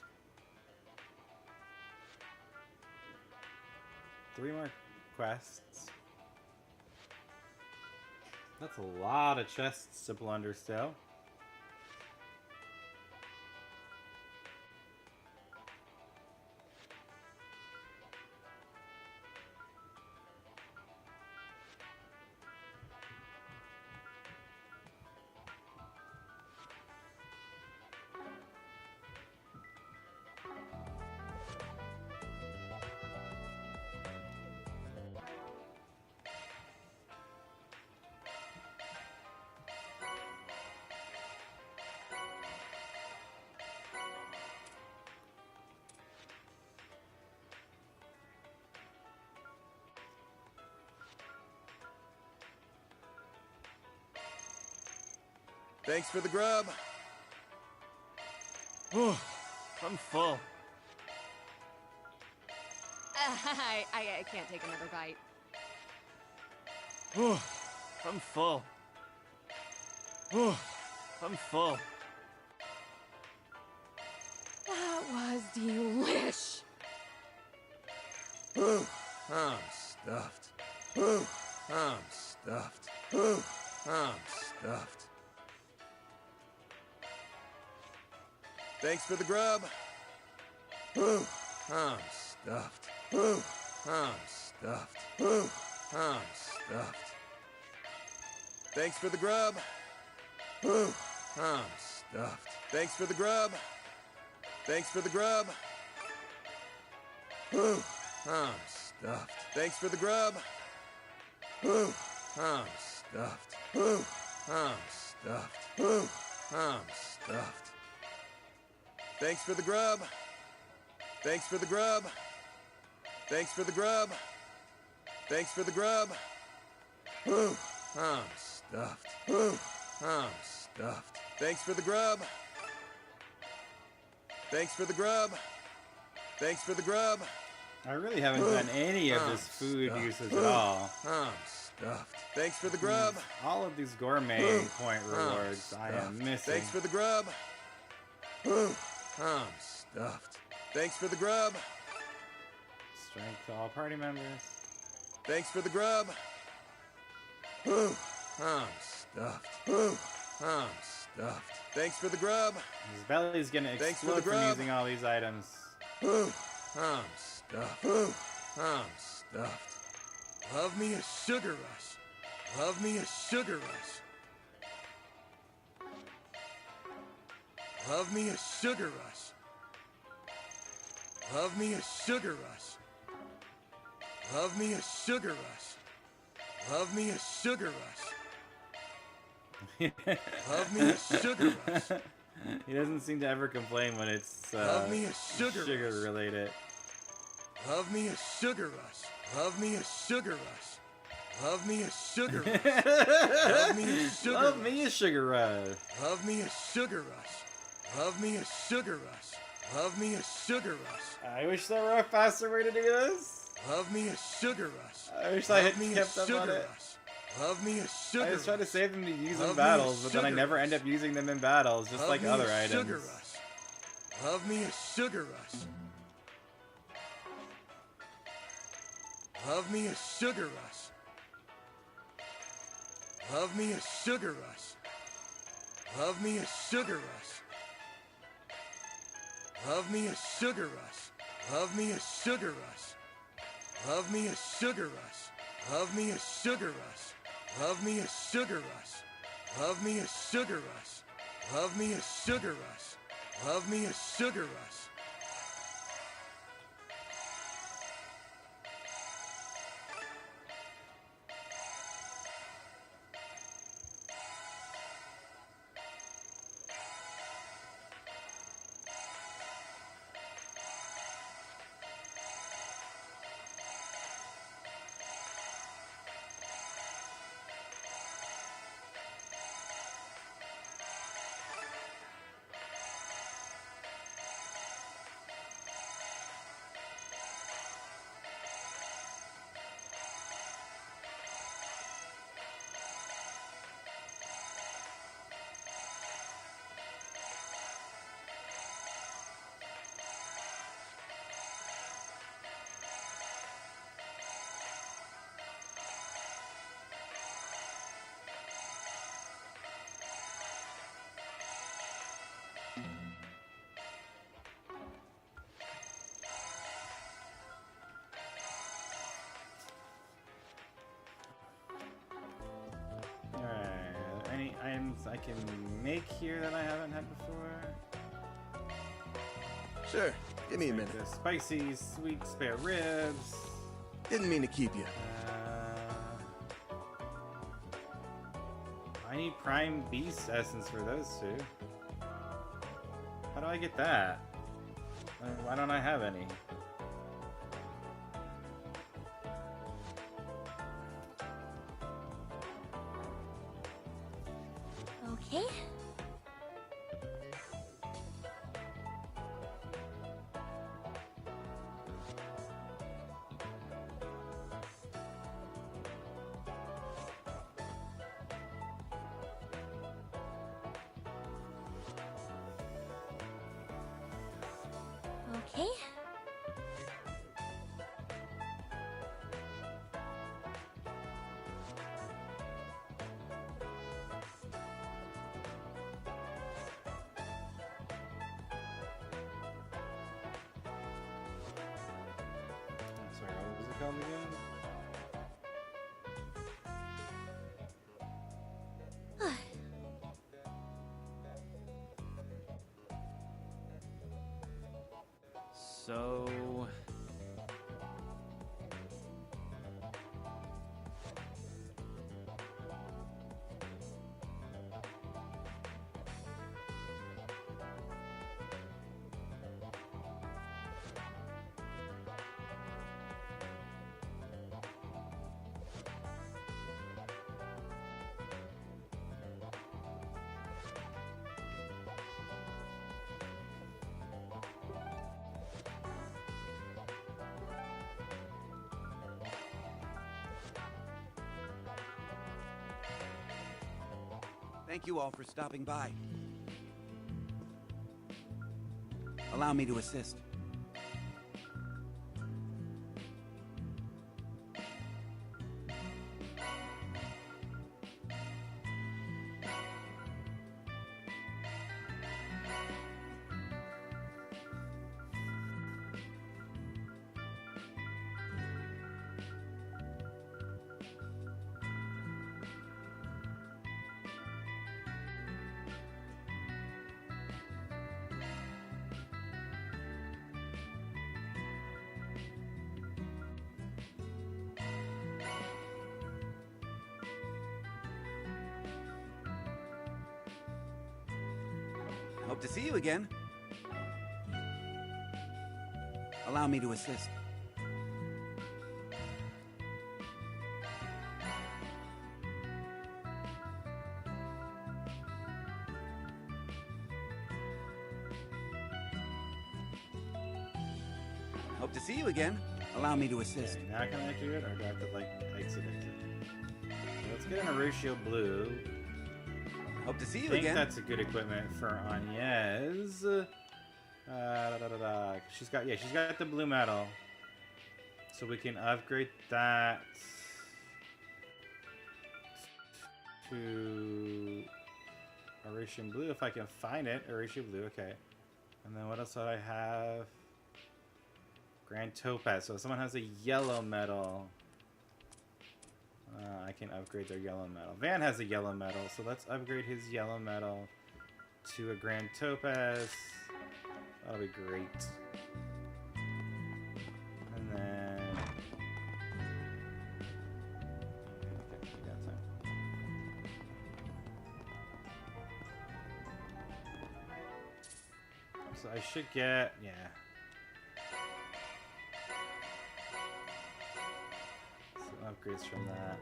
3 more quests. That's a lot of chests to plunder still. Thanks for the grub. Oh, I'm full. I can't take another bite. Oh, I'm full. Oh, I'm full. That was delish. Ooh, I'm stuffed. Ooh, I'm stuffed. Ooh, I'm stuffed. Thanks for the grub. Ooh, I'm stuffed. Ooh, I'm stuffed. Whew, I'm stuffed. Thanks for the grub. Whew, I'm stuffed. Thanks for the grub. Thanks for the grub. Whew, I'm stuffed. Thanks for the grub. Whew, I'm stuffed. Whew, I'm stuffed. Whew, I'm stuffed. Thanks for the grub. Thanks for the grub. Thanks for the grub. Thanks for the grub. Whew, I'm stuffed. Whew, I'm stuffed. Thanks for the grub. Thanks for the grub. Thanks for the grub. I really haven't done any of this food uses at all. I'm stuffed. Thanks for the grub. All of these gourmet point rewards I am missing. Thanks for the grub. I'm stuffed. Thanks for the grub. Strength to all party members. Thanks for the grub. I'm stuffed. I'm stuffed. Thanks for the grub. His belly's gonna explode from using all these items. I'm stuffed. I'm stuffed. Love me a sugar rush. Love me a sugar rush. Love me a sugar rush. Love me a sugar rush. Love me a sugar rush. Love me a sugar rush. Love me a sugar rush. He doesn't seem to ever complain when it's Love me a sugar rush. related. Love me a sugar rush. Love me a sugar rush. Love me a sugar rush. Love me a sugar Love rush. me a sugar rush. Love me a sugar rush. Love me a sugar rush. Love me a sugar rush. I wish there were a faster way to do this. Love me a sugar rush. I wish I had Love me a kept up on sugar it. rush. Love me a sugar I was trying to rush. save them to use Love in me a battles, but then I sugar never rush. end up using them in battles, just Love like me other a items. sugar rush. Love me a sugar rush. Love me a sugar rush. Love me a sugar rush. Love me a sugar rush. Love me a sugar rush. Love me a sugar rush. Love me a sugar rush. Love me a sugar rush. Love me a sugar rush. Love me a sugar rush. Love me a sugar rush. Love me a sugar rush. Alright, any items I can make here that I haven't had before? Sure. Give me a minute. The spicy, sweet spare ribs. Didn't mean to keep you. I need prime beast essence for those two. How do I get that? Why don't I have any? Okay. Okay. So... Thank you all for stopping by. Allow me to assist. Hope to see you again. Allow me to assist. Hope to see you again. Allow me to assist. Okay, now can I do it, or do I have to, like, exit? Let's get an Horatio Blue. Hope to see you I think again. that's a good equipment for Inez. She's got the blue metal, so we can upgrade that to Horatio Blue if I can find it. Horatio Blue, okay. And then what else did I have? Grand Topaz. So if someone has a yellow metal, I can upgrade their yellow metal. Van has a yellow metal, so let's upgrade his yellow metal to a Grand Topaz. That'll be great. And then... Okay, we got time. So I should get... yeah. Upgrades from that.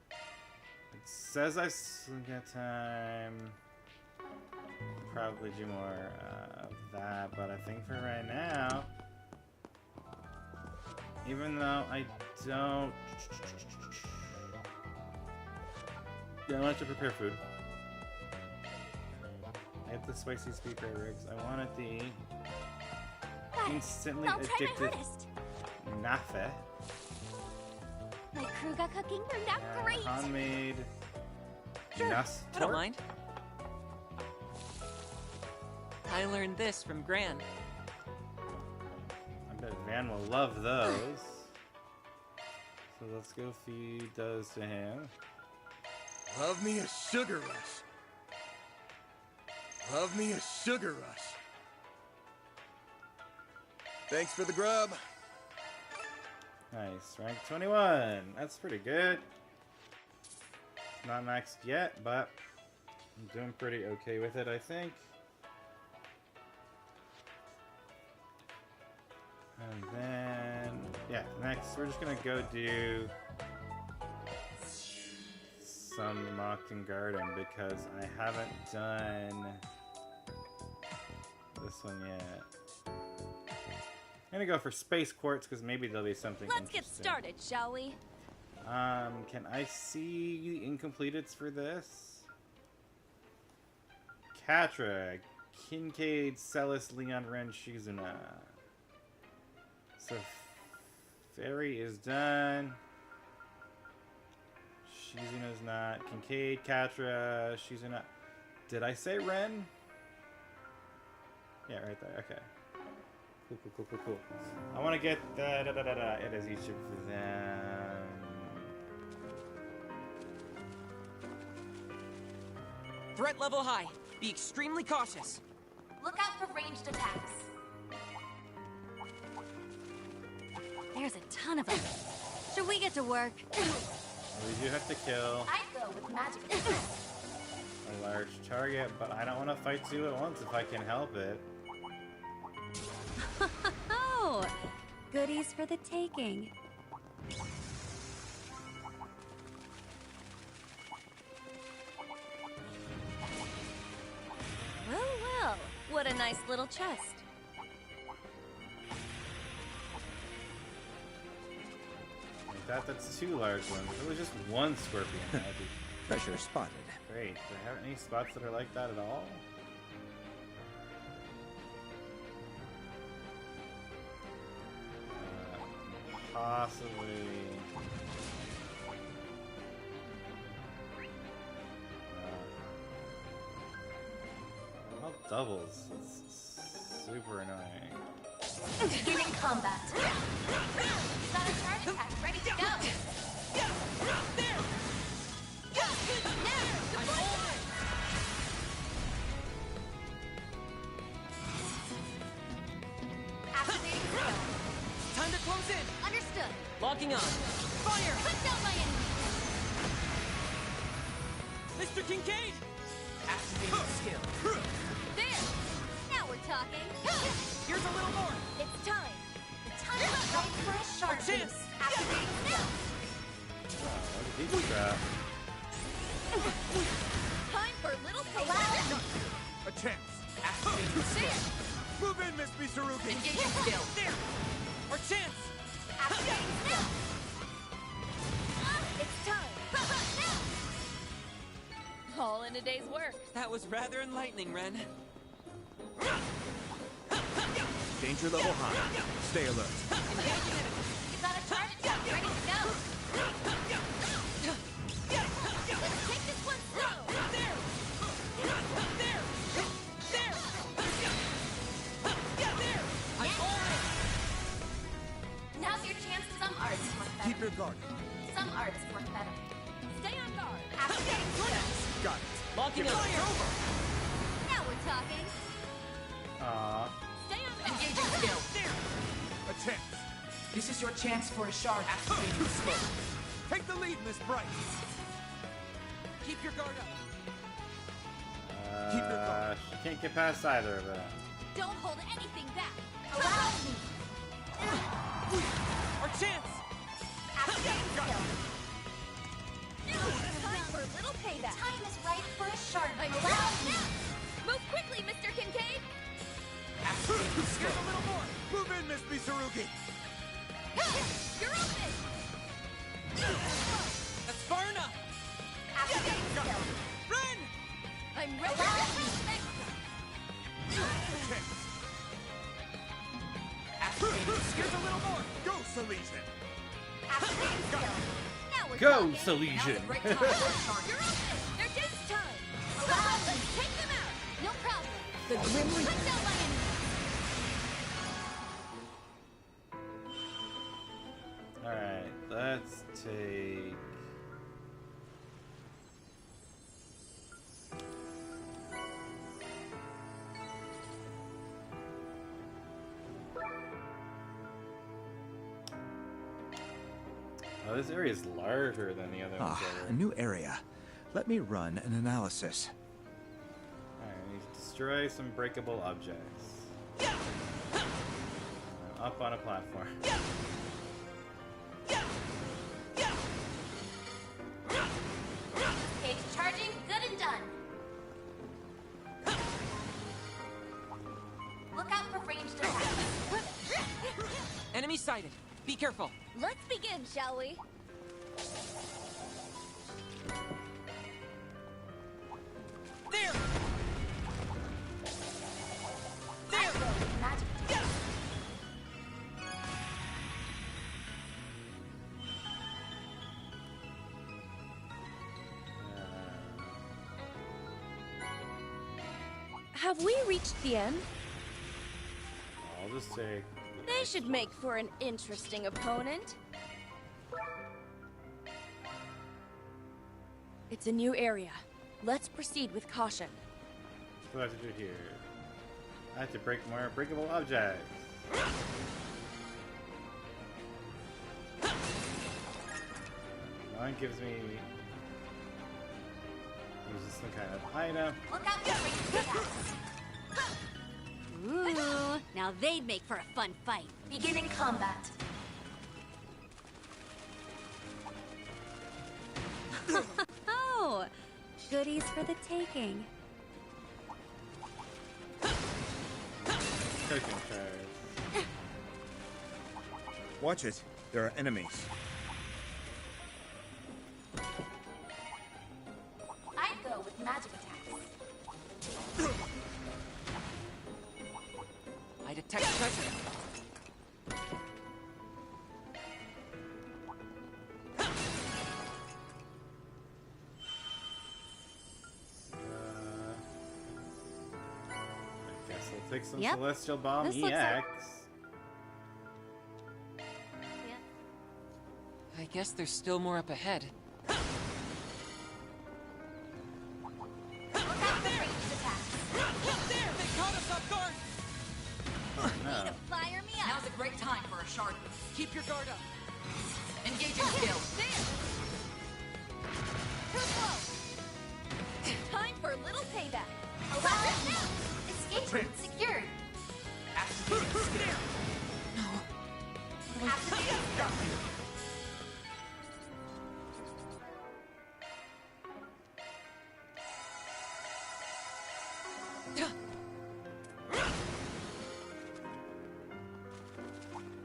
It says I still got time. Probably do more of that, but I think for right now, even though I don't, yeah, I like to prepare food. I have the spicy speaker rigs. I wanted the instantly addictive nafe. My Kruga cooking turned out great! Handmade. Sure, Nas I don't mind. I learned this from Gran. I bet Van will love those. So let's go feed those to him. Love me a sugar rush. Love me a sugar rush. Thanks for the grub. Nice, rank 21. That's pretty good. It's not maxed yet, but I'm doing pretty okay with it, I think. And then, yeah, next we're just gonna go do some Mockton Garden because I haven't done this one yet. I'm gonna go for Space Quartz because maybe there'll be something Let's get interesting. started, shall we? Can I see the incompleteds for this? Catra, Kincaid, Celis, Leon, Ren, Shizuna. So Fairy is done. Shizuna's not. Kincaid, Catra, Shizuna. Did I say Ren? Yeah, right there. Okay. Cool. I want to get it as each of them. Threat level high. Be extremely cautious. Look out for ranged attacks. ton of them. Should we get to work? We do have to kill I'd go with magic. a large target, but I don't want to fight two at once if I can help it. Oh, goodies for the taking. Well, well, what a nice little chest. Like that's two large ones. If it was just one scorpion, that'd be Pressure spotted. great. Do I have any spots that are like that at all? Possibly. Well, doubles. It's super annoying. Beginning combat. Got a charge attack ready to go. Activating skill. Time to close in. Understood. Locking on. Fire! Put down my enemy. Mr. Kincaid! Activating skill. There. Now we're talking. Here's a little more. It's time. The time is right for a sharp chance. boost. Activating skill. Time for a little payback. A chance. Activating skill. Move in, Miss Mitsurugi. Engaging skill. There! Our chance! Activating skill. It's time. All in a day's work. That was rather enlightening, Ren. Danger level high. Stay alert. You got a charge attack ready to go. Let's take this one slow. There! There! There! There! I'm on it! Now's your chance. Some arts work better. Keep your guard. Some arts work better. Stay on guard. Activating skill. Got it. Locking on. Now we're talking. Aww. Stay on guard. Engaging skill. There! A chance. This is your chance for a shard. Activating skill. Take the lead, Miss Bright. Keep your guard up. Keep your guard. She can't get past either of them. Don't hold anything back. Allow me. Our chance! Activating skill. Time for a little payback. Time is right for a sharp. Allow me. Move quickly, Mr. Kincaid. Activating skill. Here's a little more. Move in, Miss Mitsurugi. You're open. That's far enough! Activating skill. Run! I'm ready. Allow me. Chance. Activating skill. Here's a little more. Go, Salesian. Activating skill. Now we're Go, talking. Salesian! Right time for a shard. You're open. They're dance time. Allow me. Take them out. No problem. The Grim Put Reaper. down my enemy. Alright, let's take... Oh, this area is larger than the other ones. A new area. Let me run an analysis. Alright, we need to destroy some breakable objects. Up on a platform. Cage charging. Good and done. Look out for ranged attacks. Enemy sighted. Be careful. Let's begin, shall we? There! I go with magic attack. Have we reached the end? I'll just take... They should make for an interesting opponent. It's a new area. Let's proceed with caution. What do I have to do here? I have to break more breakable objects. One gives me uses some kind of item. Look out for Ooh, now they'd make for a fun fight. Beginning combat. Oh, goodies for the taking. Cooking shards. Watch it. There are enemies. I'd go with magic attacks. I detect treasure. I guess I'll take some Yep. Celestial Bomb This looks EX. I guess there's still more up ahead. There! They caught us off guard! No. Fire me up. Now's a great time for a shard boost. Keep your guard up. Engaging skill. Too close. Time for a little payback. Allow it now. Escape route secured. Activating skill. Activating skill.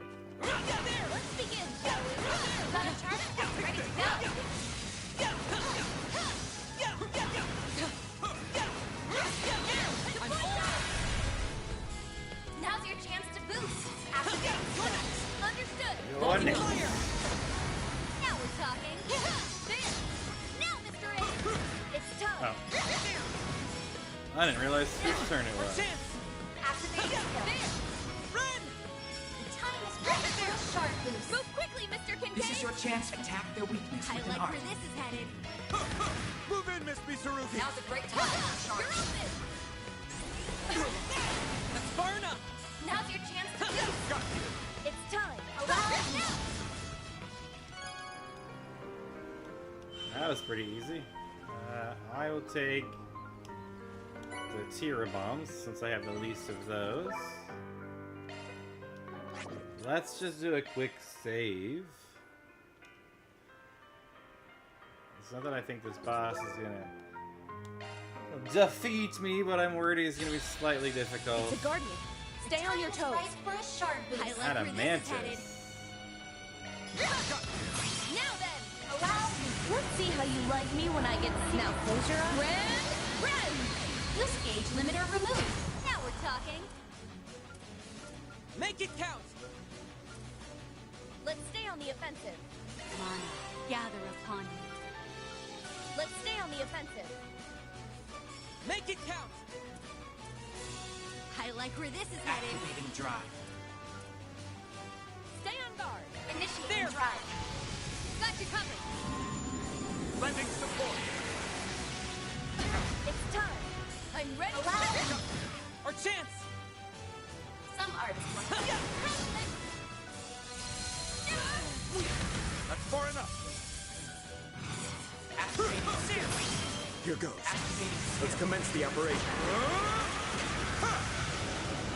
Let's begin, shall we? Got a target ready to go. Now's your chance to boost. Activate limits. Understood. One. Now we're talking. There. Now, Mr. A. It's time. Oh. I didn't realize whose turn it was. Activate skill. There. Run. The time is right for a sharp boost. Move quickly, Mr. Kincaid. This is your chance to attack their weakness I with like an art. where this is headed. Move in, Miss Misaruki! Now's a great time for a shard You're boost. open. That's far enough. Now's your chance to boost. It's time. Allow it now. That was pretty easy. I will take the Tira Bombs since I have the least of those. Let's just do a quick save. It's not that I think this boss is gonna defeat me, but I'm worried he's gonna be slightly difficult. It's a guardian. Stay on your toes. Right for a shard boost. I like where this is headed. Adamantis. Now then, allow me. Let's see how you like me when I get now. Close your eyes. Run! Use gauge limiter removed. Now we're talking. Make it count. Let's stay on the offensive. Mana, gather upon me. Let's stay on the offensive. Make it count. I like where this is headed. Activating drive. Stay on guard. Initiate There. drive. Got you covered. Lending support! It's time. I'm ready. Allow. Our chance. Some artists want That's far enough! Activating series. Here goes. Activating Let's commence the operation.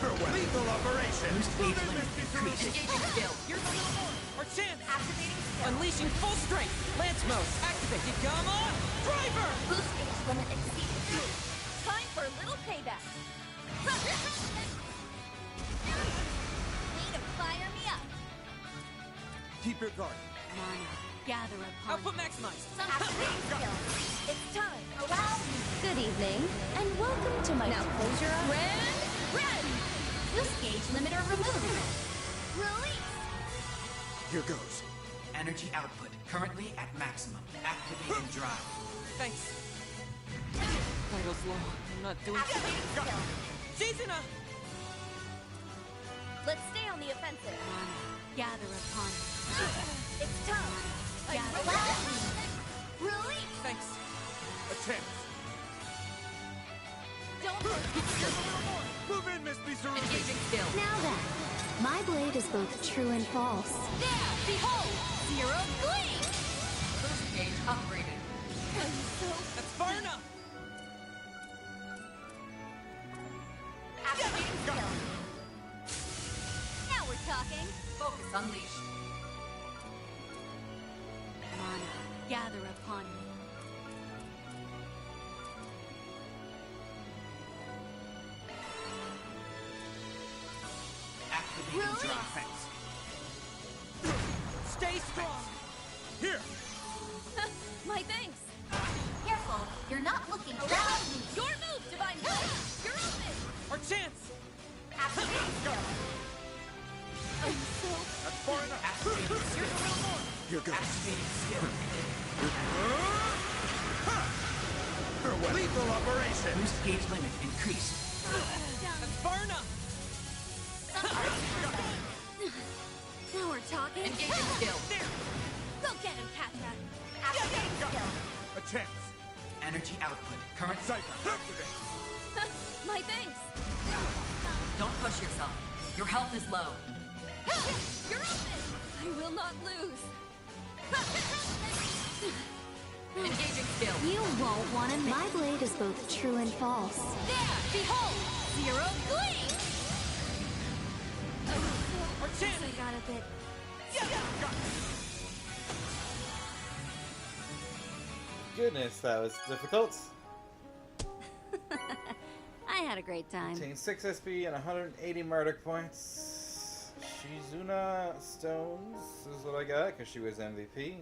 Farewell. Lethal operation! Gauge limit increased. Engaging skill. Here's a little more. Our chance. activating skill. Unleashing full strength. Lance mode. Activate. Come on. Driver. Boost gauge limit exceeded. Time for a little payback. Need to fire me up. Keep your guard. Mana, gather upon Output me. maximized. Some activating skill. It's time. Allow me. Good evening, and welcome to my. Now close your eyes. Run! Boost gauge limiter removed. Release. Here goes. Energy output currently at maximum. Activating drive. Thanks. Vitals low. I'm not doing. Activating skill. Shizuna. Let's stay on the offensive. Mana, gather upon me. It's time. Gather Allow me. Release. Thanks. Attempt. Don't forget. Move in, Miss Misaruki! Engaging skill. Now then, my blade is both true and false. There! Behold! Zero gleam! First gauge upgraded. That's far enough! Activating skill. Now we're talking. Focus unleashed. Mana, gather upon me. Activating draw fence. Stay strong! Here! My thanks. Careful, you're not looking down. Your move, Divine Blade. You're open. Our chance! Activating skill. That's far enough! Here's a little more! You're good. Activating skill. Lethal operation! Boost gauge limit increased. That's far enough! Now we're talking. Engaging skill. Go get him, Patra. Activating skill. A chance. Energy output. Current Cypher, activate. My thanks. Don't push yourself. Your health is low. You're open. I will not lose. Engaging skill. You won't want to. My blade is both true and false. There, behold, zero gleam. Our chance! I got a bit. Goodness, that was difficult. I had a great time. Obtained 6 SP and 180 Murdoch points. Shizuna Stones is what I got because she was MVP.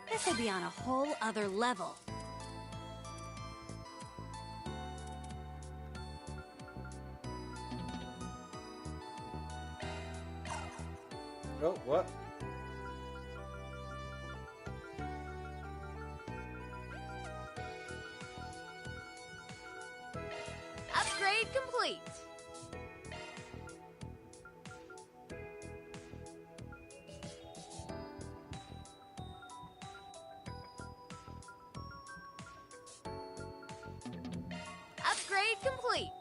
This will be on a whole other level. Oh, what? Upgrade complete. Upgrade complete.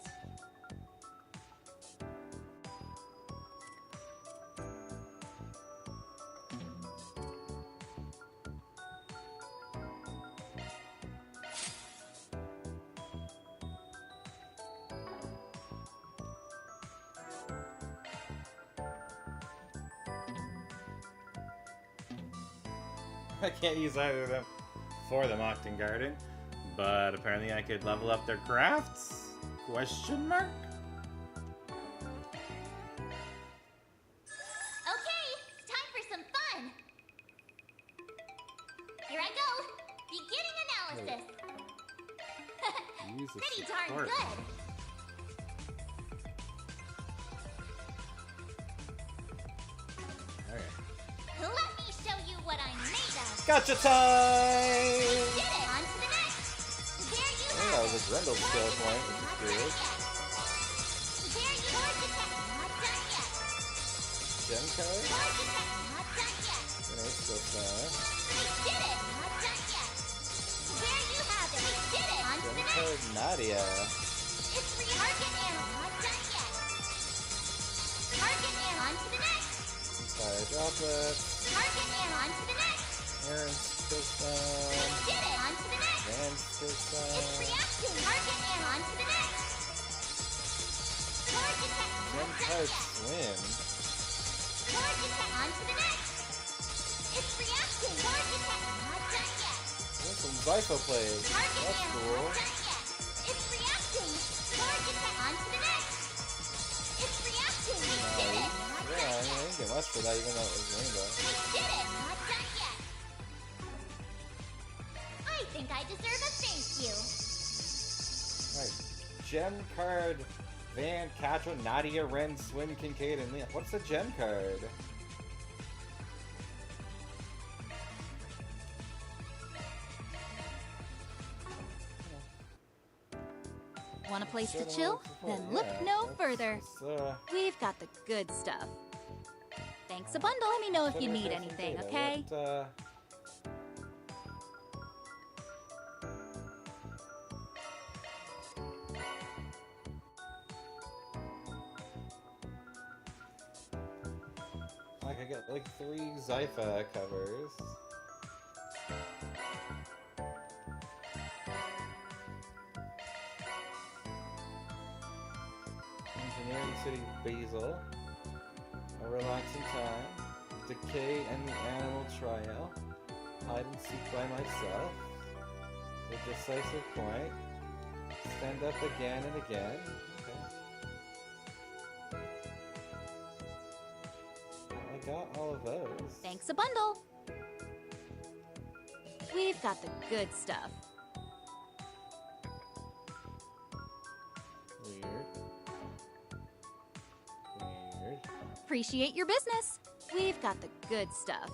I can't use either of them for the Mockton Garden, but apparently I could level up their crafts? Question mark? Okay, it's time for some fun. Here I go. Beginning analysis. Use the Pretty darn support. good. Okay. Let me show you what I'm made of. Gotcha time! Did it! On to the next. There you Oh, have that was it. a Grendel skill point, which is good. There you are. Not done yet. Gem card? Not done yet. Nice, go star. We did it. Not done yet. There you have it. We did it. On to Gem the next. card Nadia. It's target and not done yet. Target and on to the next. Fire droplet. Target and on to the next. Aaron's system. Did it. On to the next. Van's It's system. reacting. Target and on to the next. Target Gem not done card yet. Swim. Target on to the next. It's reacting. Target not done yet. There's some Zypho plays. Target That's and cool. not done yet. It's reacting. Target on to the next. It's reacting. We did it. Not Yeah, I done mean, I yet. didn't get much for that, even though it was rainbow. We did it. Not done yet. I think I deserve a thank you. Alright. Gem card Van, Catro, Nadia, Ren, Swin, Kincaid, and Leon. What's a gem card? place to Should've chill? looked before. Then look Yeah, no let's further. just, We've got the good stuff. Thanks a bundle. Let me know if you should've need replaced some anything, data. okay? What, like I got like 3 Zypha covers. Engineering City Basil. A Relaxing Time. Decay and the Animal Trial. Hide and Seek by Myself. The Decisive Point. Stand Up Again and Again. Okay. I got all of those. Thanks a bundle. We've got the good stuff. Weird. Weird. Appreciate your business. We've got the good stuff.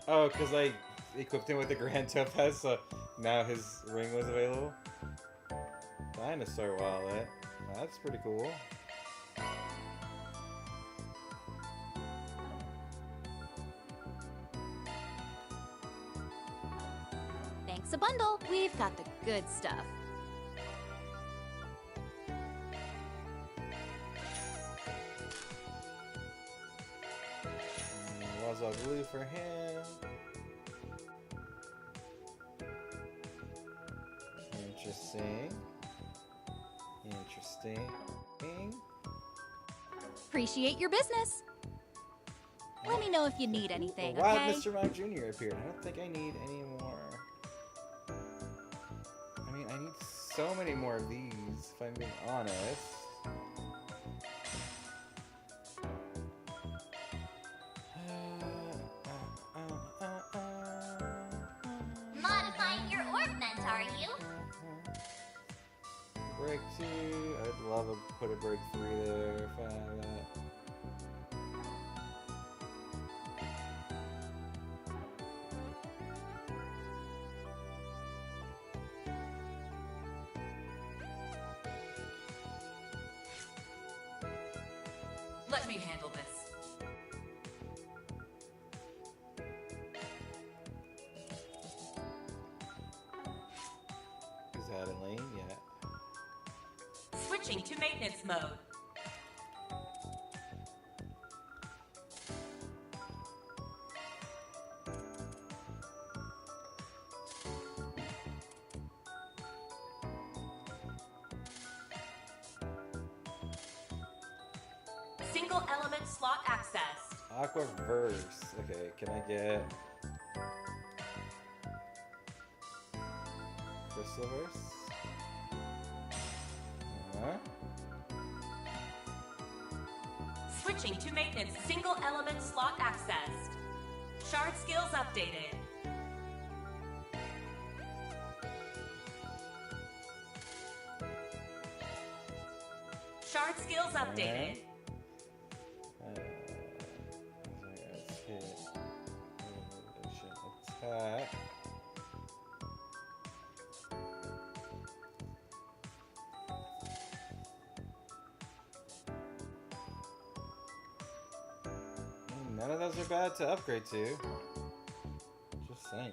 Oh, because I equipped him with the Grand Topaz, so now his ring was available. Dinosaur wallet. That's pretty cool. Thanks a bundle. We've got the good stuff. Waza blue for him. Interesting. Interesting. Appreciate your business. Let me know if you need anything, Wow, okay? Mr. Mime Jr. appeared. I don't think I need any more. I mean, I need so many more of these, if I'm being honest. Modifying your ornament, are you? Break 2. I'd love to put a break 3 there if I have that. Let me handle this. Is that in lane? Yeah. Switching to maintenance mode. Single element slot accessed. Aquaverse. Okay, can I get Crystalverse? Huh? Switching to maintenance. Single element slot accessed. Shard skills updated. Shard skills updated. Attack. None of those are bad to upgrade to. Just saying.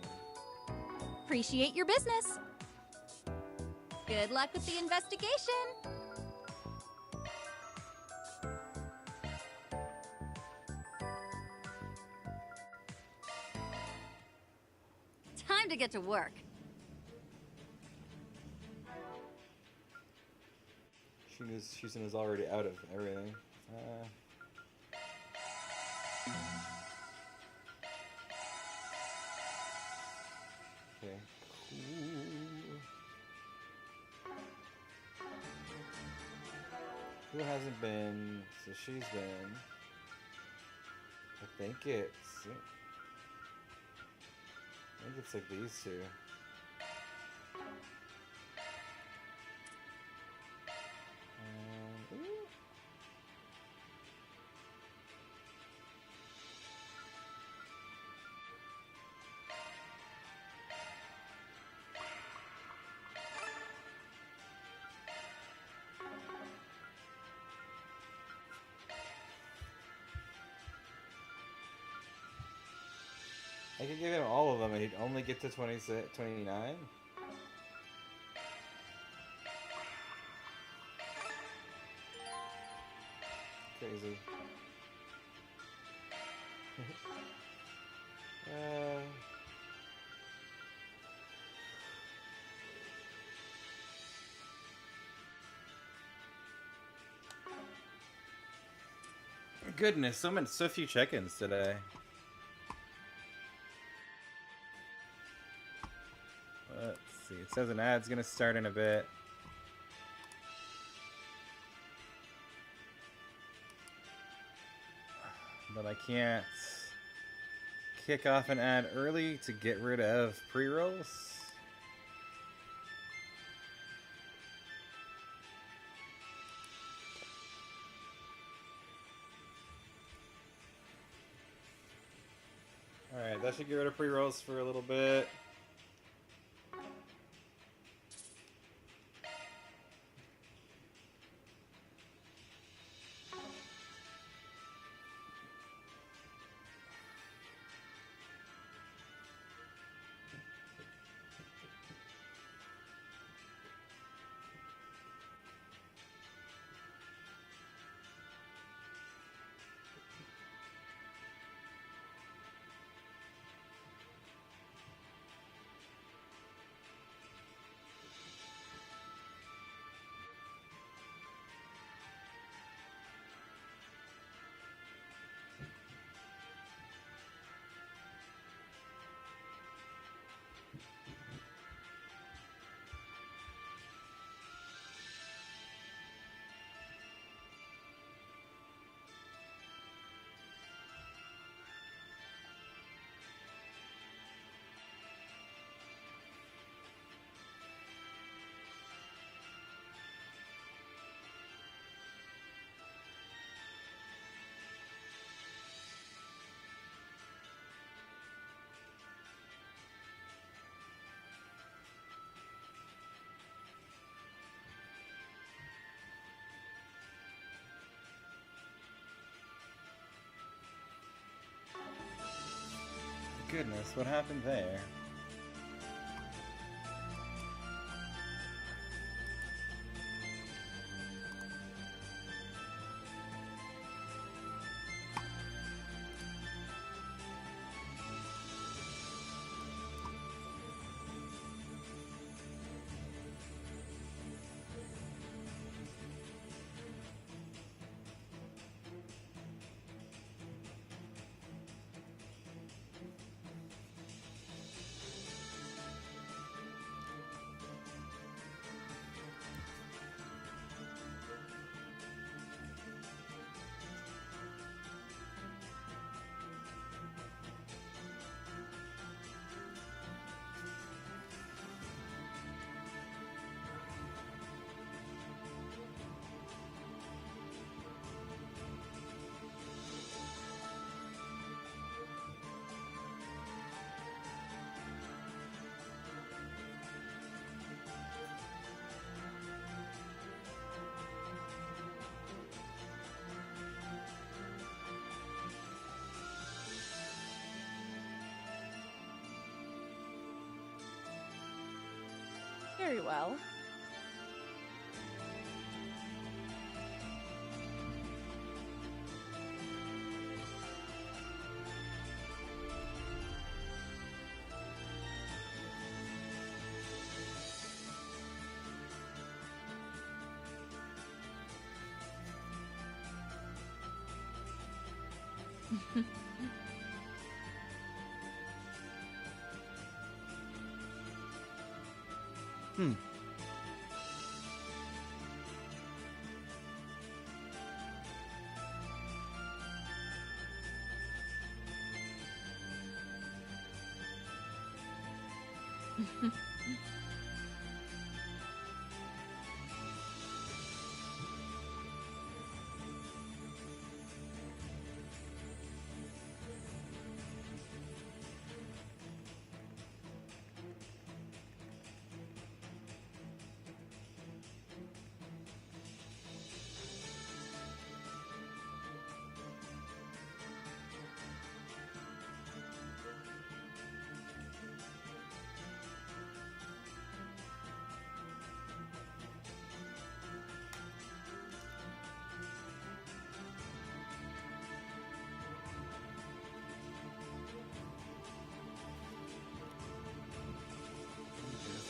Appreciate your business. Good luck with the investigation. Time to get to work. Susan is already out of everything. Okay, cool. Who hasn't been? So she's been. I think it's like these two. Ooh. I could give him all of them and he'd only get to 26, 29. Crazy. Goodness, so few check-ins today. Let's see. It says an ad's gonna start in a bit. But I can't kick off an ad early to get rid of pre-rolls. Alright, that should get rid of pre-rolls for a little bit. Goodness, what happened there? Very well.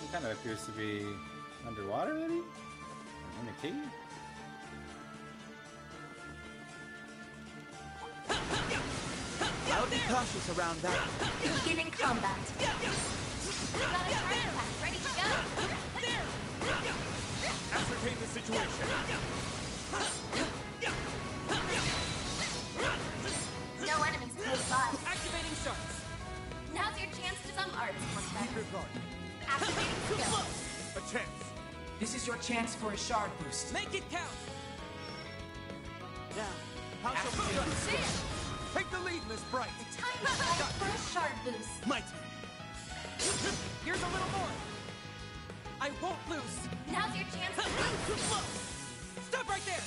It kind of appears to be underwater, maybe? In a cave? I'll be cautious around that. Beginning combat. Got a target pack ready to go. Ascertain the situation. No enemies close by. Activating sharks. Now's your chance to some arts, Keep your guard. Activating skill. A chance. This is your chance for a shard boost. Make it count! Now, How shall we do this? Take the lead, Miss Bright. Time to fight for a shard boost. Might. Here's a little more! I won't lose! Now's your chance to boost. Stop right there!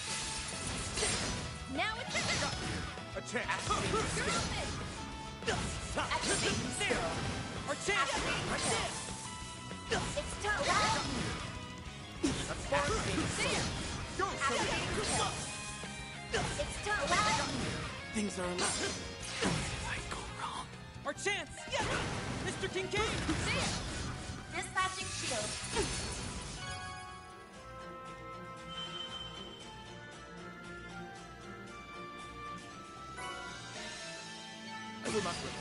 Now it's your A chance. You're open. Activating zero. Our chance! Activating skill. It's time. That's far enough. Zero. Go, Activating skill. It's time. things are alive. Might go wrong. Our chance! Mr. Kincaid! Zero. Dispatching shield. I will not wait.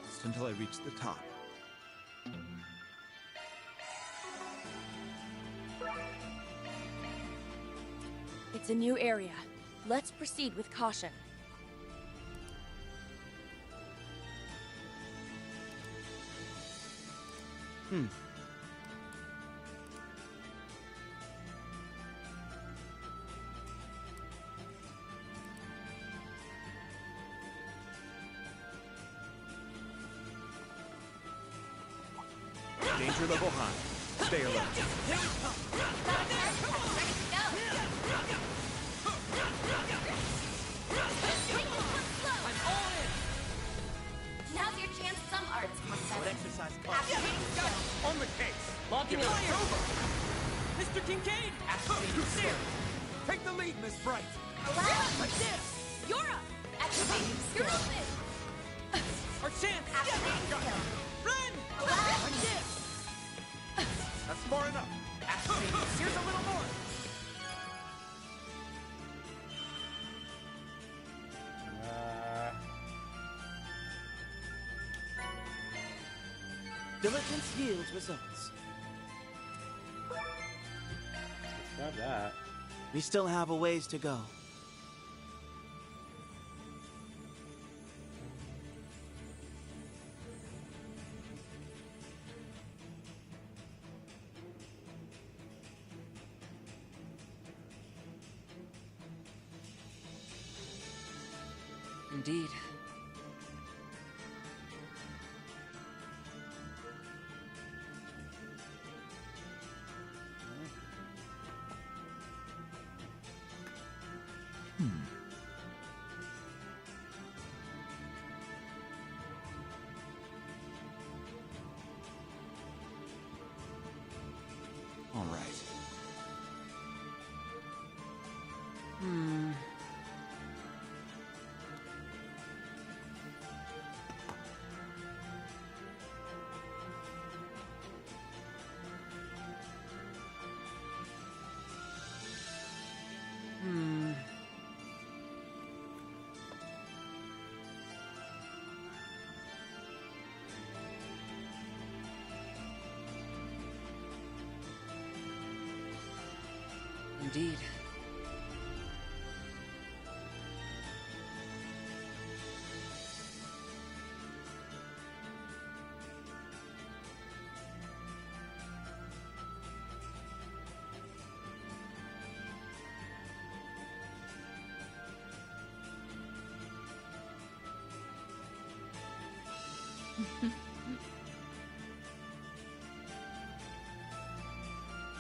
Just until I reach the top. It's a new area. Let's proceed with caution. Danger level high. Stay alert. Here we come! Ready to go. I'm all in! Now's your chance some arts, What exercise costs? Activating skill. On the case. Logging in! Mr. Kincaid! There. Take the lead, Miss Bright. Like this. You're up. Activating skill. You're open. Our chance! Activating skill. Run! Like this. That's far enough. Here's a little more! Diligence yields results. Let's grab that. We still have a ways to go. Indeed. All right. Indeed.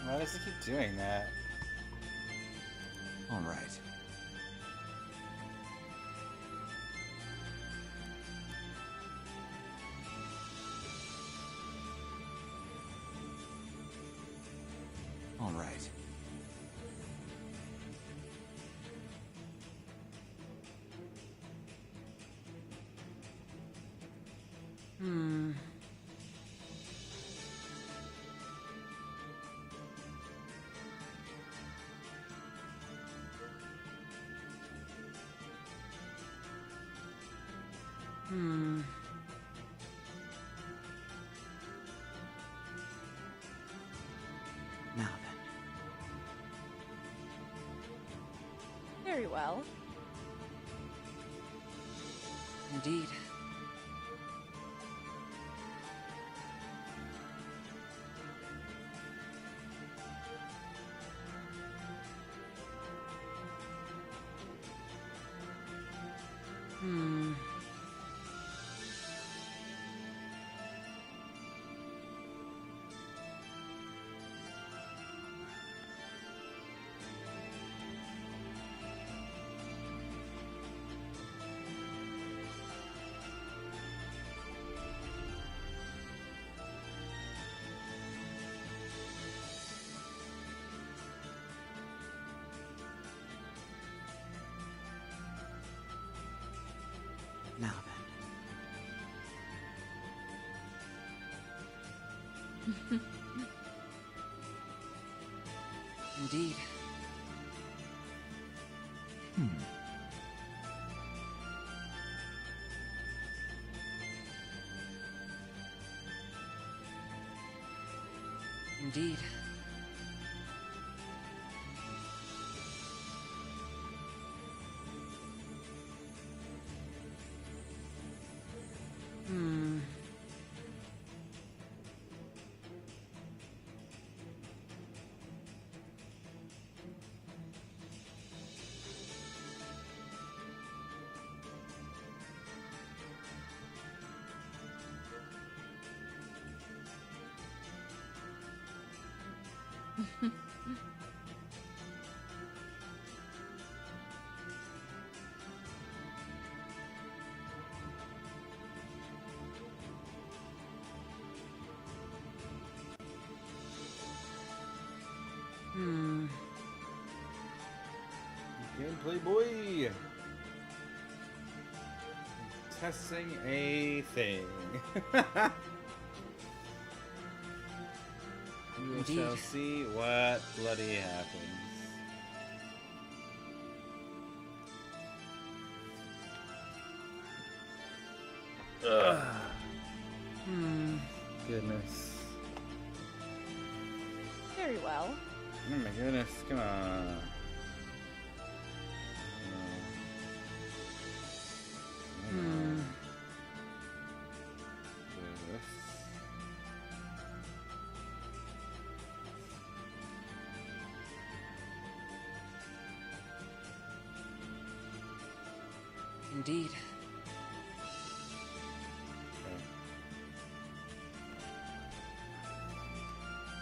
Why does he keep doing that? All right. All right. Now Very well. Indeed. Now then. Indeed. Indeed. Gameplay boy! Testing a thing. We Indeed. shall see what bloody happens. Ugh. Goodness. Very well. Oh my goodness, come on. Indeed.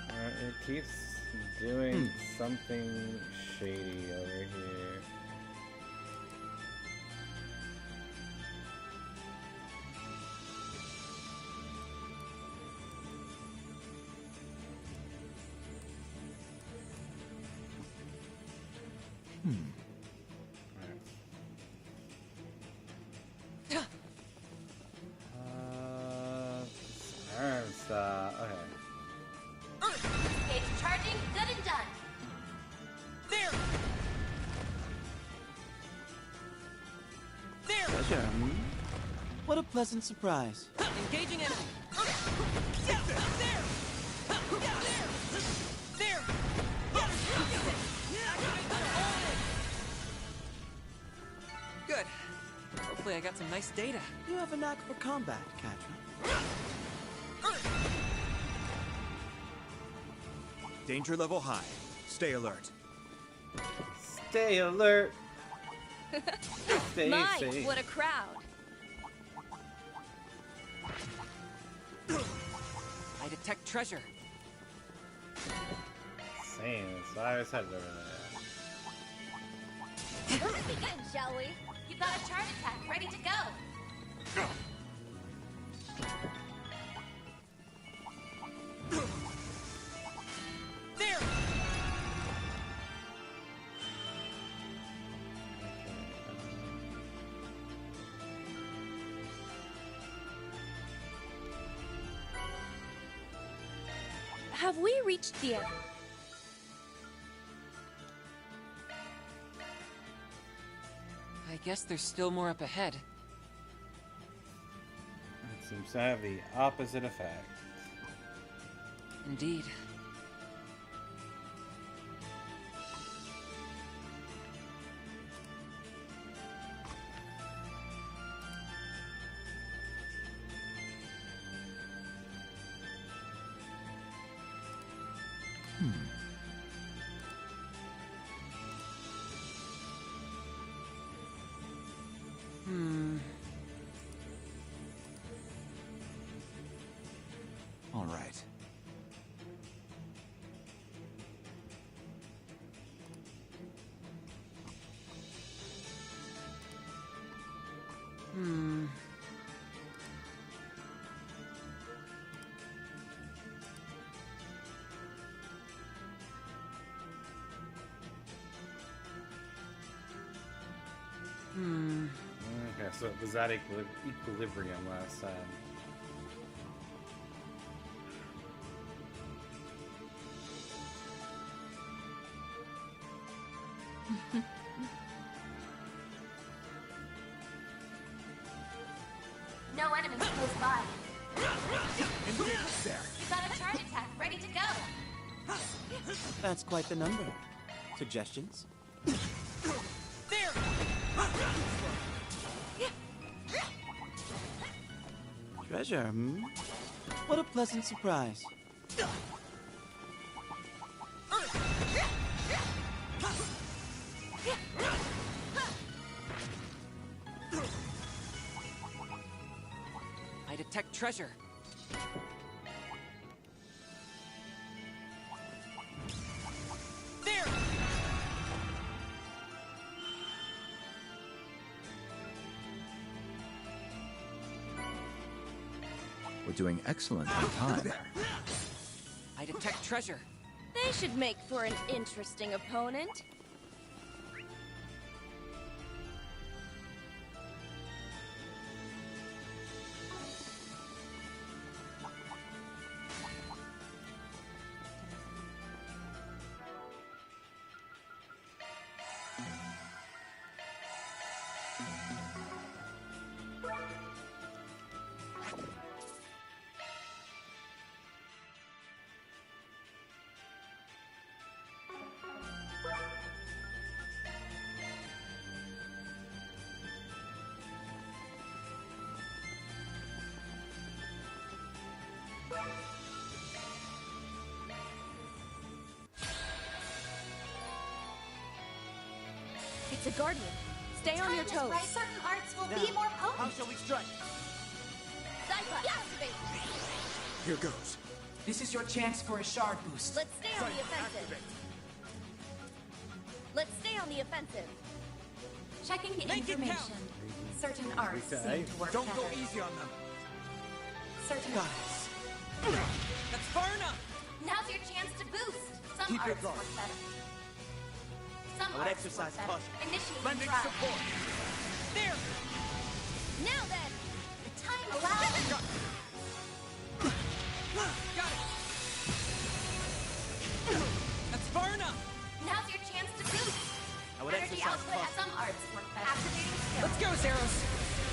It keeps doing something shady over here. Okay. Stage charging, good and done. There! There! Pleasure. What a pleasant surprise. Engaging enemy! There! There! Good. Hopefully I got some nice data. You have a knack for combat, Catra. Danger level high. Stay alert. Stay alert. Stay My, safe. what a crowd. I detect treasure. Same. So I was headed over there. Let's begin, shall we? You've got a charge attack ready to go. There! Have we reached the end? I guess there's still more up ahead. seems to have the opposite effect. Indeed. All right. Okay, so it was at equilibrium last time. No enemies close by. Engage there. You got a charge attack ready to go. That's quite the number. Suggestions? Treasure, hmm? What a pleasant surprise. I detect treasure. There! We're doing excellent on time. I detect treasure. They should make for an interesting opponent. It's a guardian. Stay on your toes. Right, certain arts will be more How potent. shall we strike? Zypha, activate! Here goes. This is your chance for a shard boost. Let's stay on the offensive. Let's stay on the offensive. Checking the Make it count. information. Certain arts Okay. seem to work Don't better. go easy on them. Certain Goddess. That's far enough! Now's your chance to boost. Some Keep your arts guard. work better. Some I would arts exercise work better. caution. Initiate Lending drive. support. There! Now then! Time allows. Got it! That's far enough! Now's your chance to boost. I would Energy exercise output. caution. Some arts work better. Activating skill. Let's go, Zeros!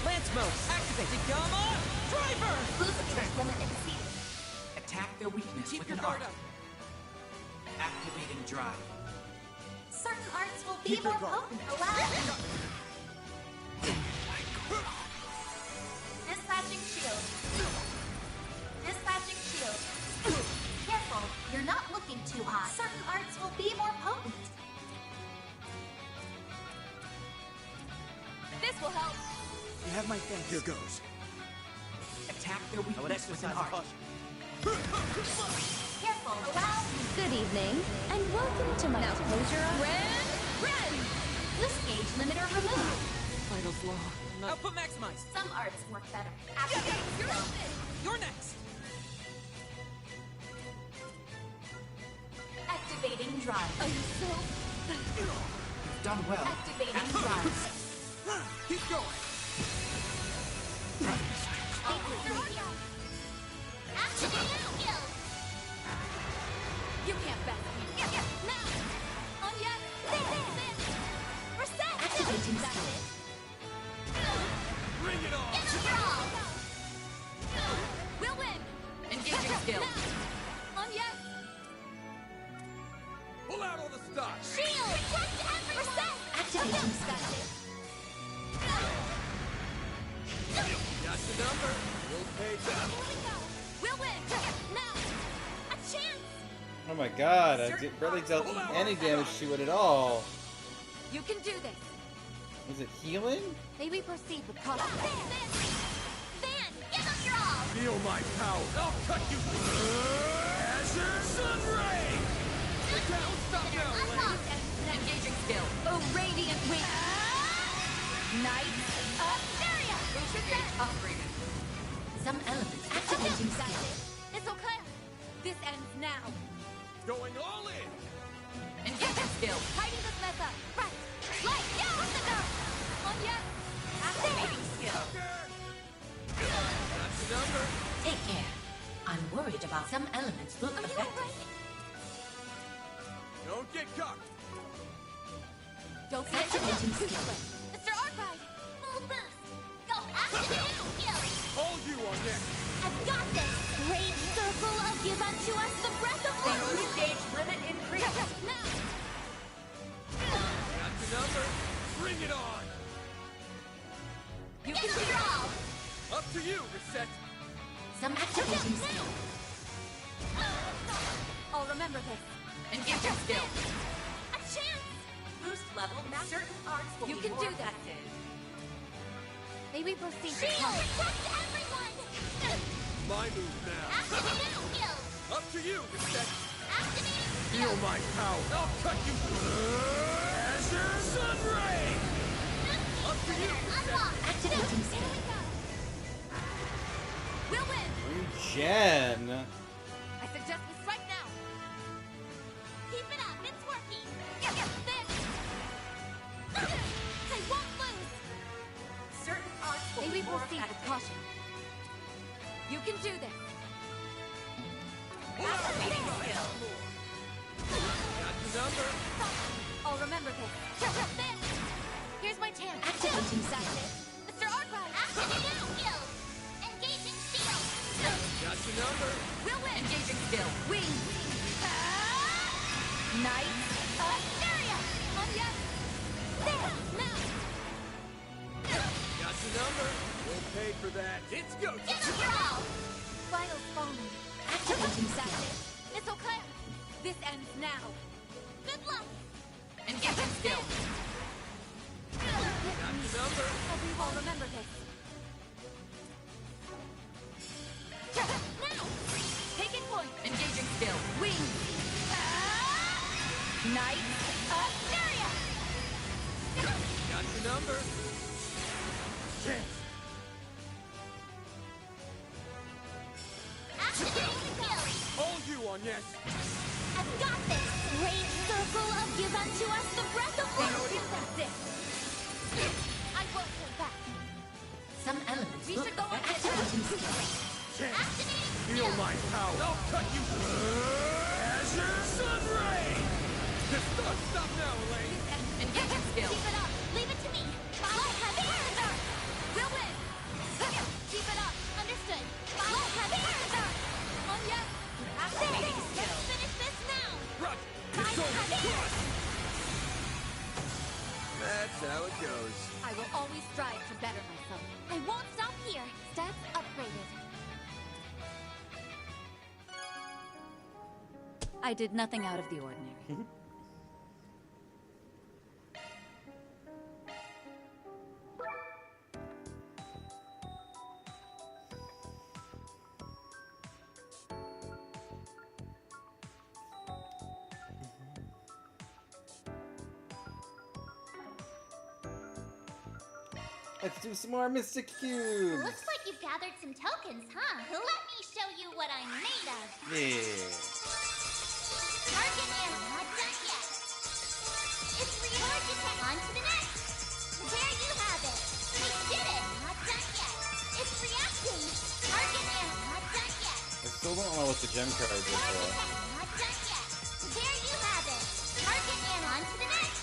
Lance mode, activate! Come on! Driver! Boost limit exceeded. Attack their weakness Keep with your an guard arc. up! Activating drive. Certain arts will be Keep your more guard. potent. Allow. Dispatching shield. Dispatching shield. Careful, you're not looking too high. Certain arts will be more potent. This will help. You have my thanks. Here goes. Attack their I would weakness with an exercise arc. caution. Careful, allow. Good evening, and welcome to my... Now close your eyes. Ren! Boost gauge limiter removed. Vitals low. Output maximized. Some arts work better. Activating You're skill. open! You're next! Activating drive. You've done well. Activating drive. Keep going. Activating skill. You can't back me. Now. On your reset. Activating skill. Bring it on. Sprawl. skill. On yes. Pull out all the stops. Shield! Protect everyone! Activating skill. Got the number. We'll pay them. Here we go. We'll win. Now. A chance! Oh my god, I barely dealt any damage to it at all. You can do this. Was it healing? May we proceed with caution? Van, give up your all! Feel my power. I'll cut you. Azure Sun Ray. Don't stop now, ladies. Engaging skill. A radiant wing. Knight of Syria. Gauge upgraded. Some elements activating skill. It's okay. This ends now. Going all in. Engaging skill. Hiding this mess up. Right. Light. Yeah. On yes. Activating skill. That's the number. Take care. I'm worried about some elements look affected. Don't get cocked. Don't be Activating skill. Mr. Arkwright. Full boost! Go after the skill! All you on next. I've got this! Great circle of give unto us the breath of life! Stage limit increase. Now. Got the number. Bring it on. You Give can up do your it. all! Up to you, Reset. Some activating skill. I'll remember this. Engaging skill. A chance! Boost level. Certain arts will You be can more do that. effective. May we proceed with Shield! caution? Protect everyone! My move now. Activating skill! Up to you, Reset. Activating Feel skill! my power. I'll cut you. Azure Sun Ray. Up to you, Reset. Unlock! Activating Here skill. we go! We'll win. Regen. I suggest we strike now. Keep it up! It's working! This. I won't lose. Certain arts will May be we more proceed with effective. caution? You can do this. Activating skill. Got the number. I'll remember this. This. Here's my chance. Activating skill. Mr. Arkwright. Activating skill! Engaging shield! Got the number. We'll win. Engaging skill. Wing. Knight of Syria. On yes. There. Now. Got the number. We'll pay for that. It's go. Give up your all! Final falling. Activating skill. It's okay. This ends now. Good luck! Engaging skill. Got the number. I'll remember this. Now. Taking point. Engaging skill. Wing. Knight of Syria. Got the number. Chance. Activating skill! All you on yes. I've got this! Great circle of give unto us the breath of life! That's it. I won't hold back. Some elements We look should go ahead. activating skill. Chance. Activating Feel skill! my power. I'll cut you. Azure Sun Ray. Just stop now, Elaine. Engaging skill. Keep it up! Leave it to me! Follow heavy razor! We'll win. Keep it up! Understood! Follow heavy razor! On yes. Activating Let's skill. finish this now! Run. Find It's over. heavy razor! That's how it goes. I will always strive to better myself. I won't stop here! Stats upgraded. I did nothing out of the ordinary. Let's do some more Mystic Cubes. Looks like you've gathered some tokens, huh? Let me show you what I'm made of. Yeah. Target and not done yet. It's re-target on to the next. There you have it. We did it. Not done yet. It's reacting. Target and not done yet. I still don't know what the gem card is Target for. and not done yet. There you have it. Target and on to the next.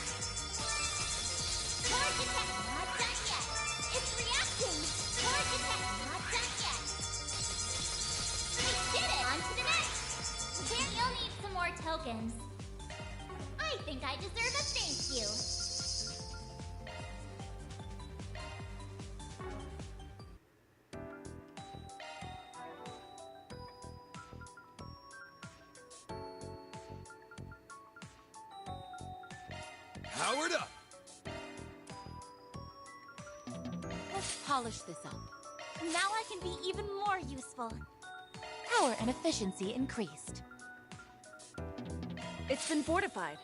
Target and not done yet. It's reacting. Target and not done yet. We did it. On to the tokens. I think I deserve a thank you. Powered up! Let's polish this up. Now I can be even more useful. Power and efficiency increased. It's been fortified.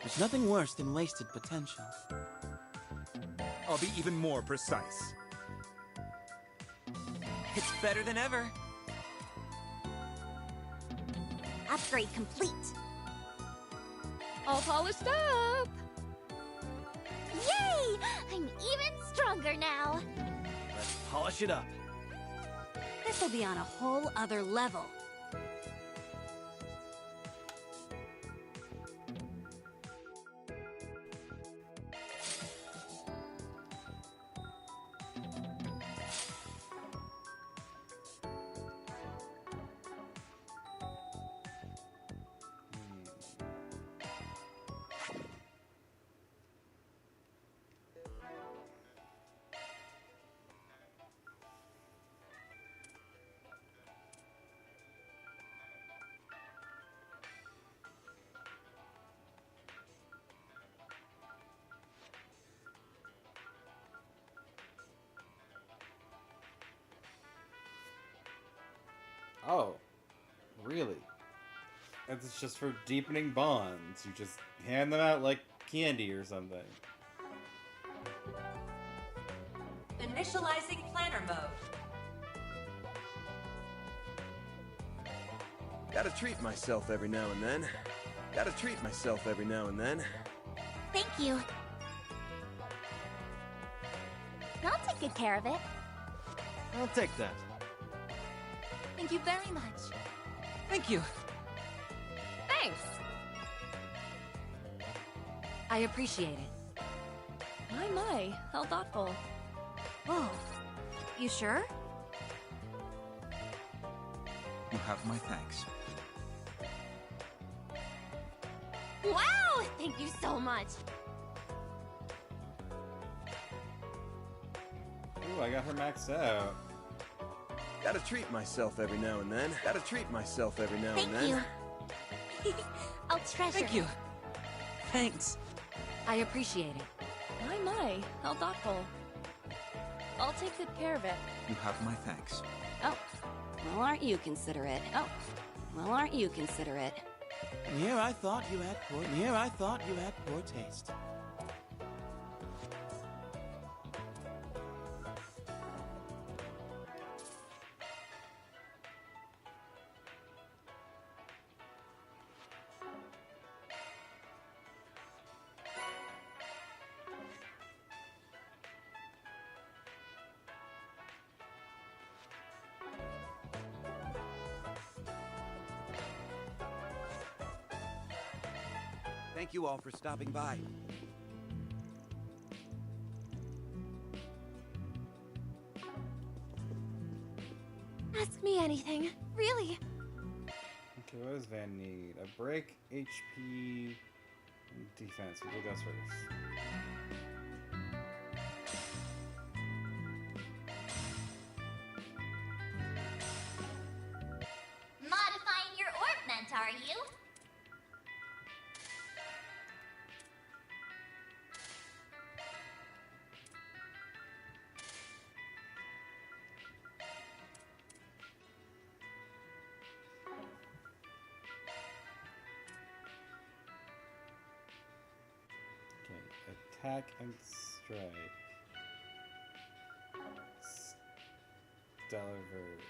There's nothing worse than wasted potential. I'll be even more precise. It's better than ever. Upgrade complete. All polished up! Yay! I'm even stronger now. Let's polish it up. This'll be on a whole other level. Oh, really? It's just for deepening bonds. You just hand them out like candy or something. Initializing planner mode. Gotta treat myself every now and then. Gotta treat myself every now and then. Thank you. I'll take good care of it. I'll take that. Thank you very much. Thank you. Thanks. I appreciate it. My, how thoughtful. Oh, you sure? You have my thanks. Wow! Thank you so much. Ooh, I got her maxed out. Gotta treat myself every now and then. Gotta treat myself every now and then. Thank you. I'll treasure Thank you. Thanks. I appreciate it. My, how thoughtful. I'll take good care of it. You have my thanks. Oh, well, aren't you considerate? Oh, well, aren't you considerate? And here I thought you had poor taste. Thank you all for stopping by. Ask me anything. Really. Okay, what does Van need? A break, HP, and defense. We'll do those first. Modifying your orbment, are you? Okay, attack and strike. Stellarverse.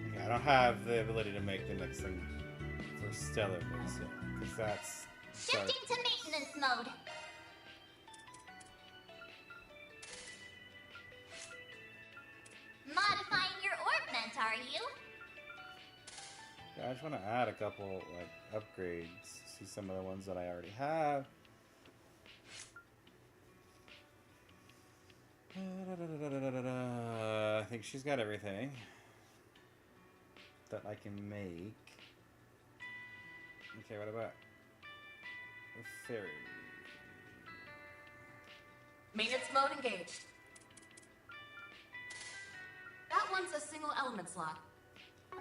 Okay, I don't have the ability to make the next thing for Stellarverse yet, because that's Shifting to maintenance mode. Modifying your orbment, are you? I just want to add a couple like upgrades to some of the ones that I already have. I think she's got everything that I can make. Okay, what about a fairy? Maintenance mode engaged. That one's a single element slot. I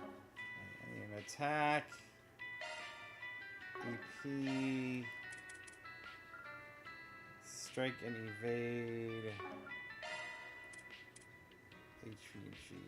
need an attack. EP. Strike and evade. HP and shield.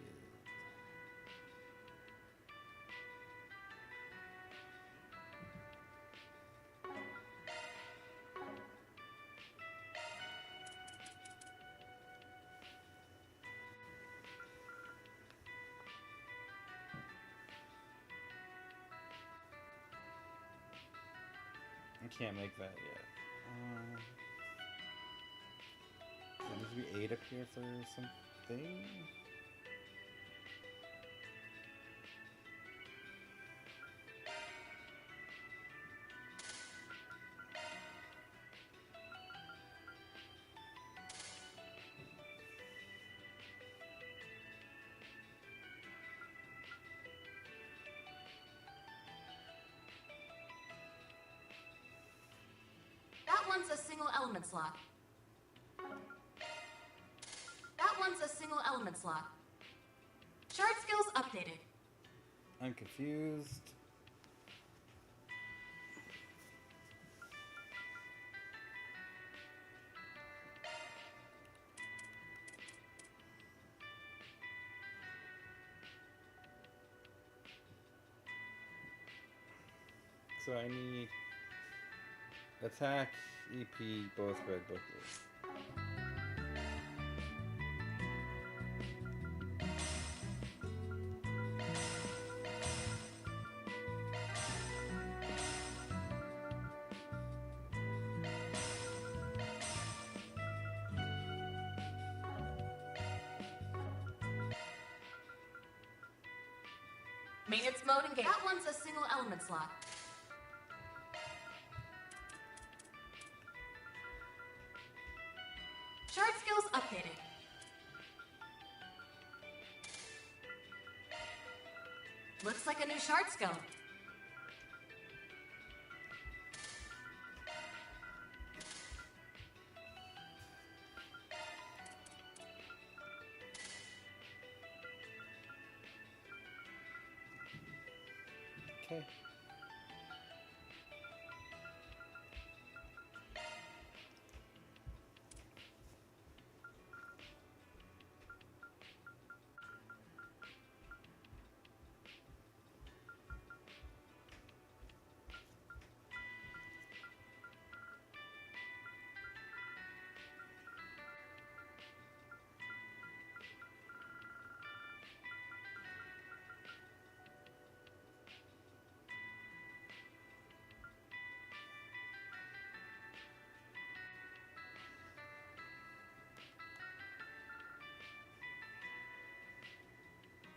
I can't make that yet. There needs to be 8 up here for something. That one's a single element slot. That one's a single element slot. Shard skills updated. I'm confused. So I need attack, EP, both red, both blue. Maintenance mode engaged. That one's a single element slot. Shard skills updated. Looks like a new shard skill. Okay.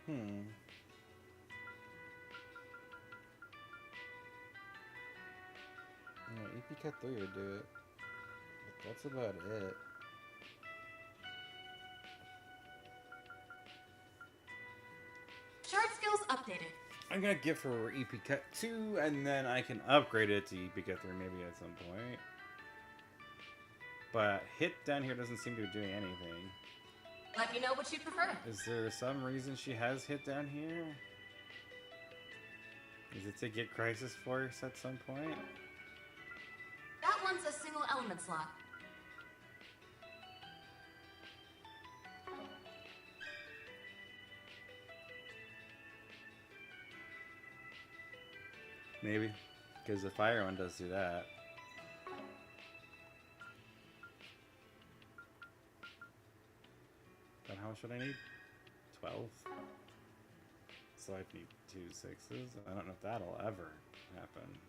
No, EP Cut 3 would do it. But that's about it. Shard skills updated. I'm gonna give her EP Cut 2 and then I can upgrade it to EP Cut 3 maybe at some point. But hit down here doesn't seem to be doing anything. Let me know what you prefer. Is there some reason she has hit down here? Is it to get Crisis Force at some point? That one's a single element slot. Maybe. Because the fire one does do that. Then how much would I need? 12? So I'd need 2 6s. I don't know if that'll ever happen.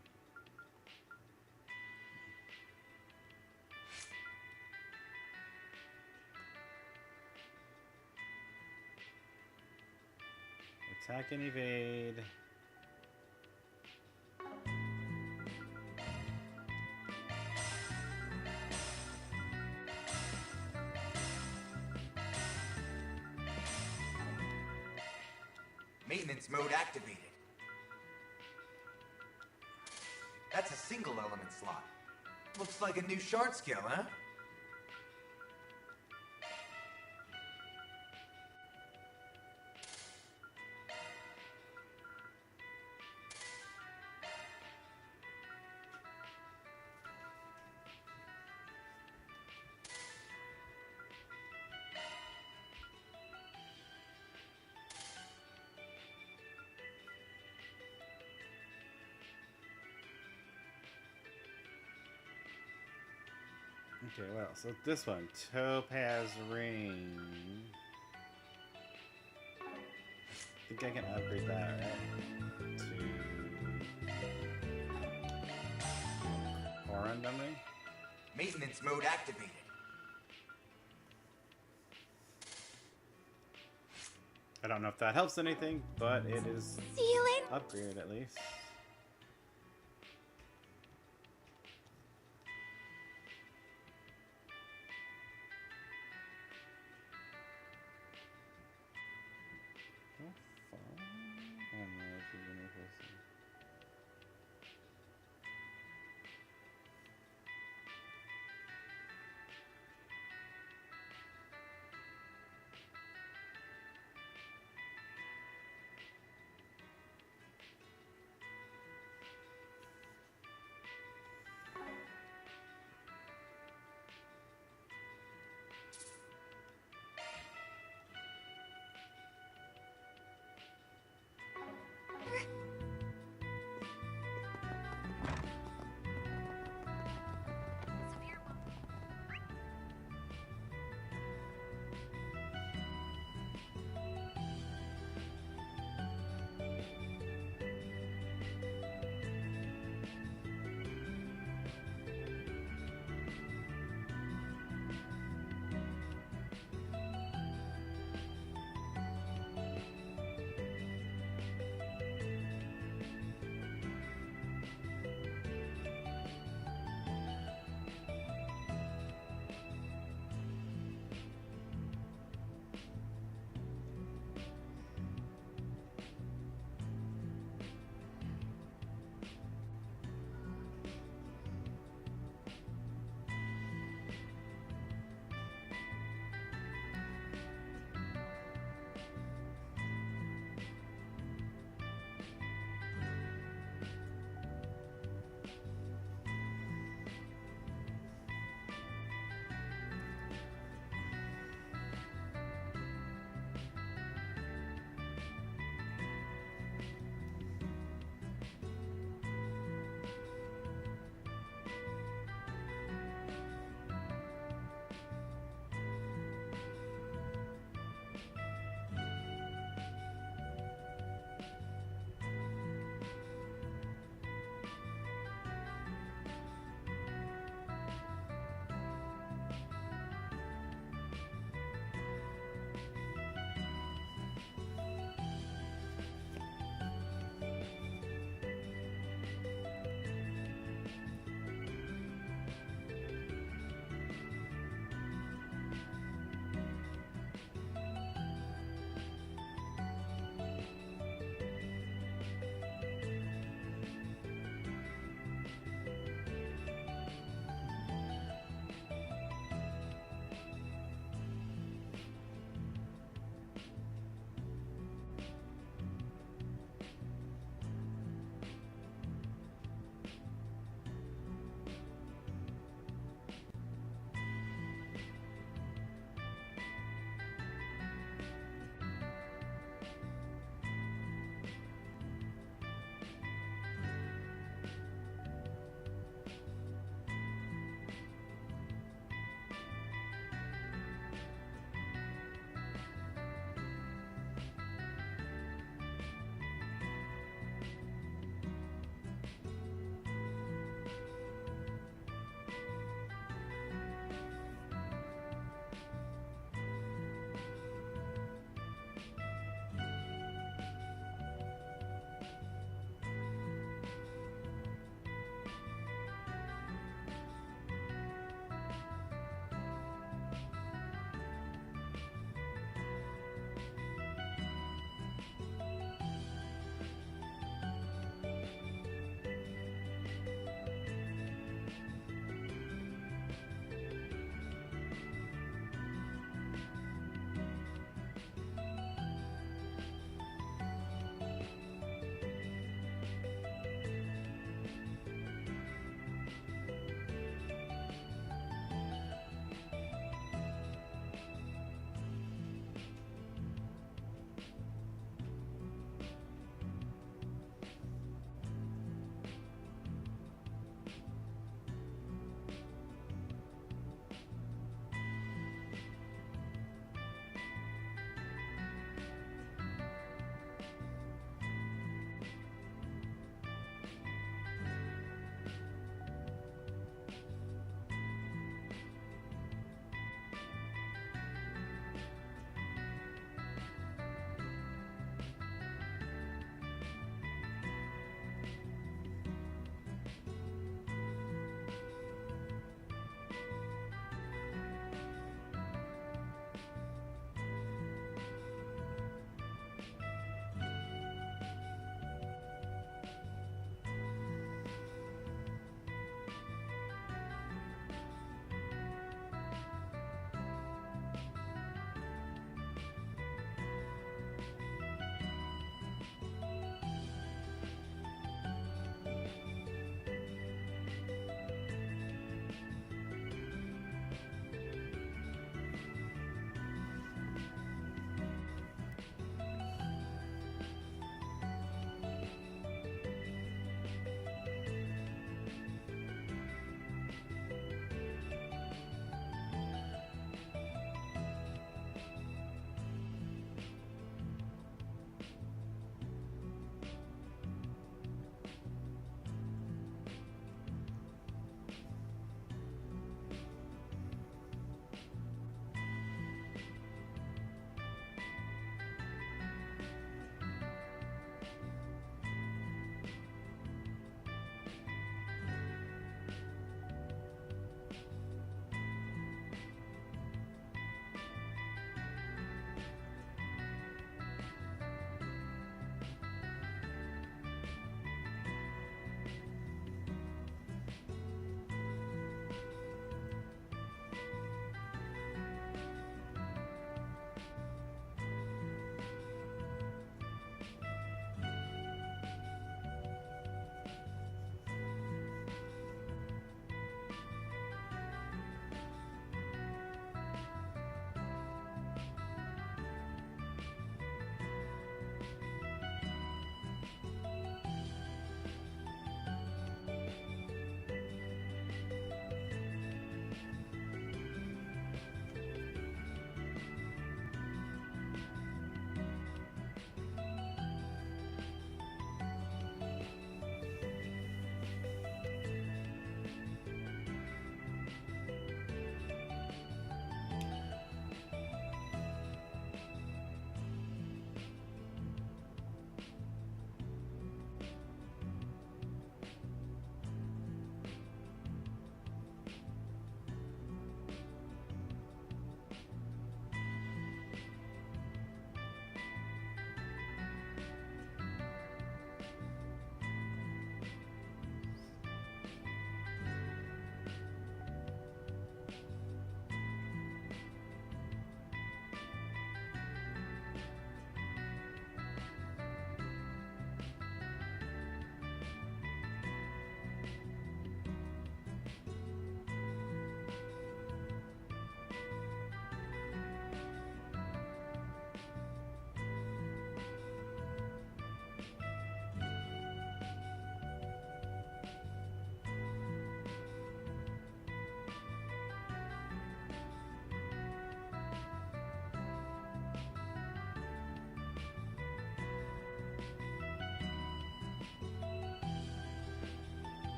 Attack and evade. Maintenance mode activated. That's a single element slot. Looks like a new shard skill, huh? Okay, well, so this one, Topaz Ring. I think I can upgrade that, right? To Oran Memory? Maintenance mode activated. I don't know if that helps anything, but it is Ceiling? upgraded at least.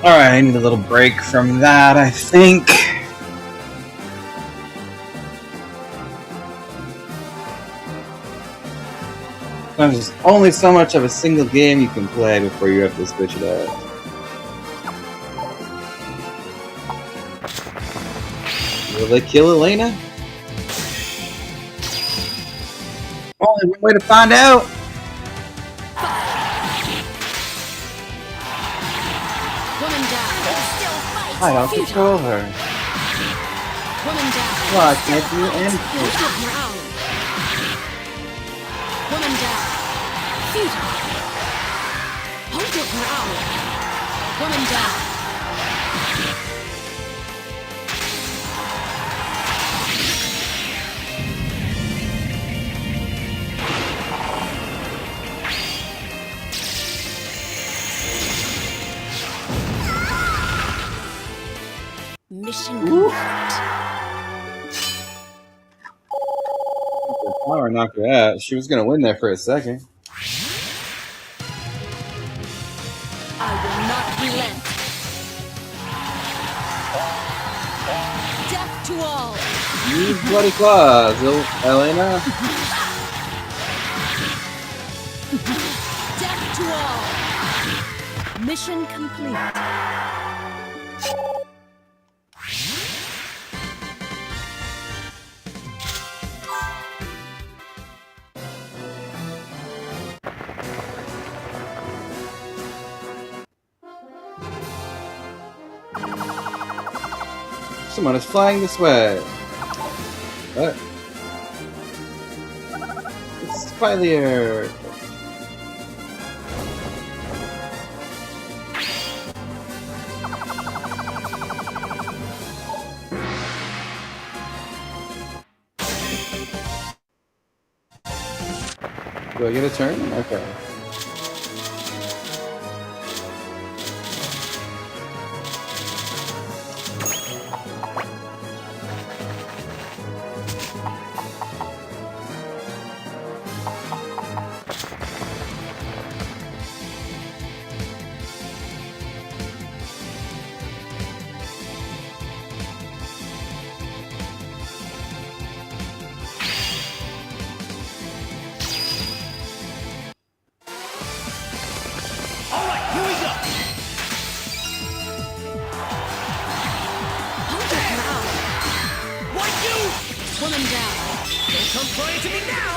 Alright, I need a little break from that, I think. There's only so much of a single game you can play before you have to switch it up. Will they kill Elena? Only one way to find out! I don't control her. Woman down. Well, I can't do anything. Woman down. Futile. Hold your ground. Woman down. Mission complete. Power knocked her out. She was gonna win there for a second. I will not relent. Death to all. Use bloody claws, Elena. Death to all. Mission complete. Someone is flying this way. What? It's Spilier. Do I get a turn? Okay. Woman down. Don't come flying to me now!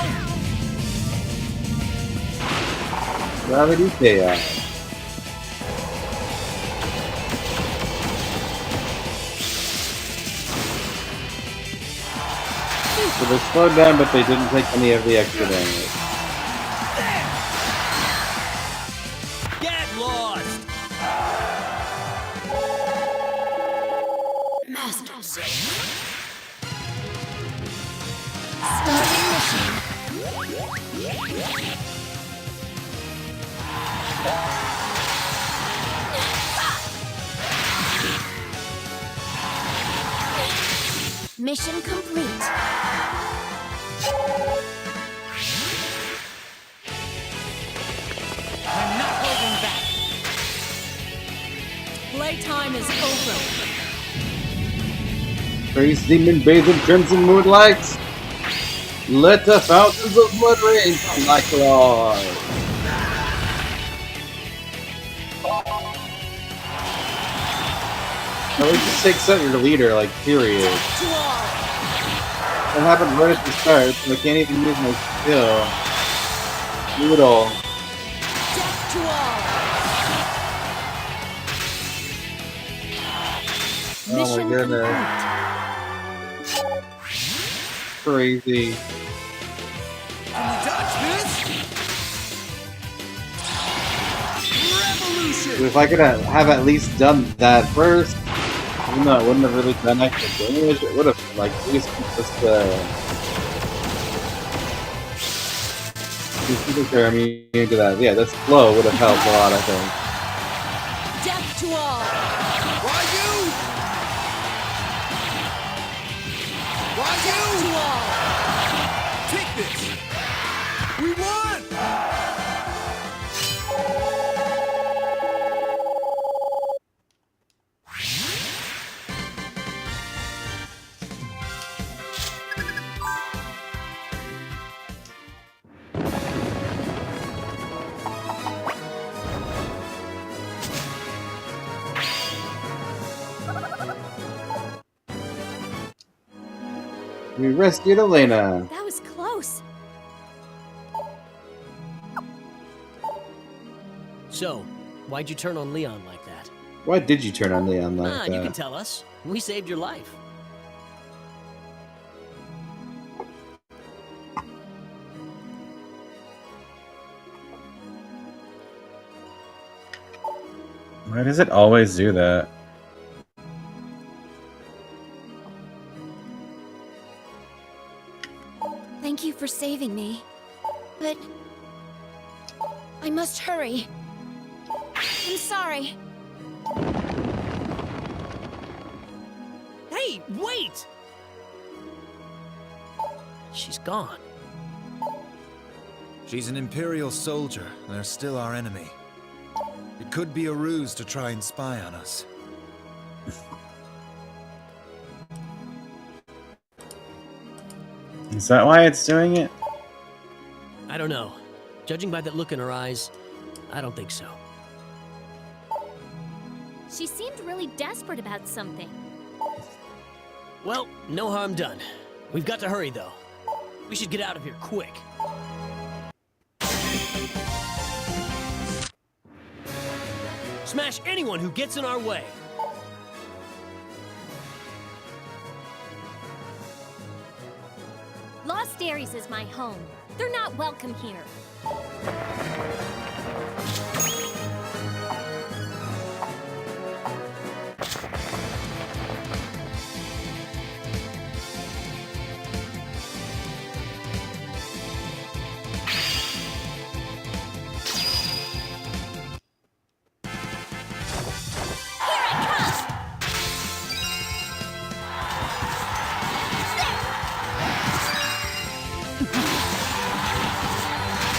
Gravity chaos. So they slowed down, but they didn't take any of the extra damage. Get lost! Master Safe. Starting mission. Mission complete. I'm not holding back. Playtime is over. Praise demon bathed in crimson moonlight. Let the fountains of blood rain from thy claws. At least just takes out your leader, like, period. That happened right at the start, so I can't even use my skill. Brutal. Death to all. Oh Mission my goodness. Crazy. Can you dodge this? Revolution! If I could have at least done that first, even though it wouldn't have really done extra damage, it would have, like, at least just, turn me into that. Yeah, this flow would have helped a lot, I think. Death to all! Why you? Why you? To all! Take this! We won! We rescued Elena. That was close. So, why'd you turn on Leon like that? Why did you turn on Leon like that? You can tell us. We saved your life. Why does it always do that? Thank you for saving me. But I must hurry. I'm sorry. Hey, wait! She's gone. She's an Imperial soldier, and they're still our enemy. It could be a ruse to try and spy on us. Is that why it's doing it? I don't know. Judging by that look in her eyes, I don't think so. She seemed really desperate about something. Well, no harm done. We've got to hurry, though. We should get out of here quick. Smash anyone who gets in our way. Lost Ares is my home. They're not welcome here.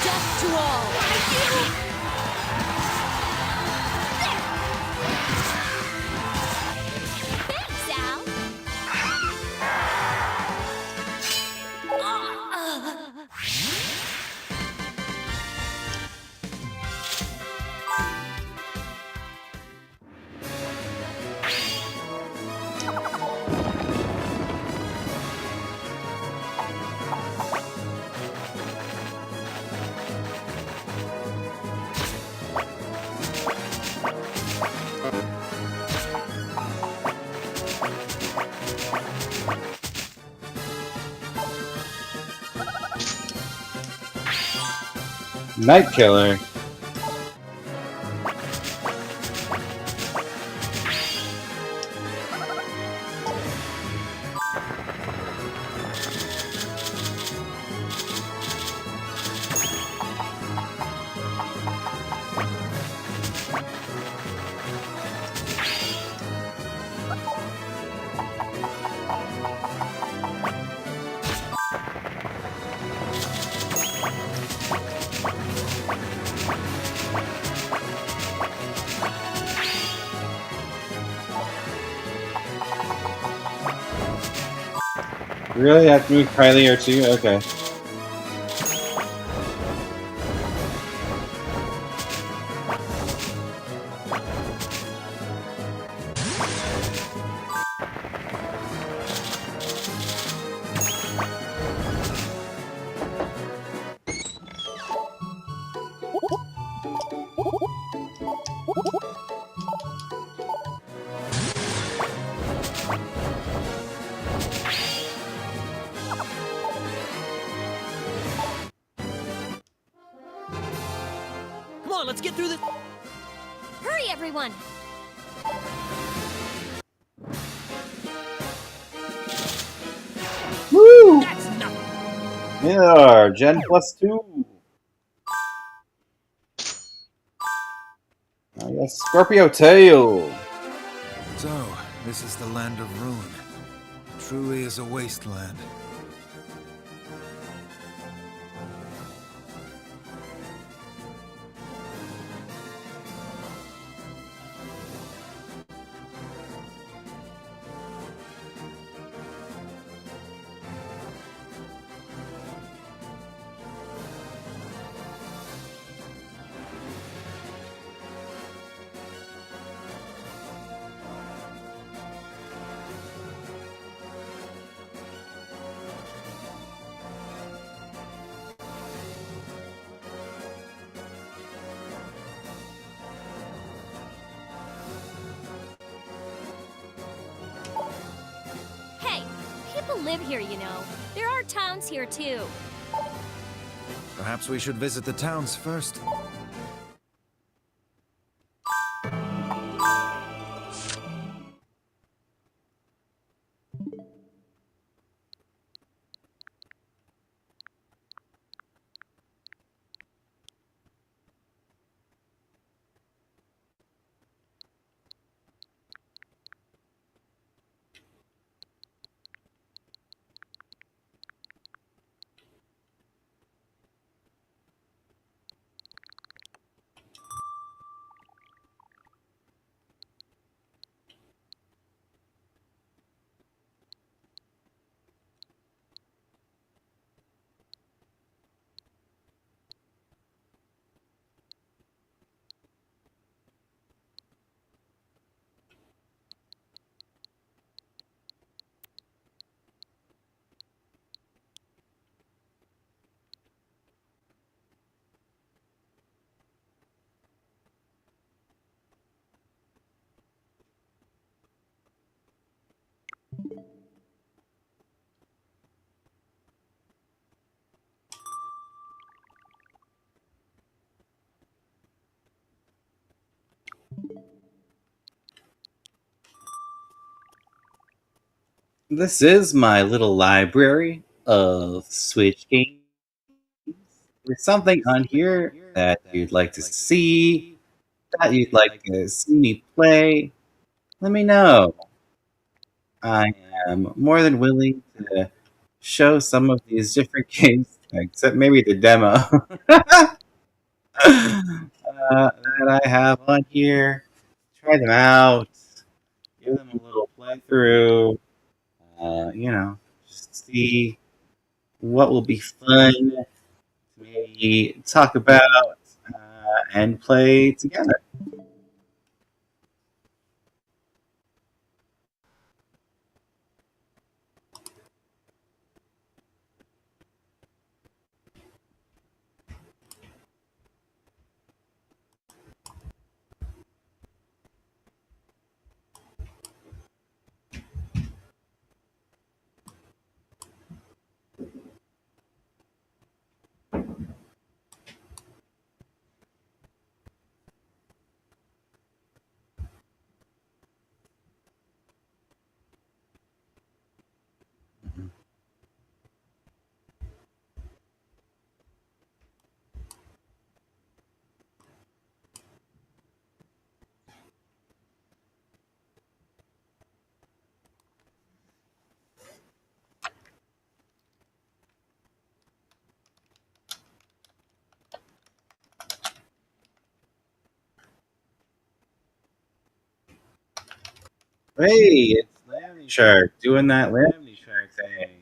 Death to all! Thanks, Al. Night Killer. Really? I have to move Kylie or two? Okay. Come on, let's get through this. Hurry, everyone! Woo! That's nothing. Yeah, Gen +2. I got Scorpio Tail. So, this is the land of ruin. Truly is a wasteland. don't live here, you know. There are towns here, too. Perhaps we should visit the towns first. This is my little library of Switch games. There's something on here that you'd like to see, that you'd like to see me play, let me know. I am more than willing to show some of these different games, except maybe the demo that I have on here. Try them out, give them a little playthrough, just see what will be fun to maybe talk about and play together. Hey, it's Lammy Shark doing that Lammy Shark thing.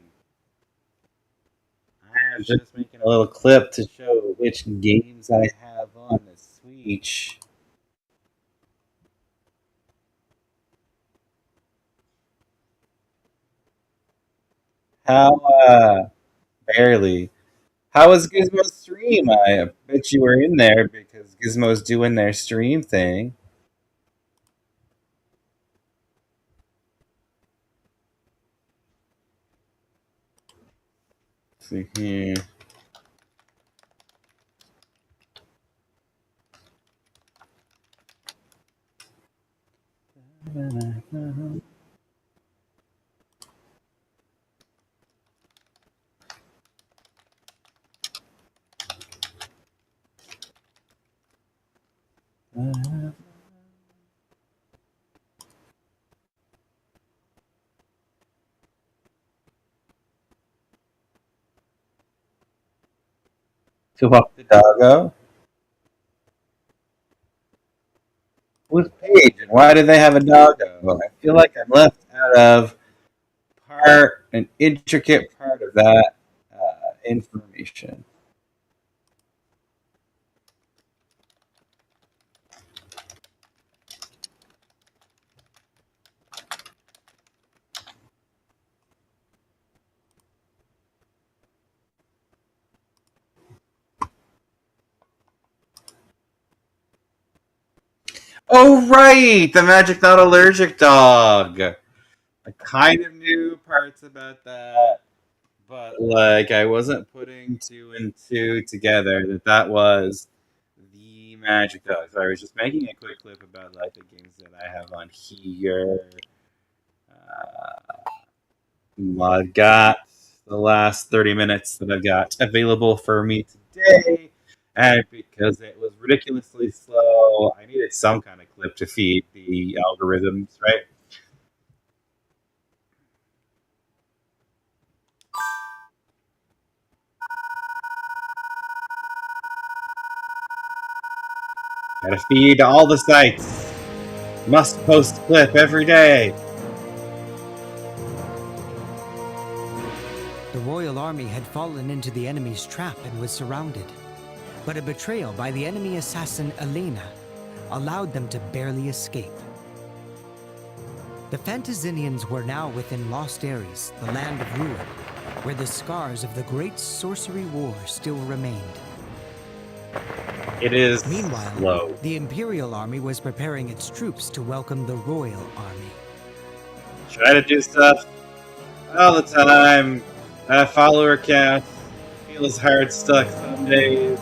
I was just making a little clip to show which games I have on the Switch. How, barely. How was Gizmo's stream? I bet you were in there because Gizmo's doing their stream thing. Let's see here. To walk the doggo? Who's Paige and why do they have a doggo? I feel like I'm left out of an intricate part of that information. Oh, right! The magic not allergic dog! I kind of knew parts about that, but like I wasn't putting two and two together that was the magic dog. So I was just making a quick clip about like the games that I have on here. I've got the last 30 minutes that I've got available for me today, and because it was ridiculously slow, I needed some kind of clip to feed the algorithms, right? Gotta feed all the sites. Must post clip every day. The royal army had fallen into the enemy's trap and was surrounded. But a betrayal by the enemy assassin Elena allowed them to barely escape. The Fantazinians were now within Lost Ares, the land of ruin, where the scars of the great sorcery war still remained. It is Meanwhile, slow. the Imperial Army was preparing its troops to welcome the Royal Army. Try to do stuff all the time. Follower count feels hard stuck some days.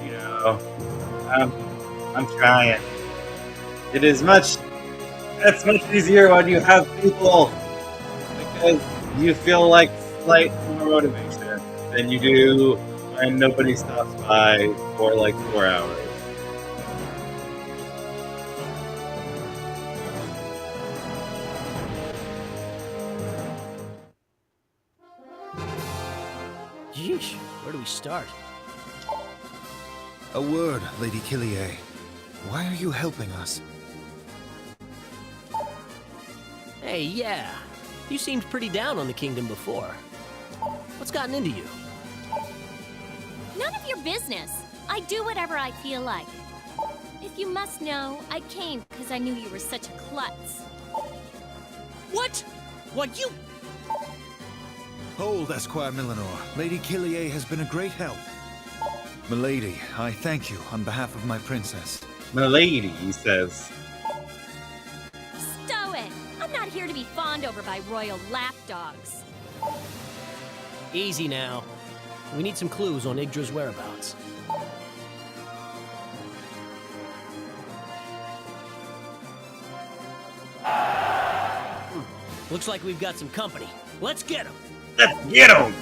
You know, I'm trying. It is it's much easier when you have people because you feel like slight more motivation than you do when nobody stops by for like 4 hours. Yeesh, where do we start? A word, Lady Killier. Why are you helping us? Hey, yeah. You seemed pretty down on the kingdom before. What's gotten into you? None of your business. I do whatever I feel like. If you must know, I came because I knew you were such a klutz. What? What, you... Hold, Esquire Millinor. Lady Killier has been a great help. Milady, I thank you on behalf of my princess. Milady, he says. Stow it! I'm not here to be fawned over by royal lapdogs. Easy now. We need some clues on Yggdra's whereabouts. Looks like we've got some company. Let's get him! Let's get him!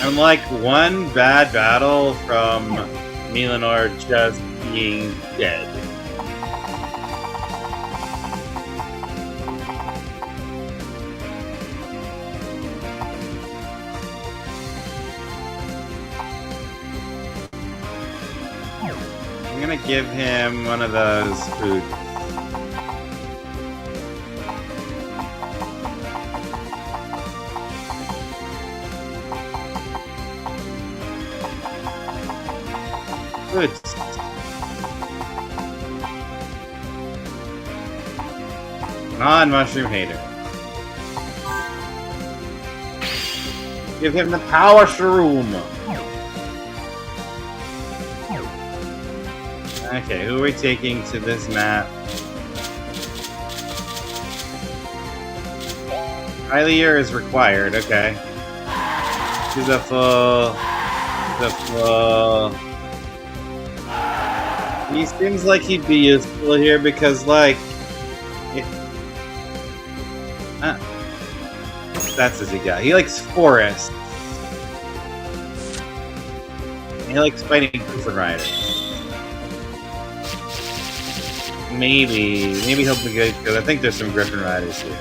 I'm like one bad battle from Millinor just being dead. I'm gonna give him one of those foods. Good. Non-mushroom hater. Give him the power shroom. Okay, who are we taking to this map? Hylier is required, okay. She's a full... He seems like he'd be useful here because, like... That's as he got. He likes forests. He likes fighting Griffin Riders. Maybe he'll be good because I think there's some Griffin Riders here.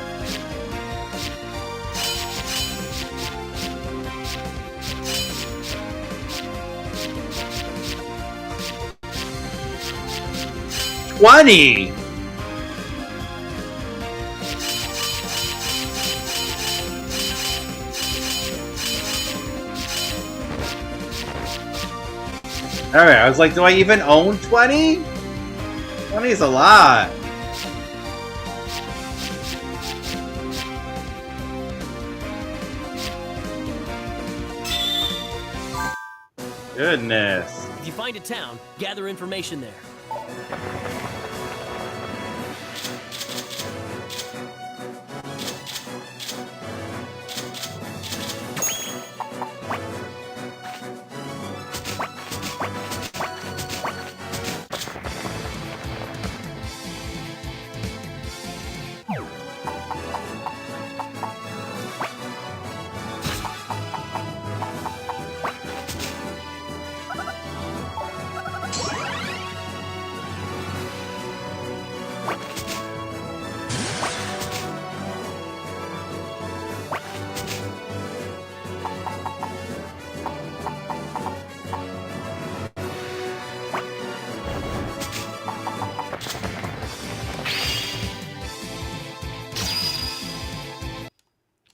$20! Alright, I was like, do I even own 20? 20 is a lot. Goodness. If you find a town, gather information there.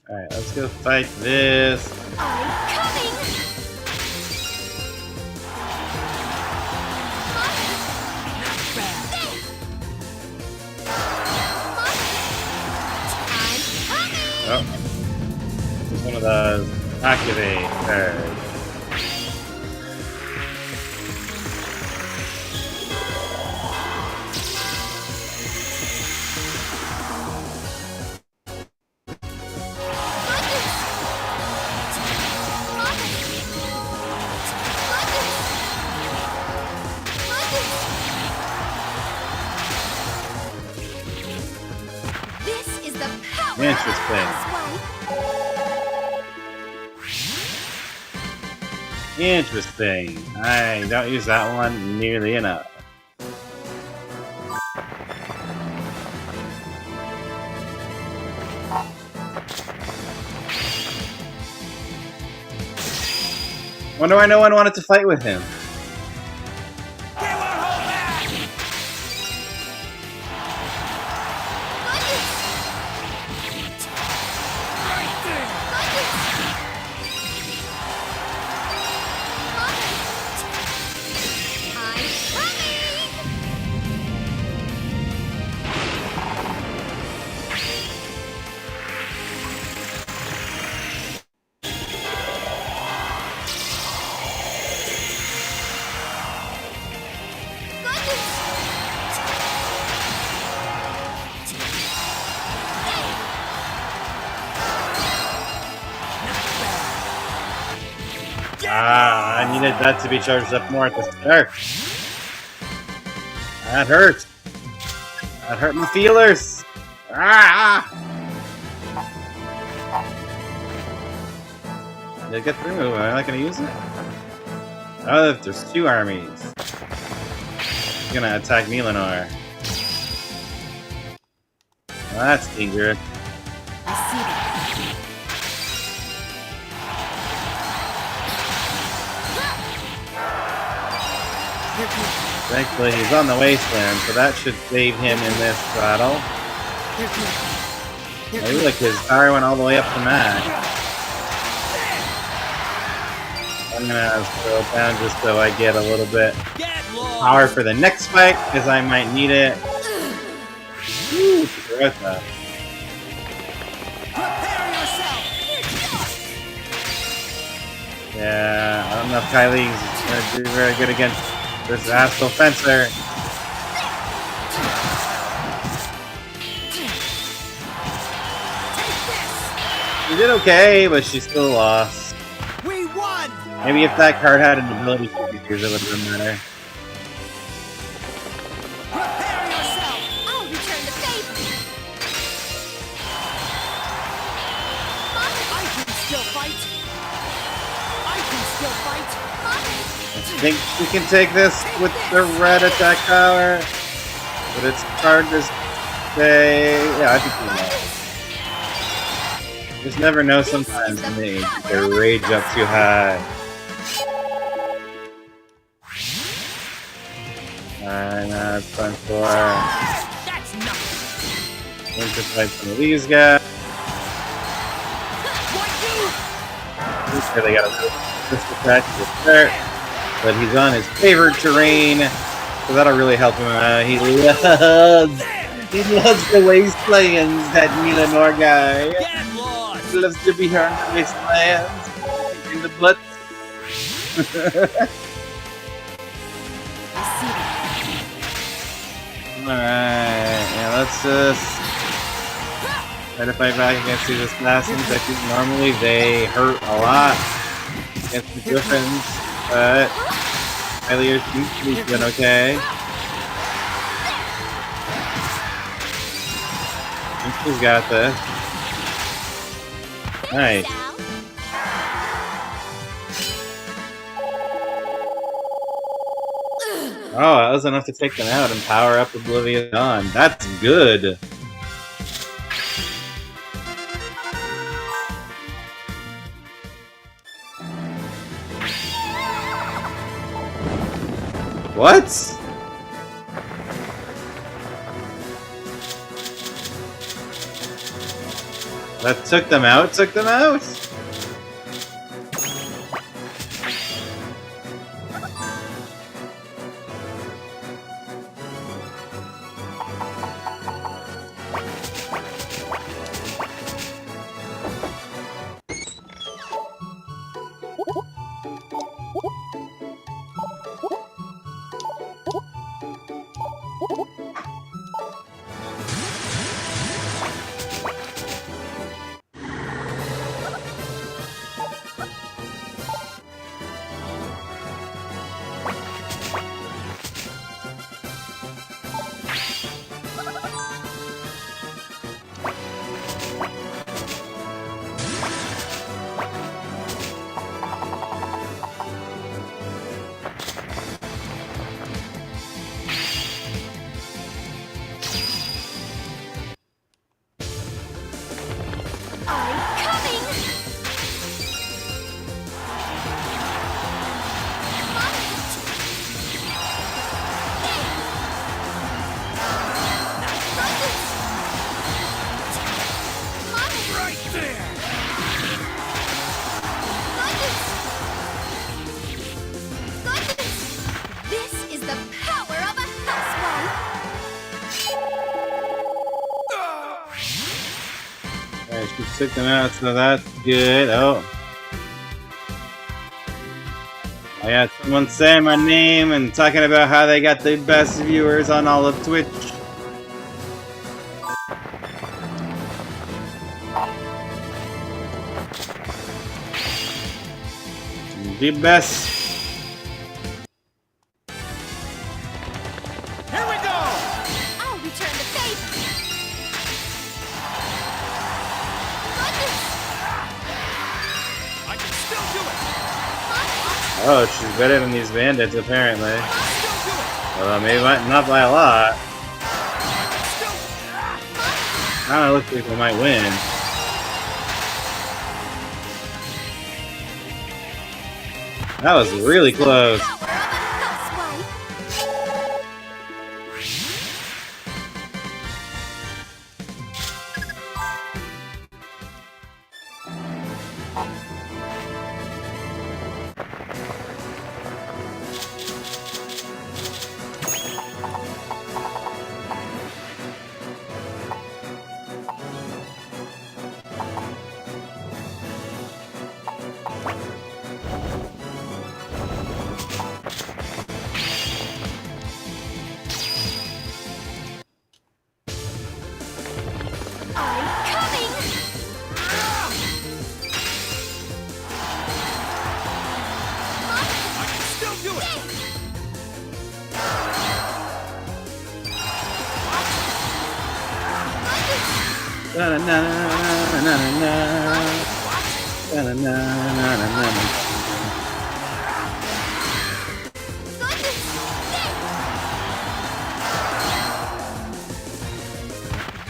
Alright, let's go fight this. Oh. This is one of those activate cards. This is the power. Interesting. I don't use that one nearly enough. Wonder why no one wanted to fight with him. Ah, I needed that to be charged up more at the start. That hurt. That hurt my feelers. Ah! Did I get through? Am I not gonna use it? Oh, there's two armies. He's gonna attack Milanor. Well, that's dangerous. Thankfully, he's on the wasteland, so that should save him in this battle. Maybe like his power went all the way up to max. I'm gonna scroll down just so I get a little bit power for the next fight, because I might need it. Woo, forgot that. Yeah, I don't know if Kylie's gonna do very good against this Astral Fencer. She did okay, but she still lost. We won! Maybe if that card had an ability to use it would have been better. Prepare yourself! I'll return the favor! I can still fight! I can still fight! I think we can take this with the red attack power. But it's hard to say. Yeah, I think we will. Just never know sometimes when they rage up too high. Alright, now it's time for Winter fight some of these guys. Okay, they got a this attack to start. but he's on his favorite terrain, so that'll really help him out. He loves the wastelands, that Milanor guy. He loves to be here on the wastelands, in the butts. Alright, yeah, let's just try to fight back against these assassins. I think normally they hurt a lot against the Griffins, but Hylia seems to be doing okay. I think she's got this. Nice. Oh, that was enough to take them out and power up Oblivious Dawn. That's good. What? That took them out? Took them out? Took them out, so that's good. Oh. I got someone saying my name and talking about how they got the best viewers on all of Twitch. The best. Here we go! I'll return the favor. I can still do it! Oh, she's better than these bandits, apparently. Well, maybe not by a lot. Kinda looks like we might win. That was really close.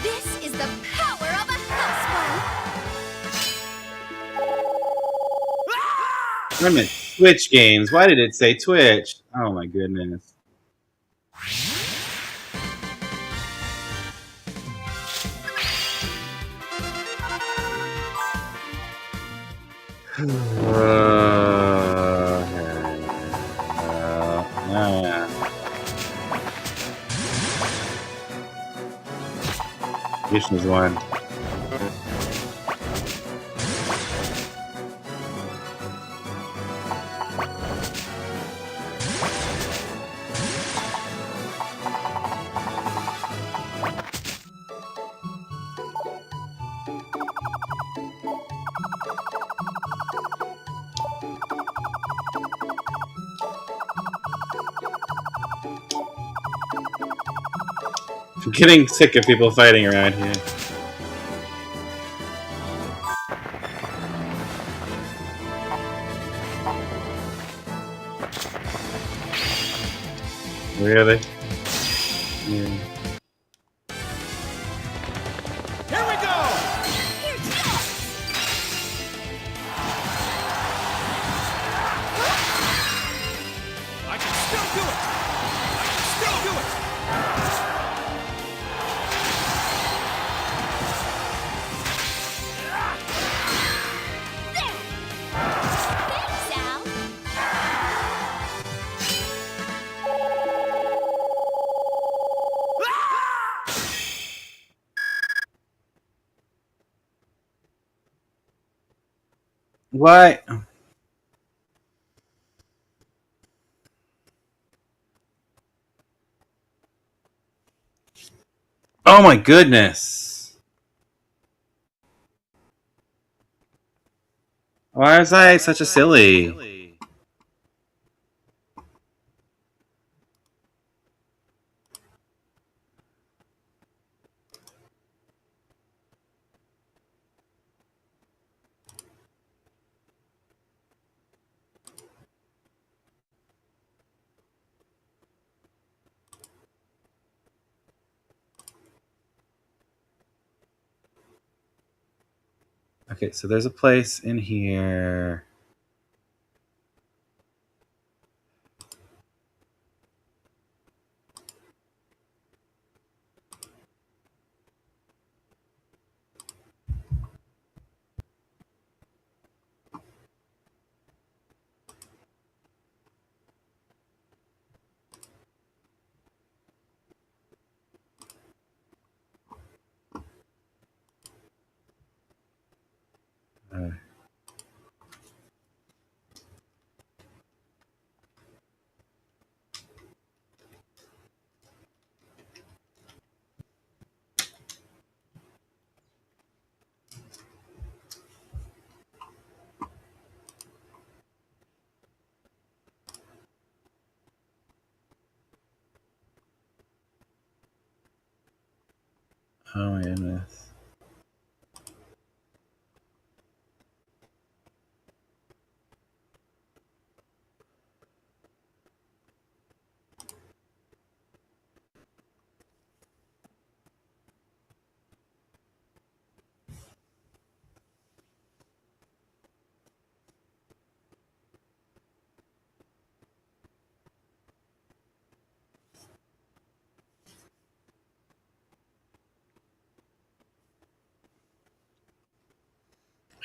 This is the power of a housewife. I meant Twitch games. Why did it say Twitch? Oh my goodness. Execution is one. I'm getting sick of people fighting around here. Really? Yeah. Here we go! I can still do it! I can still do it! Thanks, Al. What? Oh my goodness! Why was I such a silly? Okay, so there's a place in here. Oh my goodness.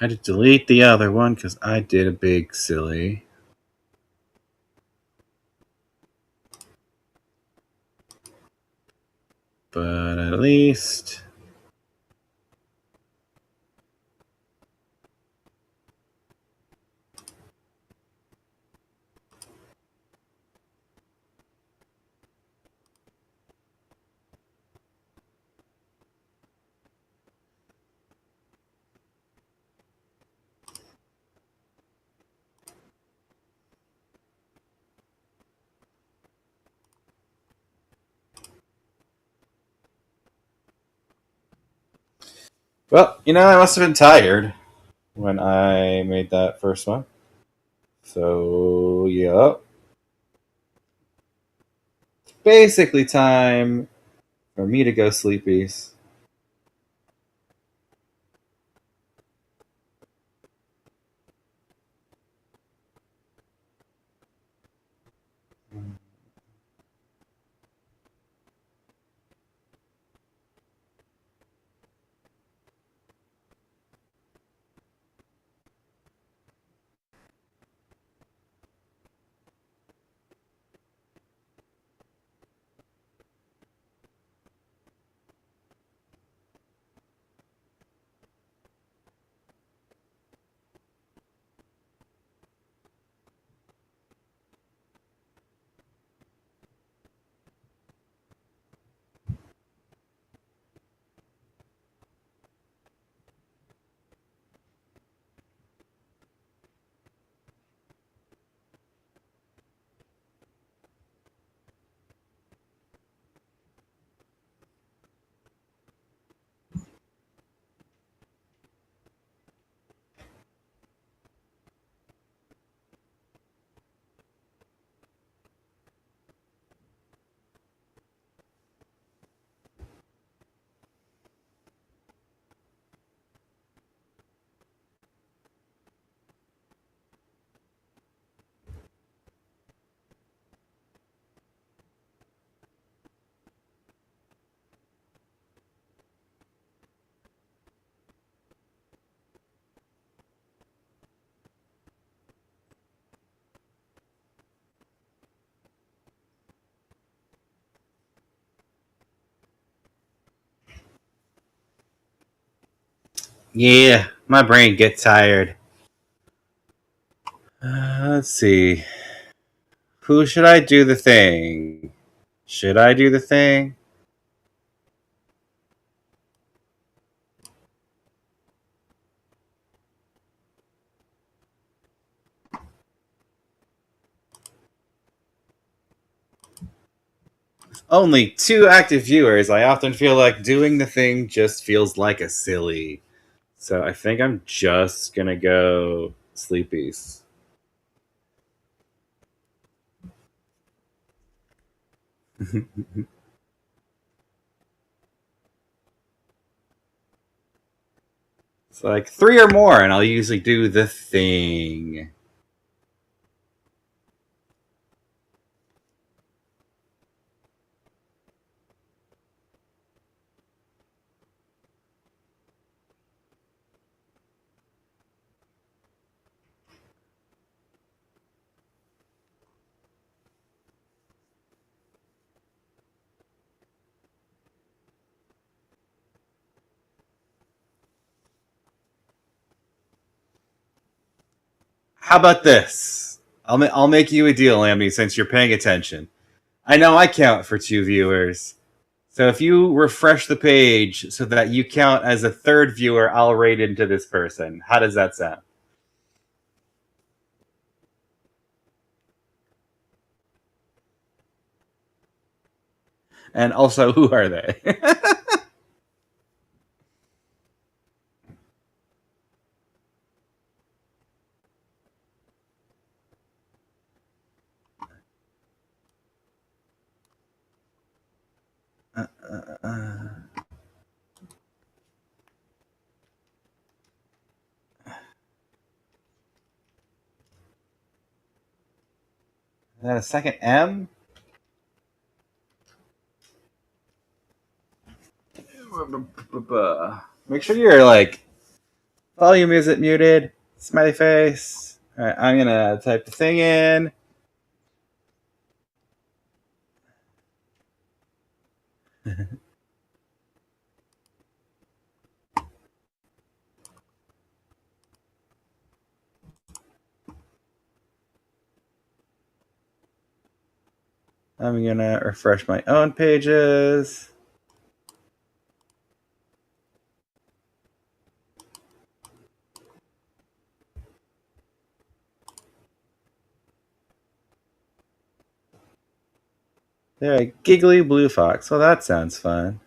I had to delete the other one because I did a big silly. But at least... Well, you know, I must have been tired when I made that first one. So, yeah. It's basically time for me to go sleepies. Yeah, my brain gets tired. Let's see. Who should I do the thing? Should I do the thing? Only 2 active viewers. I often feel like doing the thing just feels like a silly. So I think I'm just gonna go sleepies. It's like 3 or more, and I'll usually do the thing. How about this? I'll make you a deal, Amy, since you're paying attention. I know I count for 2 viewers. So if you refresh the page so that you count as a 3rd viewer, I'll rate into this person. How does that sound? And also, who are they? Is that a second M? Make sure your volume isn't muted. Smiley face. All right, I'm gonna type the thing in. I'm gonna refresh my own pages. There, giggly blue fox. Well, that sounds fun.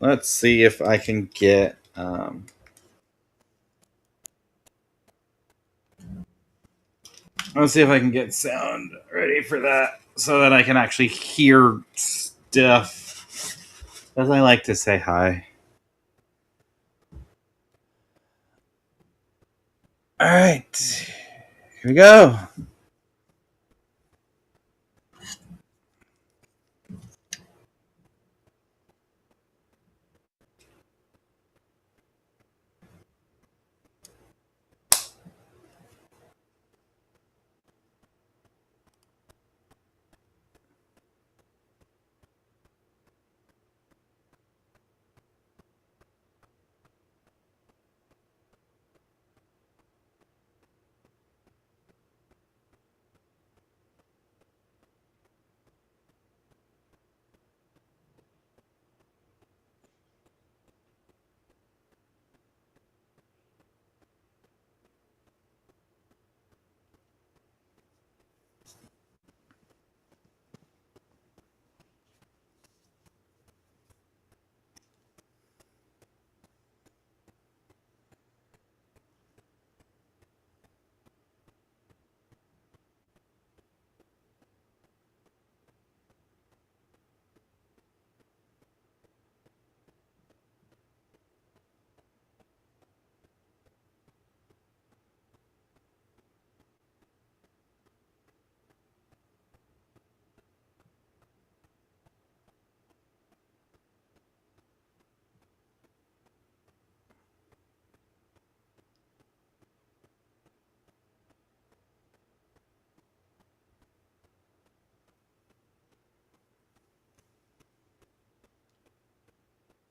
Let's see if I can get. Let's see if I can get sound ready for that so that I can actually hear stuff. As I like to say hi. All right, here we go.